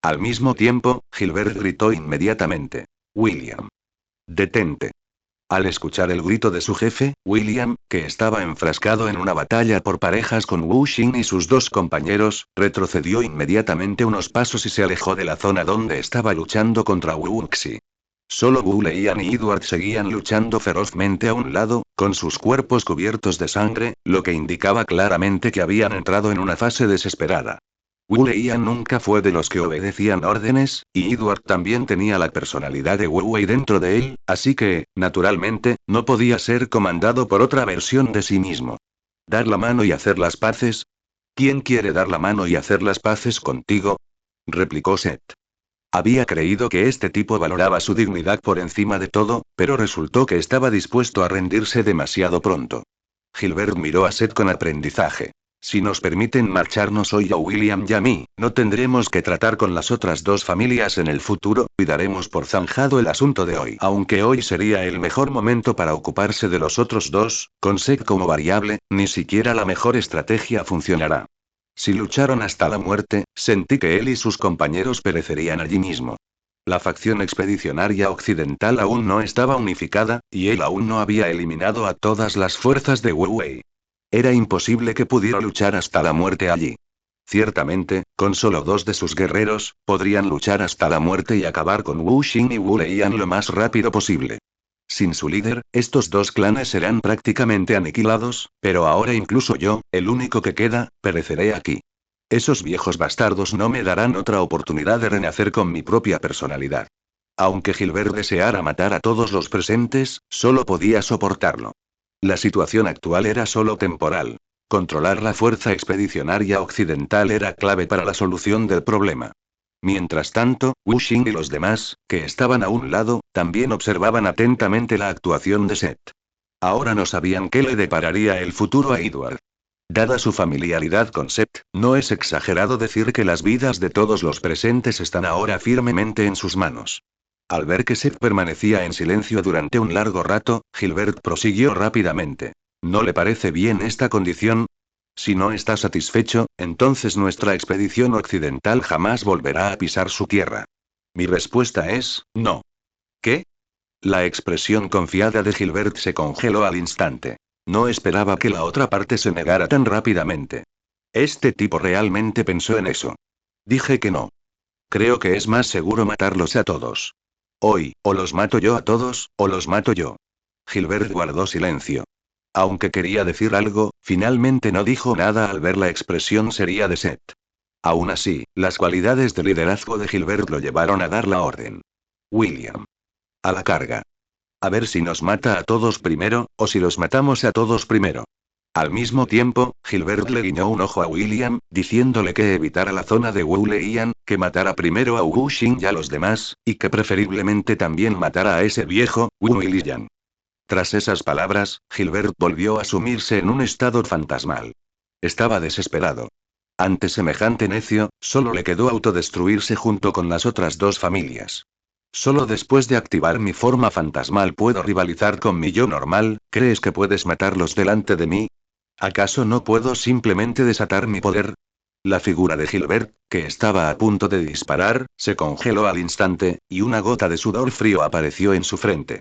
Al mismo tiempo, Gilbert gritó inmediatamente: William. Detente. Al escuchar el grito de su jefe, William, que estaba enfrascado en una batalla por parejas con Wu Xin y sus dos compañeros, retrocedió inmediatamente unos pasos y se alejó de la zona donde estaba luchando contra Wu Xi. Solo Wu Leian y Edward seguían luchando ferozmente a un lado, con sus cuerpos cubiertos de sangre, lo que indicaba claramente que habían entrado en una fase desesperada. Wu Leian nunca fue de los que obedecían órdenes, y Edward también tenía la personalidad de Wu Wei dentro de él, así que, naturalmente, no podía ser comandado por otra versión de sí mismo. ¿Dar la mano y hacer las paces? ¿Quién quiere dar la mano y hacer las paces contigo? Replicó Seth. Había creído que este tipo valoraba su dignidad por encima de todo, pero resultó que estaba dispuesto a rendirse demasiado pronto. Gilbert miró a Seth con aprendizaje. Si nos permiten marcharnos hoy a William y a mí, no tendremos que tratar con las otras dos familias en el futuro, y daremos por zanjado el asunto de hoy. Aunque hoy sería el mejor momento para ocuparse de los otros dos, con Seth como variable, ni siquiera la mejor estrategia funcionará. Si lucharon hasta la muerte, sentí que él y sus compañeros perecerían allí mismo. La facción expedicionaria occidental aún no estaba unificada, y él aún no había eliminado a todas las fuerzas de Wu Wei. Era imposible que pudiera luchar hasta la muerte allí. Ciertamente, con solo dos de sus guerreros, podrían luchar hasta la muerte y acabar con Wu Xin y Wu Leian lo más rápido posible. Sin su líder, estos dos clanes serán prácticamente aniquilados, pero ahora incluso yo, el único que queda, pereceré aquí. Esos viejos bastardos no me darán otra oportunidad de renacer con mi propia personalidad. Aunque Gilbert deseara matar a todos los presentes, solo podía soportarlo. La situación actual era solo temporal. Controlar la fuerza expedicionaria occidental era clave para la solución del problema. Mientras tanto, Wu Xin y los demás, que estaban a un lado, también observaban atentamente la actuación de Seth. Ahora no sabían qué le depararía el futuro a Edward. Dada su familiaridad con Seth, no es exagerado decir que las vidas de todos los presentes están ahora firmemente en sus manos. Al ver que Seth permanecía en silencio durante un largo rato, Gilbert prosiguió rápidamente. ¿No le parece bien esta condición? Si no está satisfecho, entonces nuestra expedición occidental jamás volverá a pisar su tierra. Mi respuesta es, no. ¿Qué? La expresión confiada de Gilbert se congeló al instante. No esperaba que la otra parte se negara tan rápidamente. Este tipo realmente pensó en eso. Dije que no. Creo que es más seguro matarlos a todos. Hoy, o los mato yo a todos, o los mato yo. Gilbert guardó silencio. Aunque quería decir algo, finalmente no dijo nada al ver la expresión seria de Seth. Aún así, las cualidades de liderazgo de Gilbert lo llevaron a dar la orden. William. A la carga. A ver si nos mata a todos primero, o si los matamos a todos primero. Al mismo tiempo, Gilbert le guiñó un ojo a William, diciéndole que evitara la zona de Wu Leian, que matara primero a Wu Xin y a los demás, y que preferiblemente también matara a ese viejo, Wu Lian. Tras esas palabras, Gilbert volvió a sumirse en un estado fantasmal. Estaba desesperado. Ante semejante necio, solo le quedó autodestruirse junto con las otras dos familias. Solo después de activar mi forma fantasmal puedo rivalizar con mi yo normal. ¿Crees que puedes matarlos delante de mí? ¿Acaso no puedo simplemente desatar mi poder? La figura de Gilbert, que estaba a punto de disparar, se congeló al instante, y una gota de sudor frío apareció en su frente.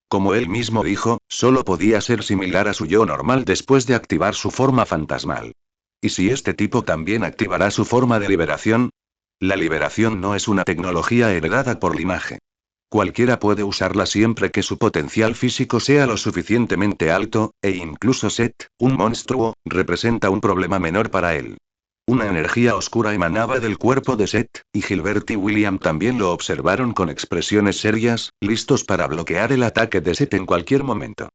Como él mismo dijo, solo podía ser similar a su yo normal después de activar su forma fantasmal. ¿Y si este tipo también activará su forma de liberación? La liberación no es una tecnología heredada por linaje. Cualquiera puede usarla siempre que su potencial físico sea lo suficientemente alto, e incluso Seth, un monstruo, representa un problema menor para él. Una energía oscura emanaba del cuerpo de Seth, y Gilbert y William también lo observaron con expresiones serias, listos para bloquear el ataque de Seth en cualquier momento.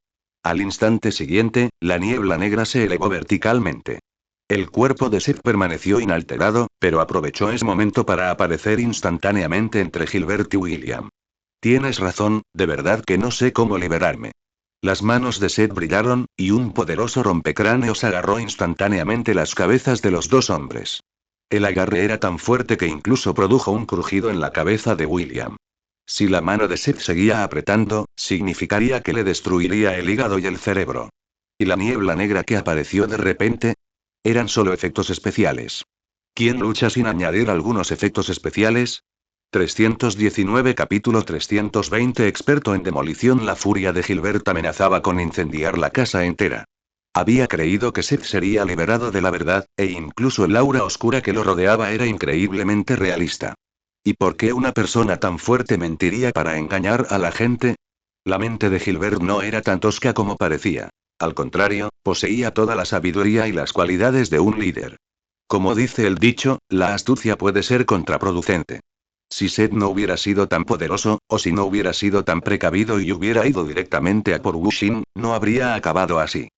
Al instante siguiente, la niebla negra se elevó verticalmente. El cuerpo de Seth permaneció inalterado, pero aprovechó ese momento para aparecer instantáneamente entre Gilbert y William. Tienes razón, de verdad que no sé cómo liberarme. Las manos de Seth brillaron, y un poderoso rompecráneos agarró instantáneamente las cabezas de los dos hombres. El agarre era tan fuerte que incluso produjo un crujido en la cabeza de William. Si la mano de Seth seguía apretando, significaría que le destruiría el hígado y el cerebro. ¿Y la niebla negra que apareció de repente? Eran solo efectos especiales. ¿Quién lucha sin añadir algunos efectos especiales? 319 Capítulo 320 Experto en demolición. La furia de Gilbert amenazaba con incendiar la casa entera. Había creído que Seth sería liberado de la verdad, e incluso el aura oscura que lo rodeaba era increíblemente realista. ¿Y por qué una persona tan fuerte mentiría para engañar a la gente? La mente de Gilbert no era tan tosca como parecía. Al contrario, poseía toda la sabiduría y las cualidades de un líder. Como dice el dicho, la astucia puede ser contraproducente. Si Seth no hubiera sido tan poderoso, o si no hubiera sido tan precavido y hubiera ido directamente a por Wu-Shin, no habría acabado así.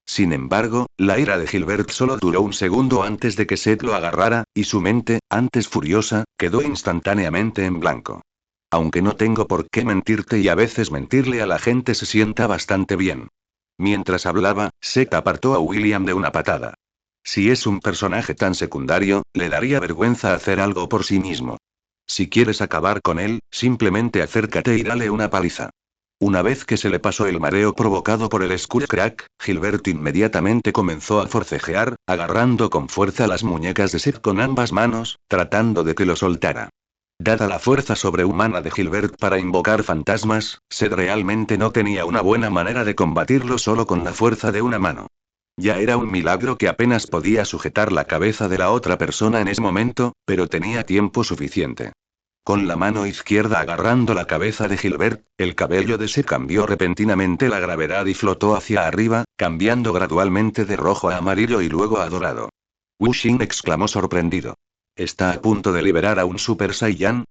Sin embargo, la ira de Gilbert solo duró un segundo antes de que Seth lo agarrara, y su mente, antes furiosa, quedó instantáneamente en blanco. Aunque no tengo por qué mentirte y a veces mentirle a la gente se sienta bastante bien. Mientras hablaba, Seth apartó a William de una patada. Si es un personaje tan secundario, le daría vergüenza hacer algo por sí mismo. Si quieres acabar con él, simplemente acércate y dale una paliza. Una vez que se le pasó el mareo provocado por el Skullcrack, Gilbert inmediatamente comenzó a forcejear, agarrando con fuerza las muñecas de Seth con ambas manos, tratando de que lo soltara. Dada la fuerza sobrehumana de Gilbert para invocar fantasmas, Seth realmente no tenía una buena manera de combatirlo solo con la fuerza de una mano. Ya era un milagro que apenas podía sujetar la cabeza de la otra persona en ese momento, pero tenía tiempo suficiente. Con la mano izquierda agarrando la cabeza de Gilbert, el cabello de Seth cambió repentinamente la gravedad y flotó hacia arriba, cambiando gradualmente de rojo a amarillo y luego a dorado. Wu-Shin exclamó sorprendido. ¿Está a punto de liberar a un Super Saiyan?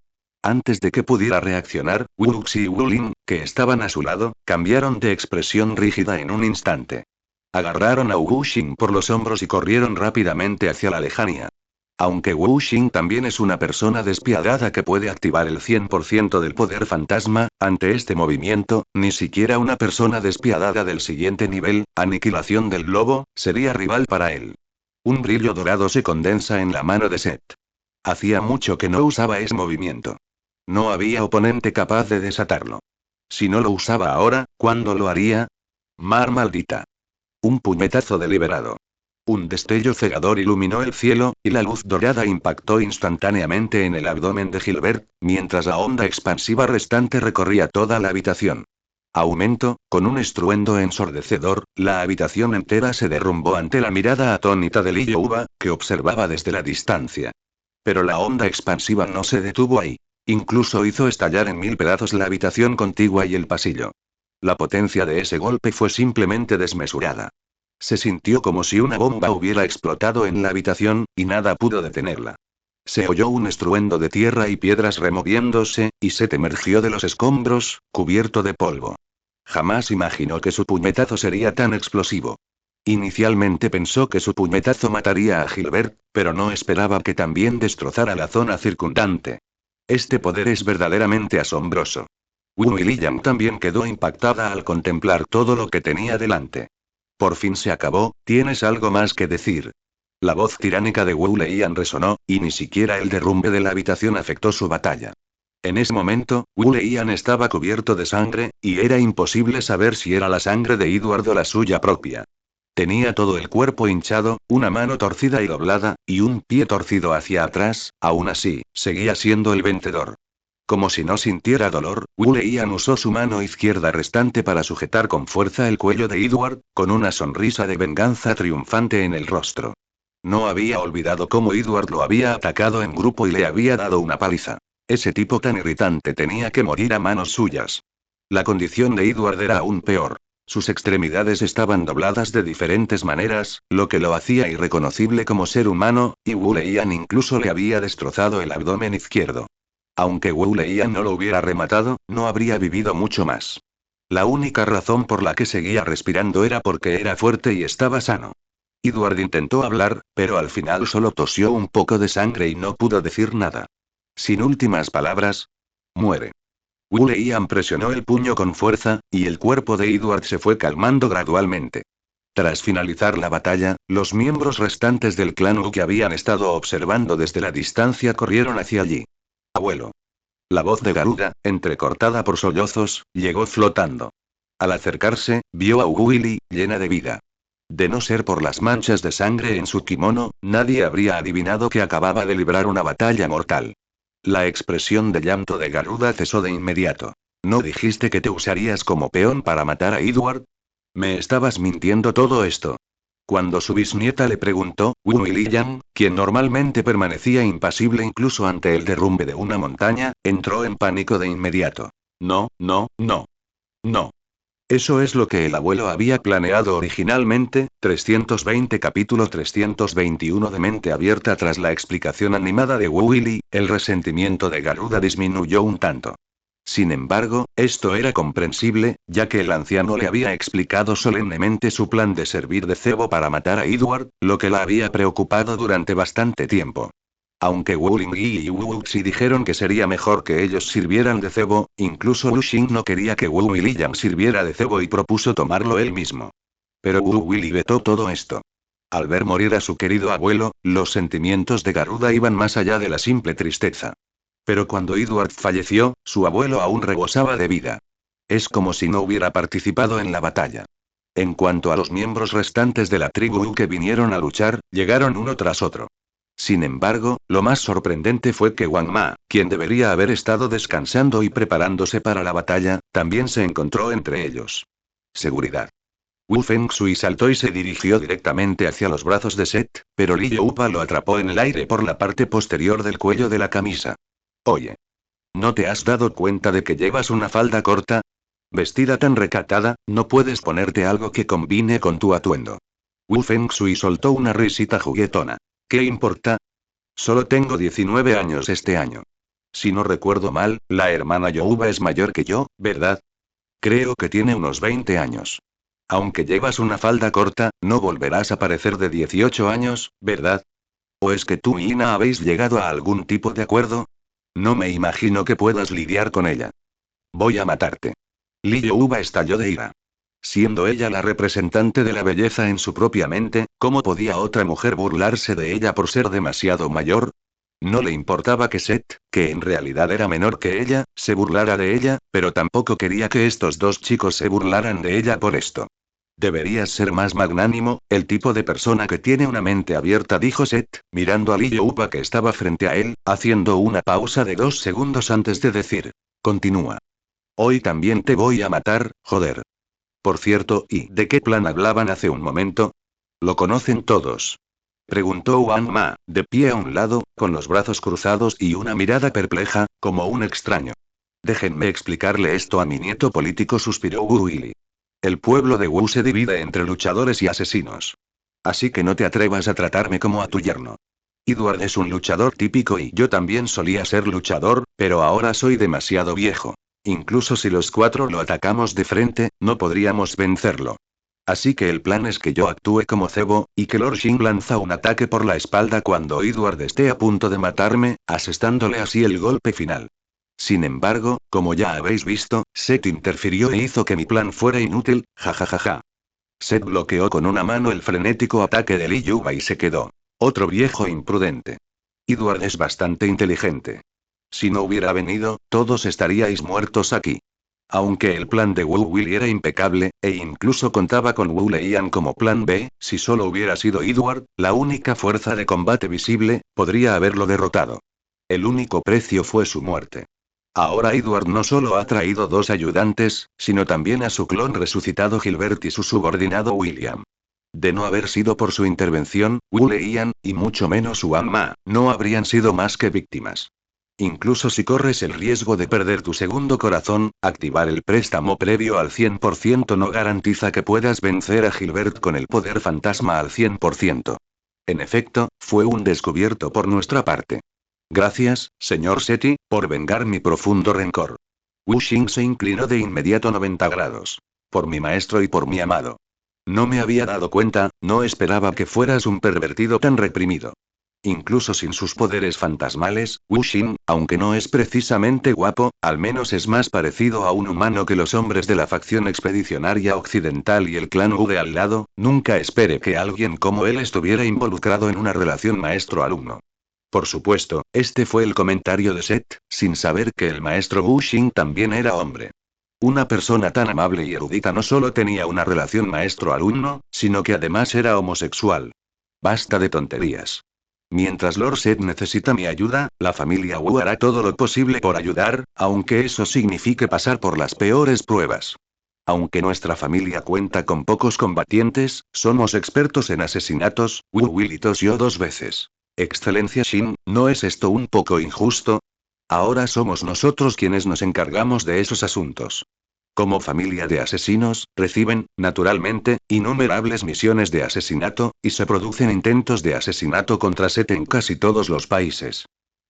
Antes de que pudiera reaccionar, Wu-Xi y Wu-Lin, que estaban a su lado, cambiaron de expresión rígida en un instante. Agarraron a Wu-Shin por los hombros y corrieron rápidamente hacia la lejanía. Aunque Wu-Shin también es una persona despiadada que puede activar el 100% del poder fantasma, ante este movimiento, ni siquiera una persona despiadada del siguiente nivel, aniquilación del lobo, sería rival para él. Un brillo dorado se condensa en la mano de Seth. Hacía mucho que no usaba ese movimiento. No había oponente capaz de desatarlo. Si no lo usaba ahora, ¿cuándo lo haría? Mar maldita. Un puñetazo deliberado. Un destello cegador iluminó el cielo, y la luz dorada impactó instantáneamente en el abdomen de Gilbert, mientras la onda expansiva restante recorría toda la habitación. Aumento, con un estruendo ensordecedor, la habitación entera se derrumbó ante la mirada atónita de Lee Uba, que observaba desde la distancia. Pero la onda expansiva no se detuvo ahí. Incluso hizo estallar en 1000 pedazos la habitación contigua y el pasillo. La potencia de ese golpe fue simplemente desmesurada. Se sintió como si una bomba hubiera explotado en la habitación, y nada pudo detenerla. Se oyó un estruendo de tierra y piedras removiéndose, y Seth emergió de los escombros, cubierto de polvo. Jamás imaginó que su puñetazo sería tan explosivo. Inicialmente pensó que su puñetazo mataría a Gilbert, pero no esperaba que también destrozara la zona circundante. Este poder es verdaderamente asombroso. William también quedó impactada al contemplar todo lo que tenía delante. Por fin se acabó, ¿tienes algo más que decir? La voz tiránica de Wu Leian resonó, y ni siquiera el derrumbe de la habitación afectó su batalla. En ese momento, Wu Leian estaba cubierto de sangre, y era imposible saber si era la sangre de Edward o la suya propia. Tenía todo el cuerpo hinchado, una mano torcida y doblada, y un pie torcido hacia atrás, aún así, seguía siendo el vencedor. Como si no sintiera dolor, Wu Leian usó su mano izquierda restante para sujetar con fuerza el cuello de Edward, con una sonrisa de venganza triunfante en el rostro. No había olvidado cómo Edward lo había atacado en grupo y le había dado una paliza. Ese tipo tan irritante tenía que morir a manos suyas. La condición de Edward era aún peor. Sus extremidades estaban dobladas de diferentes maneras, lo que lo hacía irreconocible como ser humano, y Wu Leian incluso le había destrozado el abdomen izquierdo. Aunque Wu Leian no lo hubiera rematado, no habría vivido mucho más. La única razón por la que seguía respirando era porque era fuerte y estaba sano. Edward intentó hablar, pero al final solo tosió un poco de sangre y no pudo decir nada. Sin últimas palabras, muere. Wu Leian presionó el puño con fuerza, y el cuerpo de Edward se fue calmando gradualmente. Tras finalizar la batalla, los miembros restantes del clan Wu que habían estado observando desde la distancia corrieron hacia allí. Abuelo. La voz de Garuda, entrecortada por sollozos, llegó flotando. Al acercarse, vio a Willy, llena de vida. De no ser por las manchas de sangre en su kimono, nadie habría adivinado que acababa de librar una batalla mortal. La expresión de llanto de Garuda cesó de inmediato. ¿No dijiste que te usarías como peón para matar a Edward? ¿Me estabas mintiendo todo esto? Cuando su bisnieta le preguntó, Wu Liyan, quien normalmente permanecía impasible incluso ante el derrumbe de una montaña, entró en pánico de inmediato. No, no, no. No. Eso es lo que el abuelo había planeado originalmente. 320 Capítulo 321 de mente abierta. Tras la explicación animada de Wu Willy, el resentimiento de Garuda disminuyó un tanto. Sin embargo, esto era comprensible, ya que el anciano le había explicado solemnemente su plan de servir de cebo para matar a Edward, lo que la había preocupado durante bastante tiempo. Aunque Wu Lingyi y Wu Wuxi dijeron que sería mejor que ellos sirvieran de cebo, incluso Lu Xing no quería que Wu Liyan sirviera de cebo y propuso tomarlo él mismo. Pero Wu Willy vetó todo esto. Al ver morir a su querido abuelo, los sentimientos de Garuda iban más allá de la simple tristeza. Pero cuando Edward falleció, su abuelo aún rebosaba de vida. Es como si no hubiera participado en la batalla. En cuanto a los miembros restantes de la tribu Wu que vinieron a luchar, llegaron uno tras otro. Sin embargo, lo más sorprendente fue que Wang Ma, quien debería haber estado descansando y preparándose para la batalla, también se encontró entre ellos. Seguridad. Wu Fengxui saltó y se dirigió directamente hacia los brazos de Set, pero Li Youpa lo atrapó en el aire por la parte posterior del cuello de la camisa. Oye. ¿No te has dado cuenta de que llevas una falda corta? Vestida tan recatada, ¿no puedes ponerte algo que combine con tu atuendo? Wu Fengxui soltó una risita juguetona. ¿Qué importa? Solo tengo 19 años este año. Si no recuerdo mal, la hermana Youba es mayor que yo, ¿verdad? Creo que tiene unos 20 años. Aunque llevas una falda corta, no volverás a parecer de 18 años, ¿verdad? ¿O es que tú y Ina habéis llegado a algún tipo de acuerdo? No me imagino que puedas lidiar con ella. Voy a matarte. Li Youba estalló de ira. Siendo ella la representante de la belleza en su propia mente, ¿cómo podía otra mujer burlarse de ella por ser demasiado mayor? No le importaba que Seth, que en realidad era menor que ella, se burlara de ella, pero tampoco quería que estos dos chicos se burlaran de ella por esto. Deberías ser más magnánimo, el tipo de persona que tiene una mente abierta, dijo Seth, mirando a Li Youpa que estaba frente a él, haciendo una pausa de 2 segundos antes de decir. Continúa. Hoy también te voy a matar, joder. Por cierto, ¿y de qué plan hablaban hace un momento? ¿Lo conocen todos? Preguntó Wang Ma, de pie a un lado, con los brazos cruzados y una mirada perpleja, como un extraño. Déjenme explicarle esto a mi nieto político, suspiró Wu Willy. El pueblo de Wu se divide entre luchadores y asesinos. Así que no te atrevas a tratarme como a tu yerno. Edward es un luchador típico y yo también solía ser luchador, pero ahora soy demasiado viejo. Incluso si los cuatro lo atacamos de frente, no podríamos vencerlo. Así que el plan es que yo actúe como cebo, y que Lord Shin lanza un ataque por la espalda cuando Edward esté a punto de matarme, asestándole así el golpe final. Sin embargo, como ya habéis visto, Seth interfirió e hizo que mi plan fuera inútil, jajajaja. Seth bloqueó con una mano el frenético ataque de Li Yuba y se quedó. Otro viejo imprudente. Edward es bastante inteligente. Si no hubiera venido, todos estaríais muertos aquí. Aunque el plan de Wu Willy era impecable, e incluso contaba con Wu Leian como plan B, si solo hubiera sido Edward, la única fuerza de combate visible, podría haberlo derrotado. El único precio fue su muerte. Ahora Edward no solo ha traído dos ayudantes, sino también a su clon resucitado Gilbert y su subordinado William. De no haber sido por su intervención, Wu Leian, y mucho menos su ama, no habrían sido más que víctimas. Incluso si corres el riesgo de perder tu segundo corazón, activar el préstamo previo al 100% no garantiza que puedas vencer a Gilbert con el poder fantasma al 100%. En efecto, fue un descubierto por nuestra parte. Gracias, señor Seti, por vengar mi profundo rencor. Wu Xing se inclinó de inmediato 90 grados. Por mi maestro y por mi amado. No me había dado cuenta, no esperaba que fueras un pervertido tan reprimido. Incluso sin sus poderes fantasmales, Wu Xin, aunque no es precisamente guapo, al menos es más parecido a un humano que los hombres de la facción expedicionaria occidental y el clan Wu de al lado. Nunca espere que alguien como él estuviera involucrado en una relación maestro-alumno. Por supuesto, este fue el comentario de Seth, sin saber que el maestro Wu Xin también era hombre. Una persona tan amable y erudita no solo tenía una relación maestro-alumno, sino que además era homosexual. Basta de tonterías. Mientras Lord Seth necesita mi ayuda, la familia Wu hará todo lo posible por ayudar, aunque eso signifique pasar por las peores pruebas. Aunque nuestra familia cuenta con pocos combatientes, somos expertos en asesinatos. Wu Willy tosió 2 veces. Excelencia Shin, ¿no es esto un poco injusto? Ahora somos nosotros quienes nos encargamos de esos asuntos. Como familia de asesinos, reciben, naturalmente, innumerables misiones de asesinato, y se producen intentos de asesinato contra Seth en casi todos los países.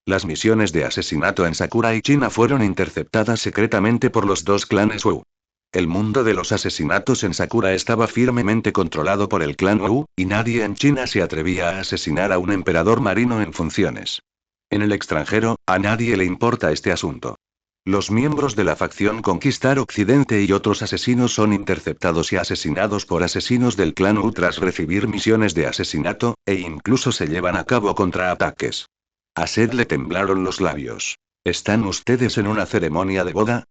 Las misiones de asesinato en Sakura y China fueron interceptadas secretamente por los dos clanes Wu. El mundo de los asesinatos en Sakura estaba firmemente controlado por el clan Wu, y nadie en China se atrevía a asesinar a un emperador marino en funciones. En el extranjero, a nadie le importa este asunto. Los miembros de la facción Conquistar Occidente y otros asesinos son interceptados y asesinados por asesinos del clan Wu tras recibir misiones de asesinato, e incluso se llevan a cabo contraataques. A Seth le temblaron los labios. ¿Están ustedes en una ceremonia de boda?